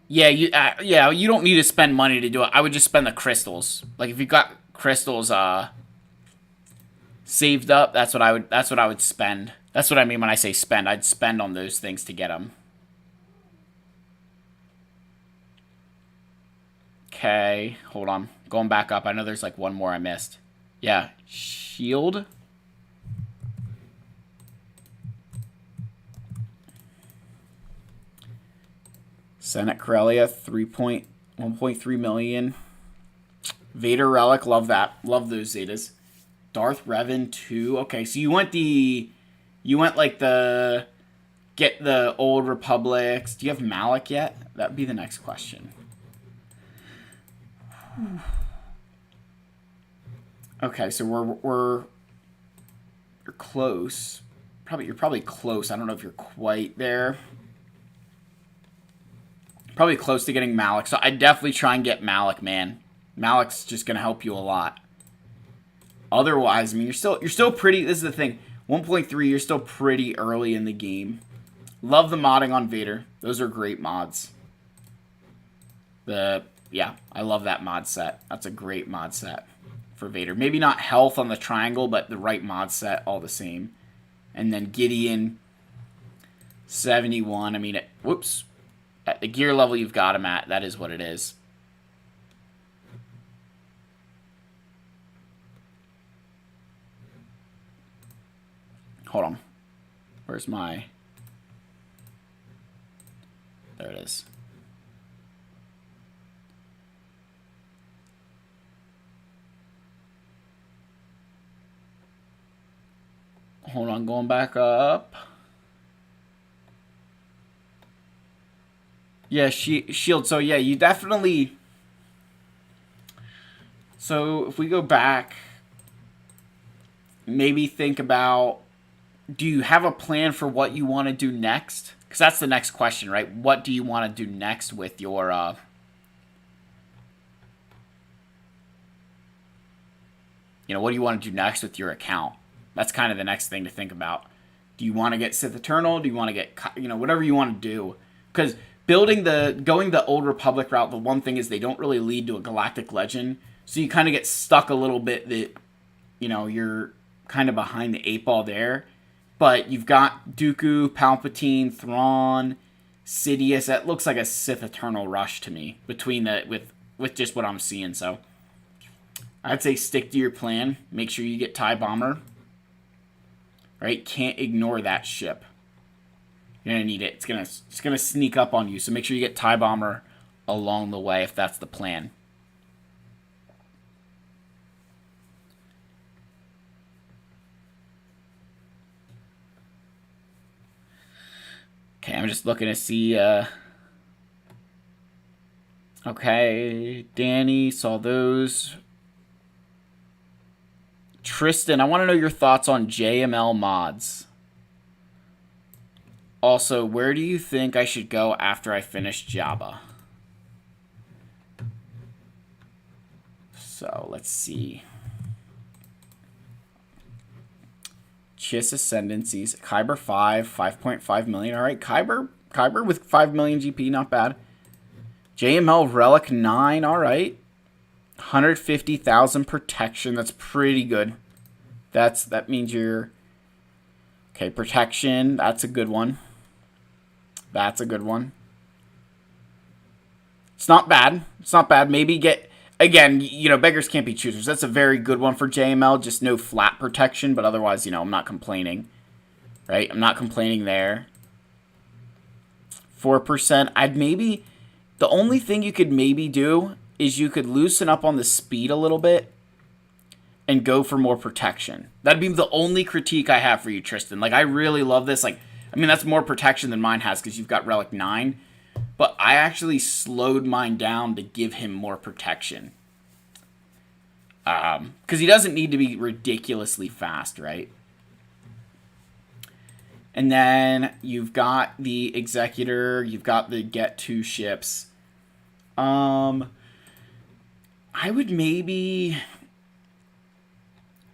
you don't need to spend money to do it. I would just spend the crystals. Like if you got crystals saved up, that's what I would spend. That's what I mean when I say spend. I'd spend on those things to get them. Okay, hold on. Going back up. I know there's like one more I missed. Yeah, shield. Senate Corellia, 1.3 million. Vader Relic, love that. Love those Zetas. Darth Revan 2. Okay, so you went like the get the old Republics. Do you have Malak yet? That'd be the next question. Okay, so you're close. You're probably close. I don't know if you're quite there. Probably close to getting Malak. So I'd definitely try and get Malak, man. Malak's just gonna help you a lot. Otherwise, I mean, you're still pretty. This is the thing. 1.3, you're still pretty early in the game. Love the modding on Vader. Those are great mods. Yeah, I love that mod set. That's a great mod set for Vader. Maybe not health on the triangle, but the right mod set all the same. And then Gideon, 71. I mean, whoops. At the gear level you've got him at, that is what it is. Hold on. Where's my... There it is. Hold on, going back up. Yeah, shield. So, yeah, you definitely... So, if we go back, maybe think about... Do you have a plan for what you want to do next? Because that's the next question, right? What do you want to do next with your... what do you want to do next with your account? That's kind of the next thing to think about. Do you want to get Sith Eternal? Do you want to get, whatever you want to do? Because going the Old Republic route, the one thing is they don't really lead to a Galactic Legend. So you kind of get stuck a little bit that, you're kind of behind the 8 ball there. But you've got Dooku, Palpatine, Thrawn, Sidious. That looks like a Sith Eternal rush to me with just what I'm seeing. So I'd say stick to your plan. Make sure you get TIE Bomber. Right? Can't ignore that ship. You're gonna need it. It's gonna sneak up on you. So make sure you get TIE Bomber along the way if that's the plan. Okay, I'm just looking to see. Okay, Danny saw those. Tristan, I want to know your thoughts on JML mods. Also, where do you think I should go after I finish Jabba? So, let's see. Chiss Ascendancies. Kyber 5.5 million. All right, Kyber with 5 million GP, not bad. JML Relic 9, all right. 150,000 protection. That's pretty good. That means you're... Okay, protection. That's a good one. That's a good one. It's not bad. It's not bad. Maybe get... Again, you know, beggars can't be choosers. That's a very good one for JML. Just no flat protection, but otherwise, you know, I'm not complaining. Right? I'm not complaining there. 4%. I'd maybe... The only thing you could maybe do is you could loosen up on the speed a little bit and go for more protection. That'd be the only critique I have for you, Tristan. Like, I really love this. Like, I mean, that's more protection than mine has because you've got Relic 9. But I actually slowed mine down to give him more protection. Because he doesn't need to be ridiculously fast, right? And then you've got the Executor. You've got the Get 2 ships. I would maybe...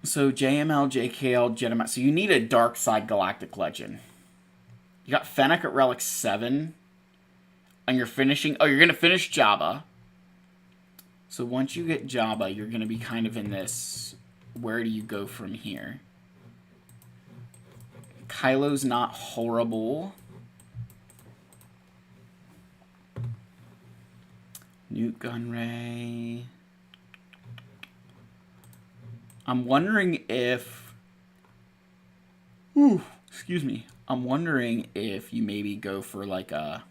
So JML, JKL, Jedimac. So you need a Dark Side Galactic Legend. You got Fennec at Relic 7. And you're finishing... Oh, you're going to finish Jabba. So once you get Jabba, you're going to be kind of in this... Where do you go from here? Kylo's not horrible. Newt Gunray. I'm wondering if... Ooh, excuse me. I'm wondering if you maybe go for like a...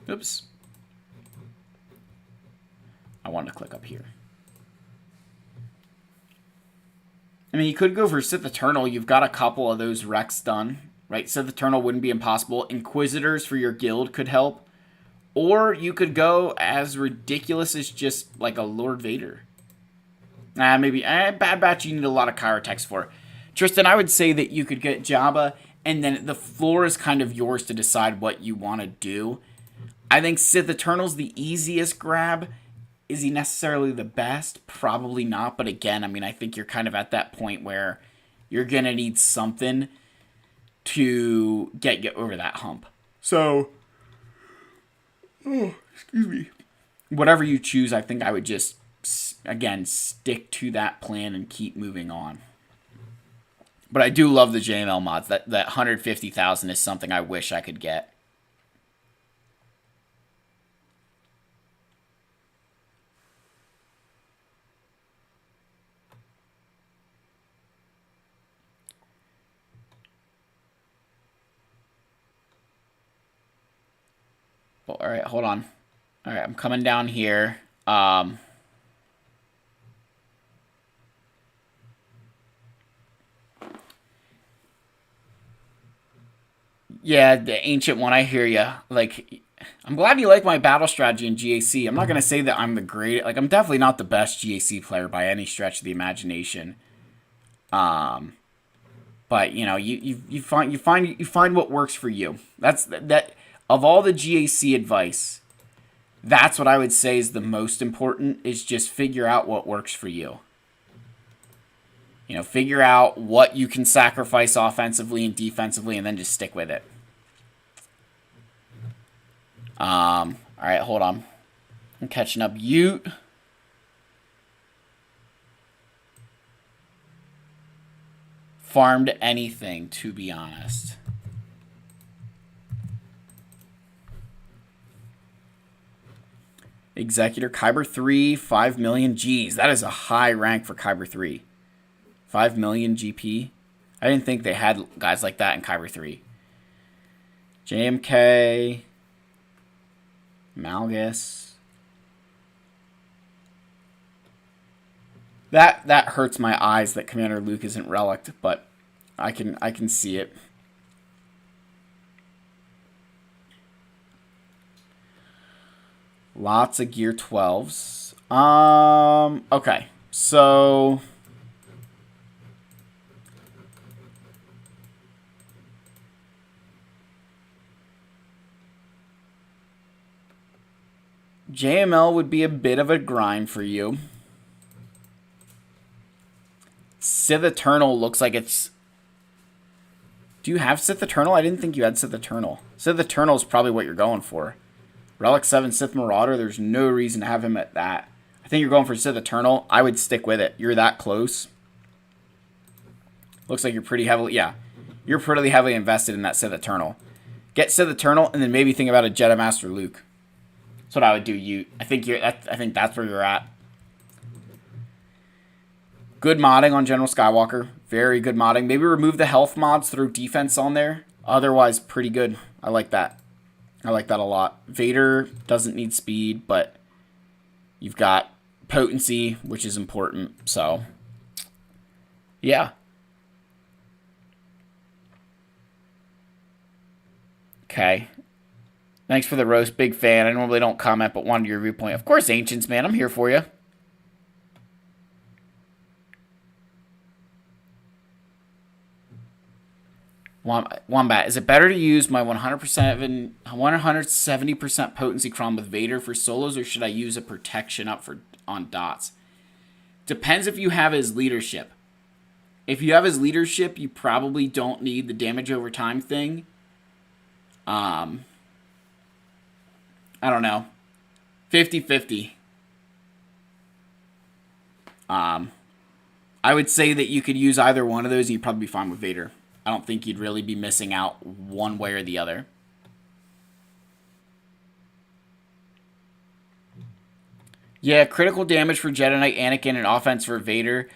Oops. I wanted to click up here. I mean, you could go for Sith Eternal. You've got a couple of those Rex done, right? Sith Eternal wouldn't be impossible. Inquisitors for your guild could help. Or you could go as ridiculous as just like a Lord Vader. Maybe. Bad Batch you need a lot of Chirotex for. Tristan, I would say that you could get Jabba, and then the floor is kind of yours to decide what you want to do. I think Sith Eternal's the easiest grab. Is he necessarily the best? Probably not. But again, I mean, I think you're kind of at that point where you're going to need something to get over that hump. So, excuse me. Whatever you choose, I think I would just, again, stick to that plan and keep moving on. But I do love the JML mods. That 150,000 is something I wish I could get. Well, all right, hold on. All right, I'm coming down here. Yeah, the ancient one, I hear you. Like, I'm glad you like my battle strategy in GAC. I'm not going to say that I'm the great... Like, I'm definitely not the best GAC player by any stretch of the imagination. But, you know, you find what works for you. That of all the GAC advice, that's what I would say is the most important, is just figure out what works for you. You know, figure out what you can sacrifice offensively and defensively, and then just stick with it. All right, hold on. I'm catching up. Ute. Farmed anything, to be honest. Executor, Kyber 3, 5 million. Geez, that is a high rank for Kyber 3. 5 million GP. I didn't think they had guys like that in Kyber 3. JMK. Malgus. That hurts my eyes that Commander Luke isn't relicked, but I can see it. Lots of Gear 12s. Okay. So JML would be a bit of a grind for you. Sith Eternal looks like it's... Do you have Sith Eternal? I didn't think you had Sith Eternal. Sith Eternal is probably what you're going for. Relic 7 Sith Marauder, there's no reason to have him at that. I think you're going for Sith Eternal. I would stick with it. You're that close. Looks like you're pretty heavily... Yeah. You're pretty heavily invested in that Sith Eternal. Get Sith Eternal, and then maybe think about a Jedi Master Luke. That's what I would do. I think that's where you're at. Good modding on General Skywalker. Very good modding. Maybe remove the health mods, throw defense on there. Otherwise, pretty good. I like that. I like that a lot. Vader doesn't need speed, but you've got potency, which is important. So, yeah. Okay. Thanks for the roast. Big fan. I normally don't comment, but wanted your viewpoint. Of course, Ancients, man. I'm here for you. Wombat, is it better to use my 170% potency Crom with Vader for solos, or should I use a protection up on dots? Depends if you have his leadership. If you have his leadership, you probably don't need the damage over time thing. I don't know. 50-50. I would say that you could use either one of those and you'd probably be fine with Vader. I don't think you'd really be missing out one way or the other. Yeah, critical damage for Jedi Knight Anakin and offense for Vader.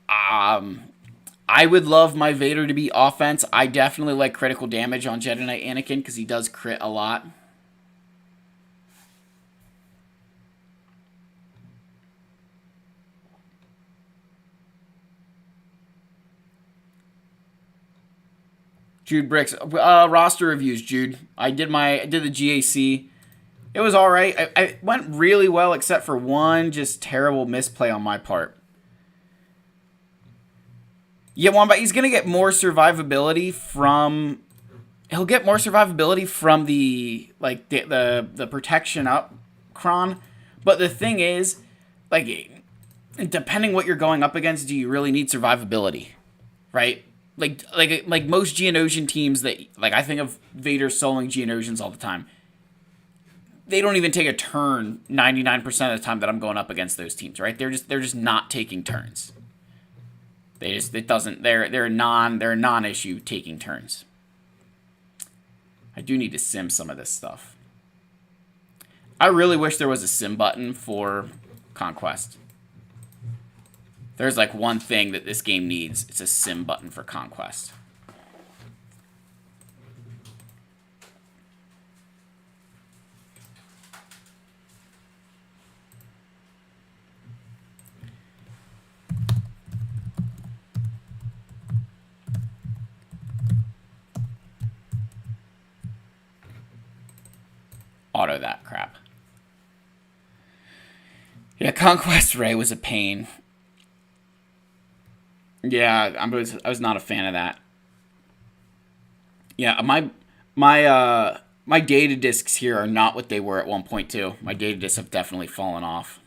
I would love my Vader to be offense. I definitely like critical damage on Jedi Knight Anakin because he does crit a lot. Jude Bricks, roster reviews, Jude. I did the GAC. It was all right. I went really well except for one just terrible misplay on my part. Yeah, Wombat, he's going to get more survivability from... He'll get more survivability from the protection up Kron. But the thing is, like, depending what you're going up against, do you really need survivability? Right? Like most Geonosian teams that... Like, I think of Vader soloing Geonosians all the time. They don't even take a turn 99% of the time that I'm going up against those teams, right? They're just not taking turns. They're a non-issue taking turns. I do need to sim some of this stuff. I really wish there was a sim button for Conquest. There's like one thing that this game needs. It's a sim button for Conquest. Auto that crap. Yeah, Conquest Ray was a pain. Yeah, I was not a fan of that. Yeah, my data disks here are not what they were at 1.2. My data disks have definitely fallen off.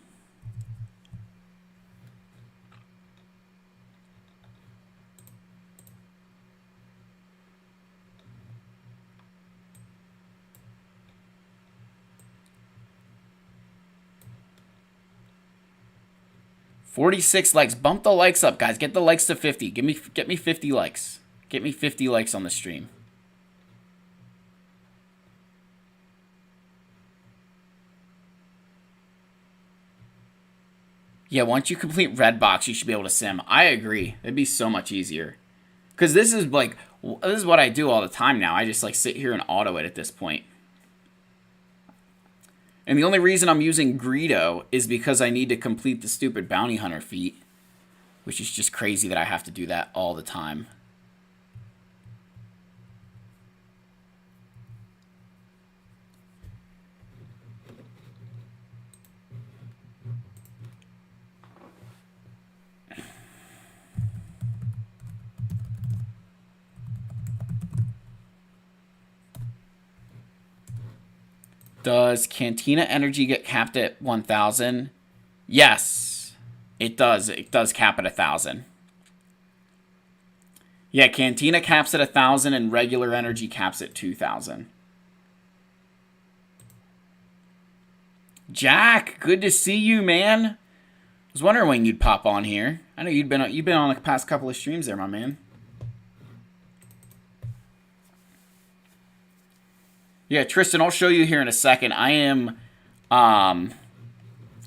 $46 likes. Bump the likes up, guys. Get the likes to 50. Get me 50 likes. Get me 50 likes on the stream. Yeah, once you complete Red Box, you should be able to sim. I agree. It'd be so much easier. Because this is what I do all the time now. I just like sit here and auto it at this point. And the only reason I'm using Greedo is because I need to complete the stupid Bounty Hunter feat. Which is just crazy that I have to do that all the time. Does Cantina Energy get capped at 1,000? Yes, it does. It does cap at 1,000. Yeah, Cantina caps at 1,000 and regular energy caps at 2,000. Jack, good to see you, man. I was wondering when you'd pop on here. I know you've been on the past couple of streams there, my man. Yeah, Tristan, I'll show you here in a second. Um,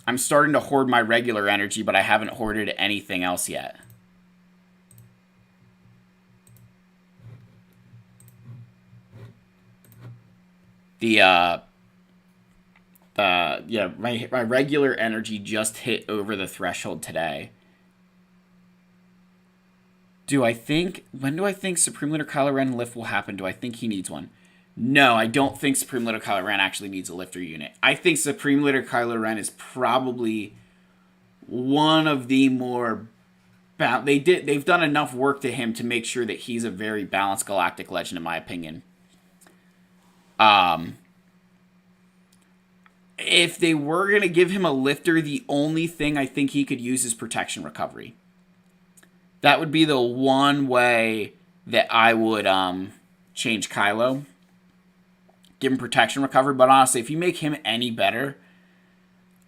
I'm starting to hoard my regular energy, but I haven't hoarded anything else yet. The yeah, my regular energy just hit over the threshold today. When do I think Supreme Leader Kylo Ren lift will happen? Do I think he needs one? No, I don't think Supreme Leader Kylo Ren actually needs a lifter unit. I think Supreme Leader Kylo Ren is probably one of the more they've done enough work to him to make sure that he's a very balanced galactic legend, in my opinion. If they were going to give him a lifter, the only thing I think he could use is protection recovery. That would be the one way that I would change Kylo. Give him protection recovery. But honestly, if you make him any better,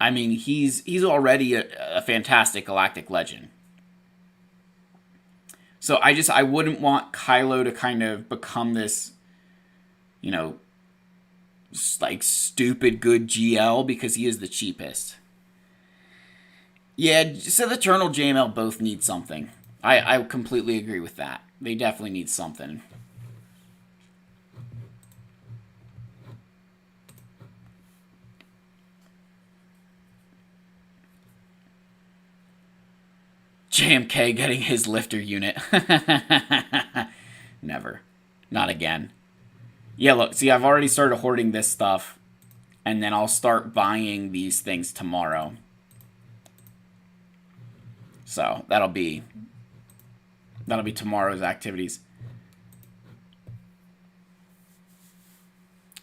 I mean, he's already a fantastic galactic legend. So I wouldn't want Kylo to kind of become this, like stupid good GL because he is the cheapest. Yeah, so the Eternal JML both need something. I completely agree with that. They definitely need something. JMK getting his lifter unit. Never. Not again. Yeah, look, see, I've already started hoarding this stuff, and then I'll start buying these things tomorrow. So, that'll be tomorrow's activities.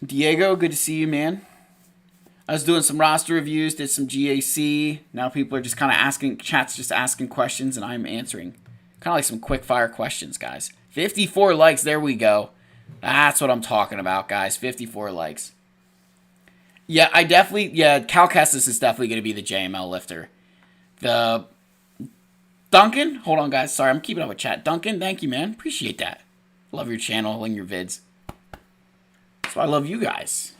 Diego, good to see you, man. I was doing some roster reviews, did some GAC. Now people are just kind of chat's just asking questions, and I'm answering. Kind of like some quick fire questions, guys. 54 likes, there we go. That's what I'm talking about, guys. 54 likes. Yeah, Cal Kestis is definitely going to be the JML lifter. The Duncan, hold on, guys. Sorry, I'm keeping up with chat. Duncan, thank you, man. Appreciate that. Love your channel and your vids. That's why I love you guys.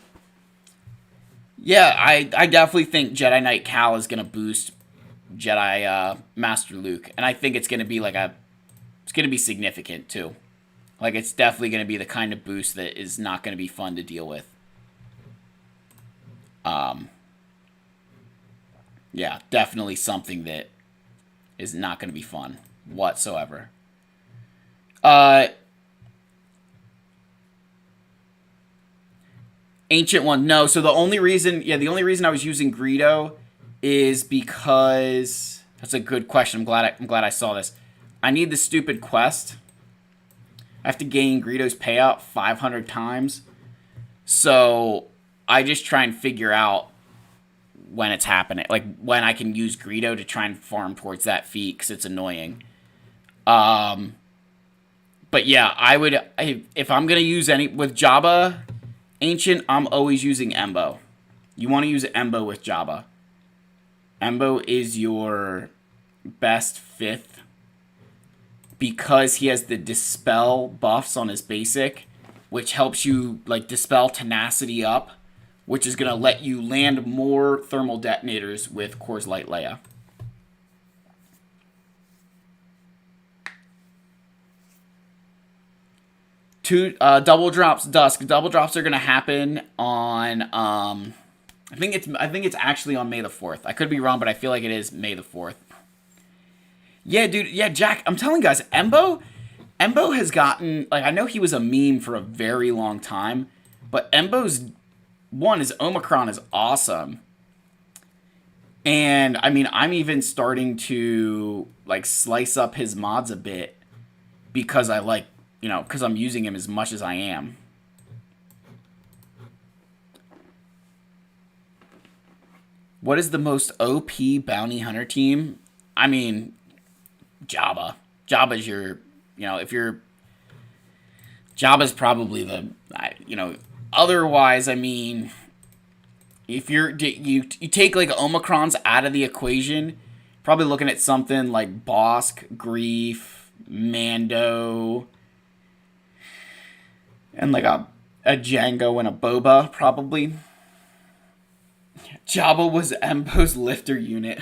Yeah, I definitely think Jedi Knight Cal is going to boost Jedi Master Luke. And I think it's going to be it's going to be significant, too. Like, it's definitely going to be the kind of boost that is not going to be fun to deal with. Yeah, definitely something that is not going to be fun whatsoever. Ancient One, no. So the only reason I was using Greedo is because that's a good question. I'm glad I saw this. I need the stupid quest. I have to gain Greedo's payout 500 times. So I just try and figure out when it's happening. Like, when I can use Greedo to try and farm towards that feat, because it's annoying. But yeah, if I'm going to use with Jabba Ancient, I'm always using Embo. You want to use Embo with Jabba. Embo is your best fifth because he has the Dispel buffs on his basic, which helps you, like, Dispel Tenacity up, which is going to let you land more thermal detonators with Coors Light Leia. Double drops Dusk. Double drops are going to happen on, I think it's actually on May the 4th. I could be wrong, but I feel like it is May the 4th. Yeah, dude. Yeah, Jack, I'm telling you guys, Embo has gotten, like, I know he was a meme for a very long time, but Embo's his Omicron is awesome. And, I mean, I'm even starting to, like, slice up his mods a bit because I like, because I'm using him as much as I am. What is the most OP bounty hunter team? I mean, Jabba. Jabba's your, Jabba's probably the, otherwise, I mean, if you take, like, Omicrons out of the equation, probably looking at something like Bosk, Grief, Mando, and like a A Django and a Boba, probably. Jabba was Embo's lifter unit.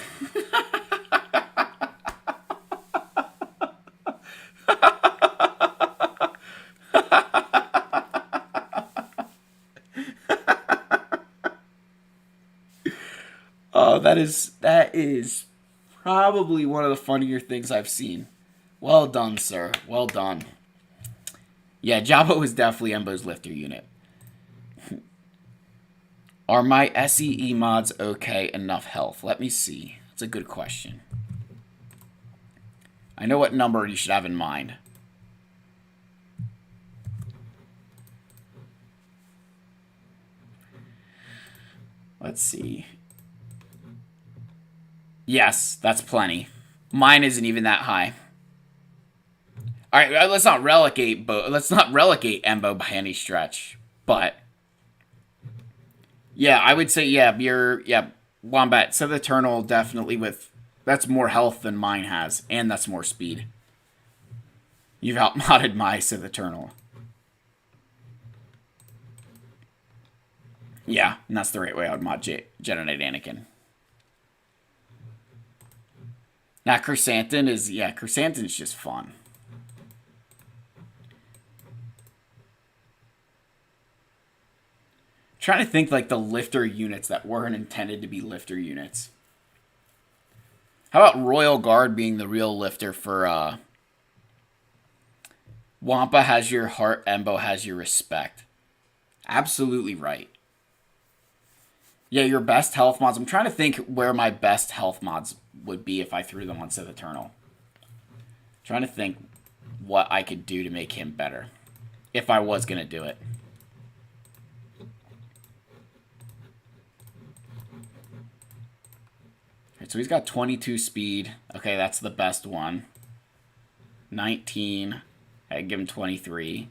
Oh, that is probably one of the funnier things I've seen. Well done, sir. Well done. Yeah, Jabba was definitely Embo's lifter unit. Are my SEE mods okay? Enough health? Let me see. That's a good question. I know what number you should have in mind. Let's see. Yes, that's plenty. Mine isn't even that high. All right, let's not relegate Embo by any stretch. But yeah, I would say Wombat Sith Eternal definitely with that's more health than mine has, and that's more speed. You've outmodded my Sith Eternal. Yeah, and that's the right way I would mod Jedi Knight Anakin. Now Chrysanthemum's just fun. Trying to think like the lifter units that weren't intended to be lifter units. How about Royal Guard being the real lifter for Wampa has your heart, Embo has your respect. Absolutely right. Yeah, your best health mods. I'm trying to think where my best health mods would be if I threw them on Sith Eternal. Trying to think what I could do to make him better. If I was going to do it. Alright, so he's got 22 speed. Okay, that's the best one. 19. I'd give him 23.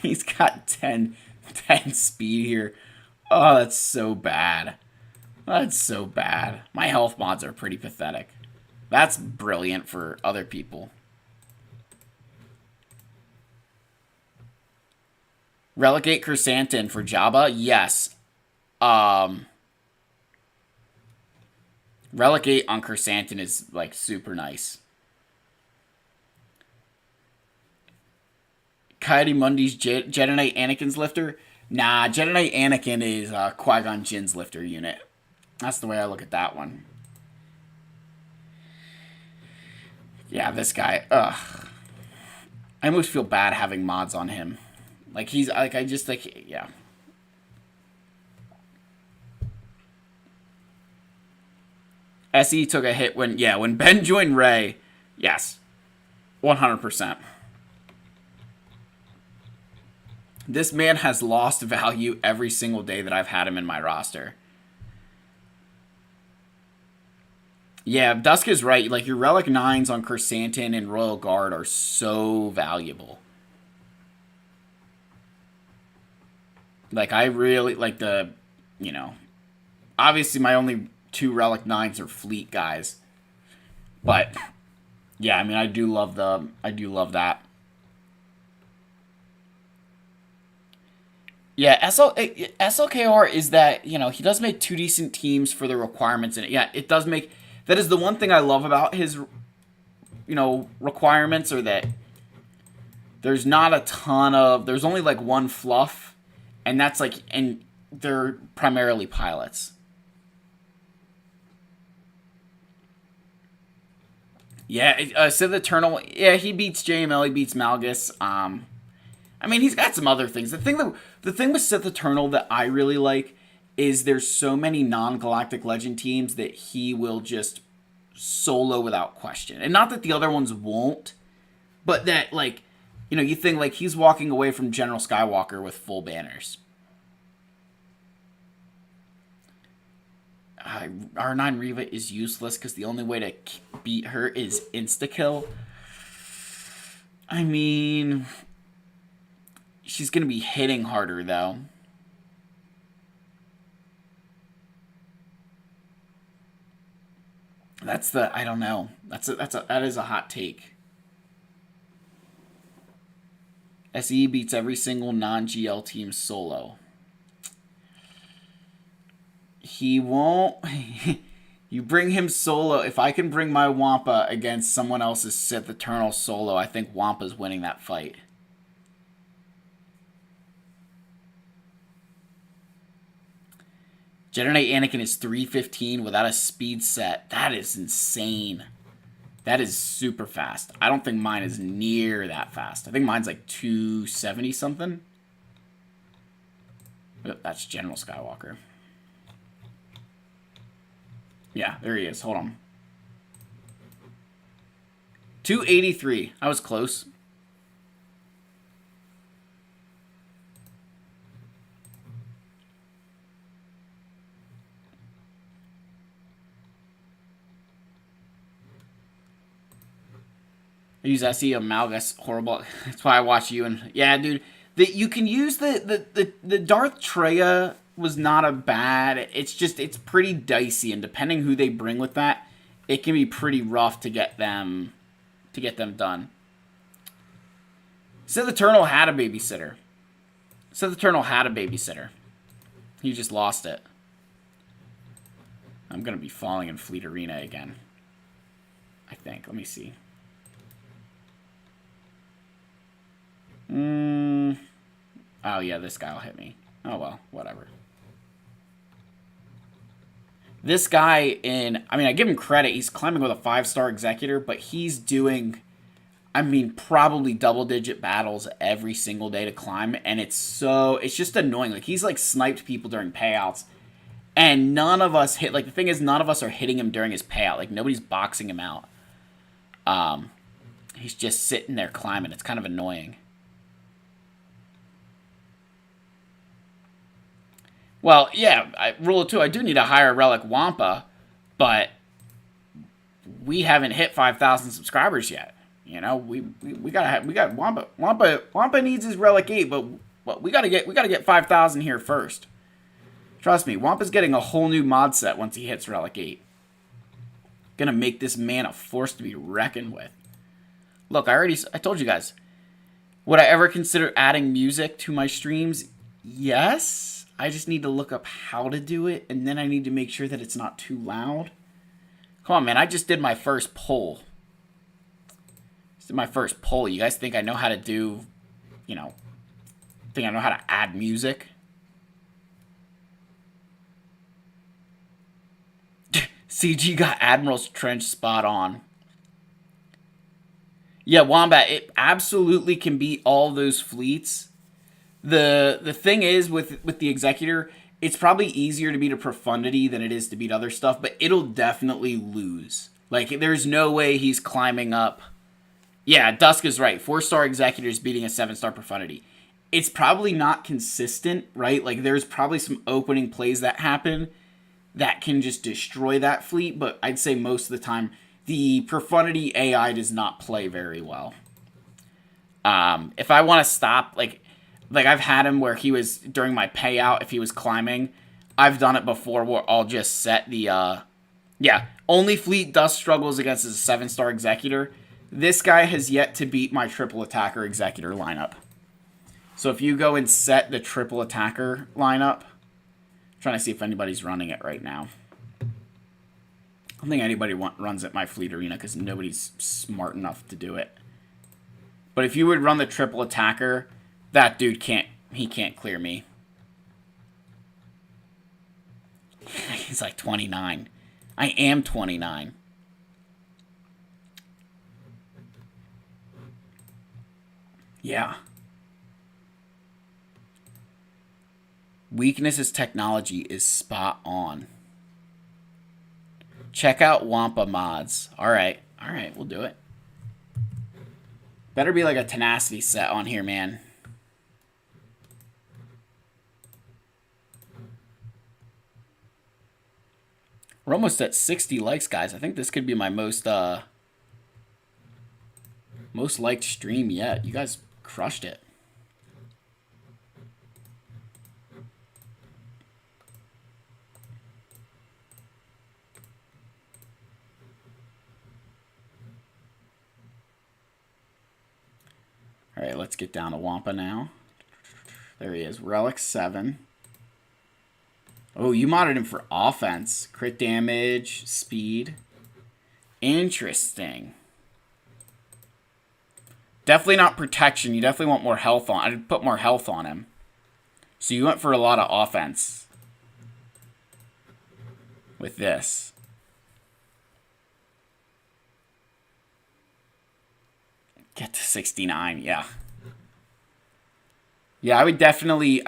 He's got 10 speed here. Oh, that's so bad. That's so bad. My health mods are pretty pathetic. That's brilliant for other people. Relegate Chrysanthemum for Jabba? Yes. Relegate on Chrysanthemum is like super nice. Coyote Mundi's Jedi Knight Anakin's lifter? Nah, Jedi Knight Anakin is Qui-Gon Jinn's lifter unit. That's the way I look at that one. Yeah, this guy. Ugh. I almost feel bad having mods on him. Like he's like I just like yeah. SE took a hit when Ben joined Rey. Yes. 100%. This man has lost value every single day that I've had him in my roster. Yeah, Dusk is right. Like, your Relic 9s on Chrysanthemum and Royal Guard are so valuable. Like, I really, like obviously my only 2 Relic 9s are Fleet guys. But, yeah, I mean, I do love that. Yeah, SLKR is that, he does make 2 decent teams for the requirements. And yeah, it does make... That is the one thing I love about his, requirements, are that there's not a ton of... There's only, like, one fluff, and that's, like... And they're primarily pilots. Yeah, Sith Eternal... Yeah, he beats JML, he beats Malgus. I mean, he's got some other things. The thing with Sith Eternal that I really like is there's so many non-Galactic Legend teams that he will just solo without question. And not that the other ones won't, but that, like, you think, like, he's walking away from General Skywalker with full banners. R9 Reva is useless because the only way to beat her is insta-kill. I mean... She's going to be hitting harder, though. I don't know. That is a hot take. SE beats every single non-GL team solo. He won't. You bring him solo. If I can bring my Wampa against someone else's Sith Eternal solo, I think Wampa's winning that fight. Jedi Knight Anakin is 315 without a speed set. That is insane. That is super fast. I don't think mine is near that fast. I think mine's like 270 something. Oh, that's General Skywalker. Yeah, there he is. Hold on. 283. I was close. I use SE Amalgus. Horrible. That's why I watch you. And yeah, dude. You can use the Darth Treya was not a bad. It's just, it's pretty dicey. And depending who they bring with that, it can be pretty rough to get them done. Sith Eternal had a babysitter. Sith Eternal had a babysitter. He just lost it. I'm going to be falling in Fleet Arena again. I think. Let me see. Oh, yeah, this guy will hit me. Oh, well, whatever. This guy I mean, I give him credit. He's climbing with a 5-star Executor, but he's doing, I mean, probably double-digit battles every single day to climb, and it's just annoying. Like, he's, like, sniped people during payouts, and none of us hit, like, the thing is, none of us are hitting him during his payout. Like, nobody's boxing him out. He's just sitting there climbing. It's kind of annoying. Well, yeah, rule of 2, I do need a higher relic Wampa, but we haven't hit 5,000 subscribers yet. You know, we got Wampa. Wampa needs his relic 8, but we gotta get 5,000 here first. Trust me, Wampa's getting a whole new mod set once he hits relic 8. Gonna make this man a force to be reckoned with. Look, I told you guys. Would I ever consider adding music to my streams? Yes. I just need to look up how to do it, and then I need to make sure that it's not too loud. Come on, man. I just did my first poll. You guys think I know how to do, you know, think I know how to add music? CG got Admiral's Trench spot on. Yeah, Wombat, it absolutely can beat all those fleets. The thing is, with the Executor, it's probably easier to beat a Profundity than it is to beat other stuff, but it'll definitely lose. Like, there's no way he's climbing up. Yeah, Dusk is right. 4-star Executor's beating a 7-star Profundity. It's probably not consistent, right? Like, there's probably some opening plays that happen that can just destroy that fleet, but I'd say most of the time, the Profundity AI does not play very well. If I want to stop, like I've had him where he was, during my payout, if he was climbing, I've done it before where I'll just set the, yeah, only fleet Dust struggles against is a 7-star Executor. This guy has yet to beat my triple attacker Executor lineup. So if you go and set the triple attacker lineup, I'm trying to see if anybody's running it right now. I don't think anybody runs at my Fleet Arena because nobody's smart enough to do it. But if you would run the triple attacker, that dude can't clear me. He's like 29. I am 29. Yeah. Weaknesses technology is spot on. Check out Wampa mods. Alright, we'll do it. Better be like a tenacity set on here, man. We're almost at 60 likes, guys. I think this could be my most liked stream yet. You guys crushed it. All right, let's get down to Wampa now. There he is. Relic 7. Oh, you modded him for offense. Crit damage, speed. Interesting. Definitely not protection. You definitely want more health on. I'd put more health on him. So you went for a lot of offense with this. Get to 69, yeah. Yeah, I'd definitely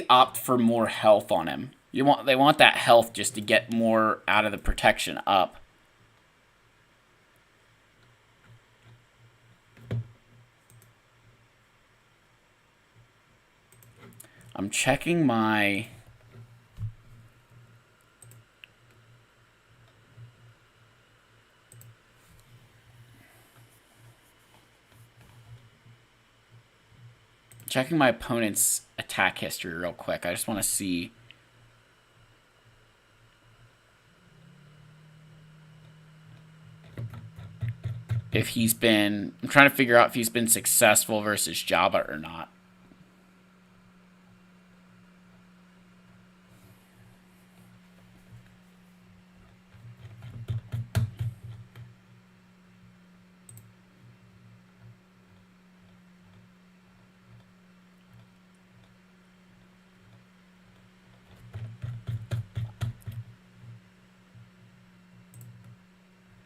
opt for more health on him. They want that health just to get more out of the protection up. I'm checking my... Checking my opponent's attack history real quick. I just want to see... if he's been... I'm trying to figure out if he's been successful versus Jabba or not.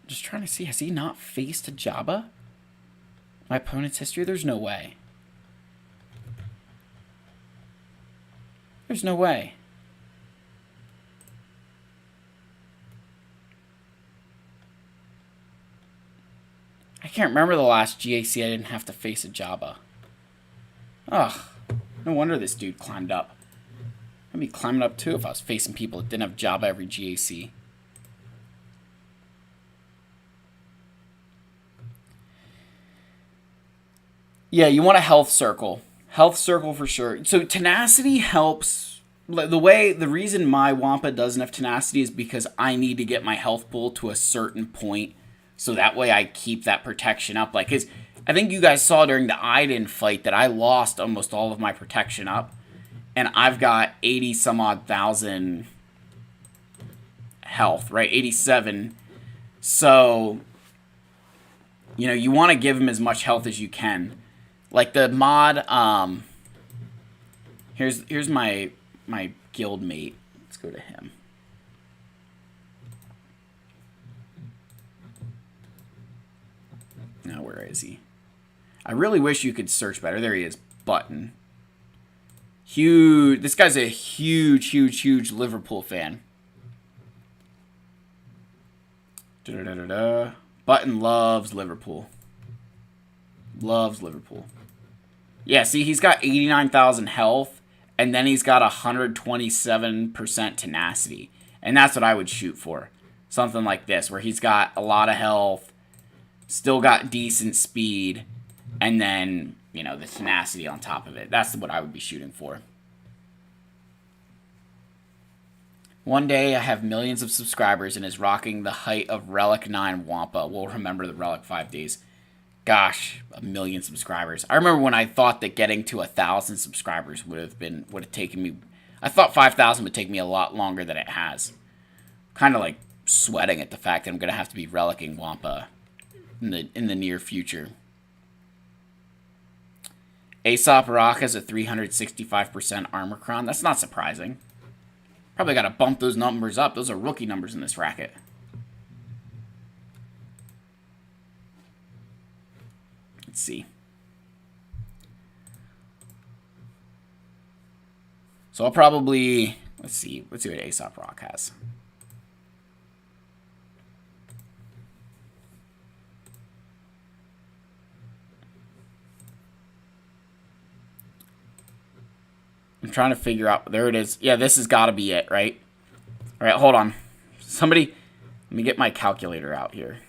Just trying to see, has he not faced a Jabba? My opponent's history? There's no way. There's no way. I can't remember the last GAC I didn't have to face a Jabba. Ugh. No wonder this dude climbed up. I'd be climbing up too if I was facing people that didn't have Jabba every GAC. Yeah, you want a health circle. Health circle for sure. So tenacity helps. The reason my Wampa doesn't have tenacity is because I need to get my health pool to a certain point. So that way I keep that protection up. Like, cause I think you guys saw during the Iden fight that I lost almost all of my protection up. And I've got 80 some odd thousand health, right? 87. So, you know, you want to give him as much health as you can. Like the mod, here's my guild mate. Let's go to him. Now where is he? I really wish you could search better. There he is. Button. Huge. This guy's a huge Liverpool fan. Button loves Liverpool. Loves Liverpool. Yeah, see, he's got 89,000 health, and then he's got 127% tenacity. And that's what I would shoot for. Something like this, where he's got a lot of health, still got decent speed, and then, you know, the tenacity on top of it. That's what I would be shooting for. One day I have millions of subscribers and is rocking the height of Relic 9 Wampa. We'll remember the Relic 5 days. Gosh, 1 million subscribers. I remember when I thought that getting to 1,000 subscribers would have taken me... I thought 5,000 would take me a lot longer than it has. Kind of like sweating at the fact that I'm going to have to be relicking Wampa in the near future. Aesop Rock has a 365% armor crown. That's not surprising. Probably got to bump those numbers up. Those are rookie numbers in this racket. Let's see. So I'll probably... Let's see what Aesop Rock has. I'm trying to figure out... There it is. Yeah, this has got to be it, right? All right, hold on. Somebody... Let me get my calculator out here.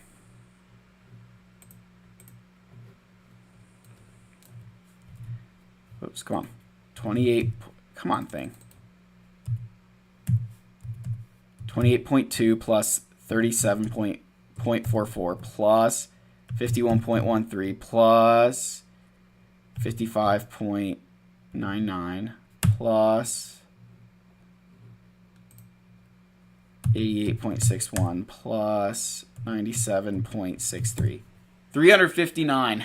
Oops, come on. 28... Come on, thing. 28.2 plus 37.44 plus 51.13 plus 55.99 plus 88.61 plus 97.63. 359.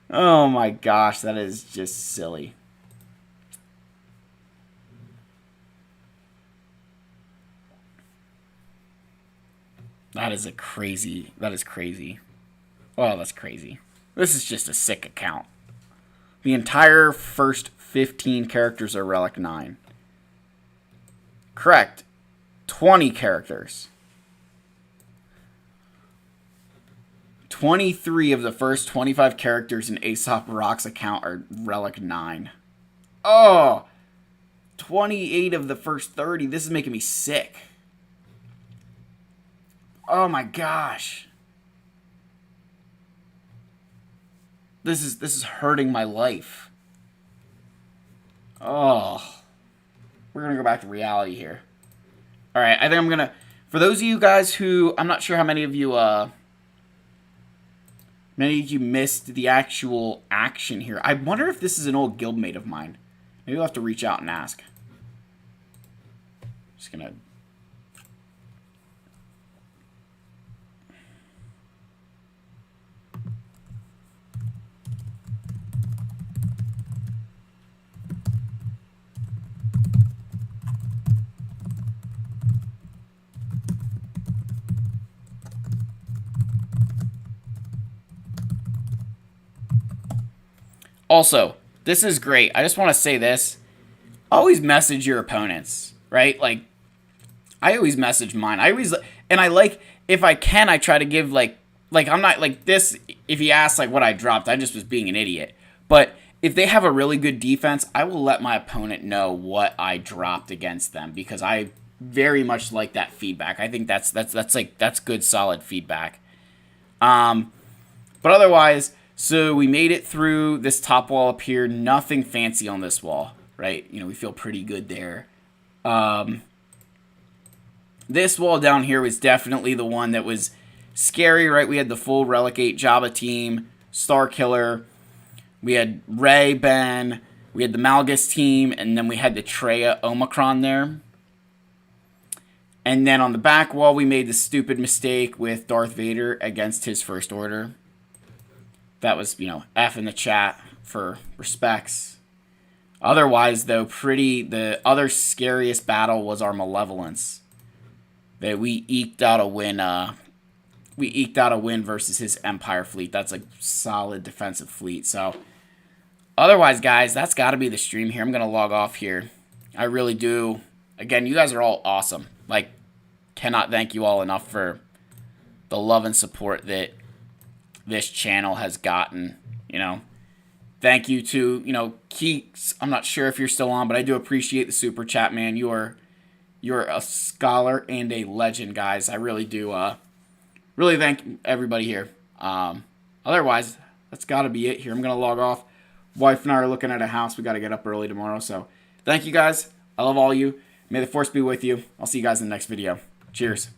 Oh my gosh, that is just silly. That is crazy. Oh, that's crazy. This is just a sick account. The entire first 15 characters are Relic 9. Correct. 20 characters. 23 of the first 25 characters in Aesop Rock's account are Relic 9. Oh! 28 of the first 30. This is making me sick. Oh my gosh. This is hurting my life. Oh. We're going to go back to reality here. All right, I think I'm going to, for those of you guys who, I'm not sure how many of you missed the actual action here. I wonder if this is an old guildmate of mine. Maybe I'll have to reach out and ask. Just going to Also, this is great. I just want to say this. Always message your opponents, right? Like, I always message mine. And I like, if I can, I try to give, like, I'm not, like, this, if he asks, like, what I dropped, I just was being an idiot. But if they have a really good defense, I will let my opponent know what I dropped against them, because I very much like that feedback. I think that's good, solid feedback. But otherwise, so we made it through this top wall up here. Nothing fancy on this wall, right? You know, we feel pretty good there. This wall down here was definitely the one that was scary, right? We had the full Relic 8 Jabba team, Star Killer. We had Rey, Ben. We had the Malgus team, and then we had the Treya Omicron there. And then on the back wall, we made the stupid mistake with Darth Vader against his First Order. That was, you know, F in the chat for respects. Otherwise, though, the other scariest battle was our Malevolence. That we eked out a win. We eked out a win versus his Empire fleet. That's a solid defensive fleet. So, otherwise, guys, that's got to be the stream here. I'm going to log off here. I really do. Again, you guys are all awesome. Like, cannot thank you all enough for the love and support that this channel has gotten, you know. Thank you to, you know, Keeks. I'm not sure if you're still on, but I do appreciate the super chat, man. You're a scholar and a legend, guys. I really do really thank everybody here. Otherwise, that's got to be it here. I'm going to log off. Wife and I are looking at a house. We got to get up early tomorrow. So, thank you guys. I love all you. May the force be with you. I'll see you guys in the next video. Cheers.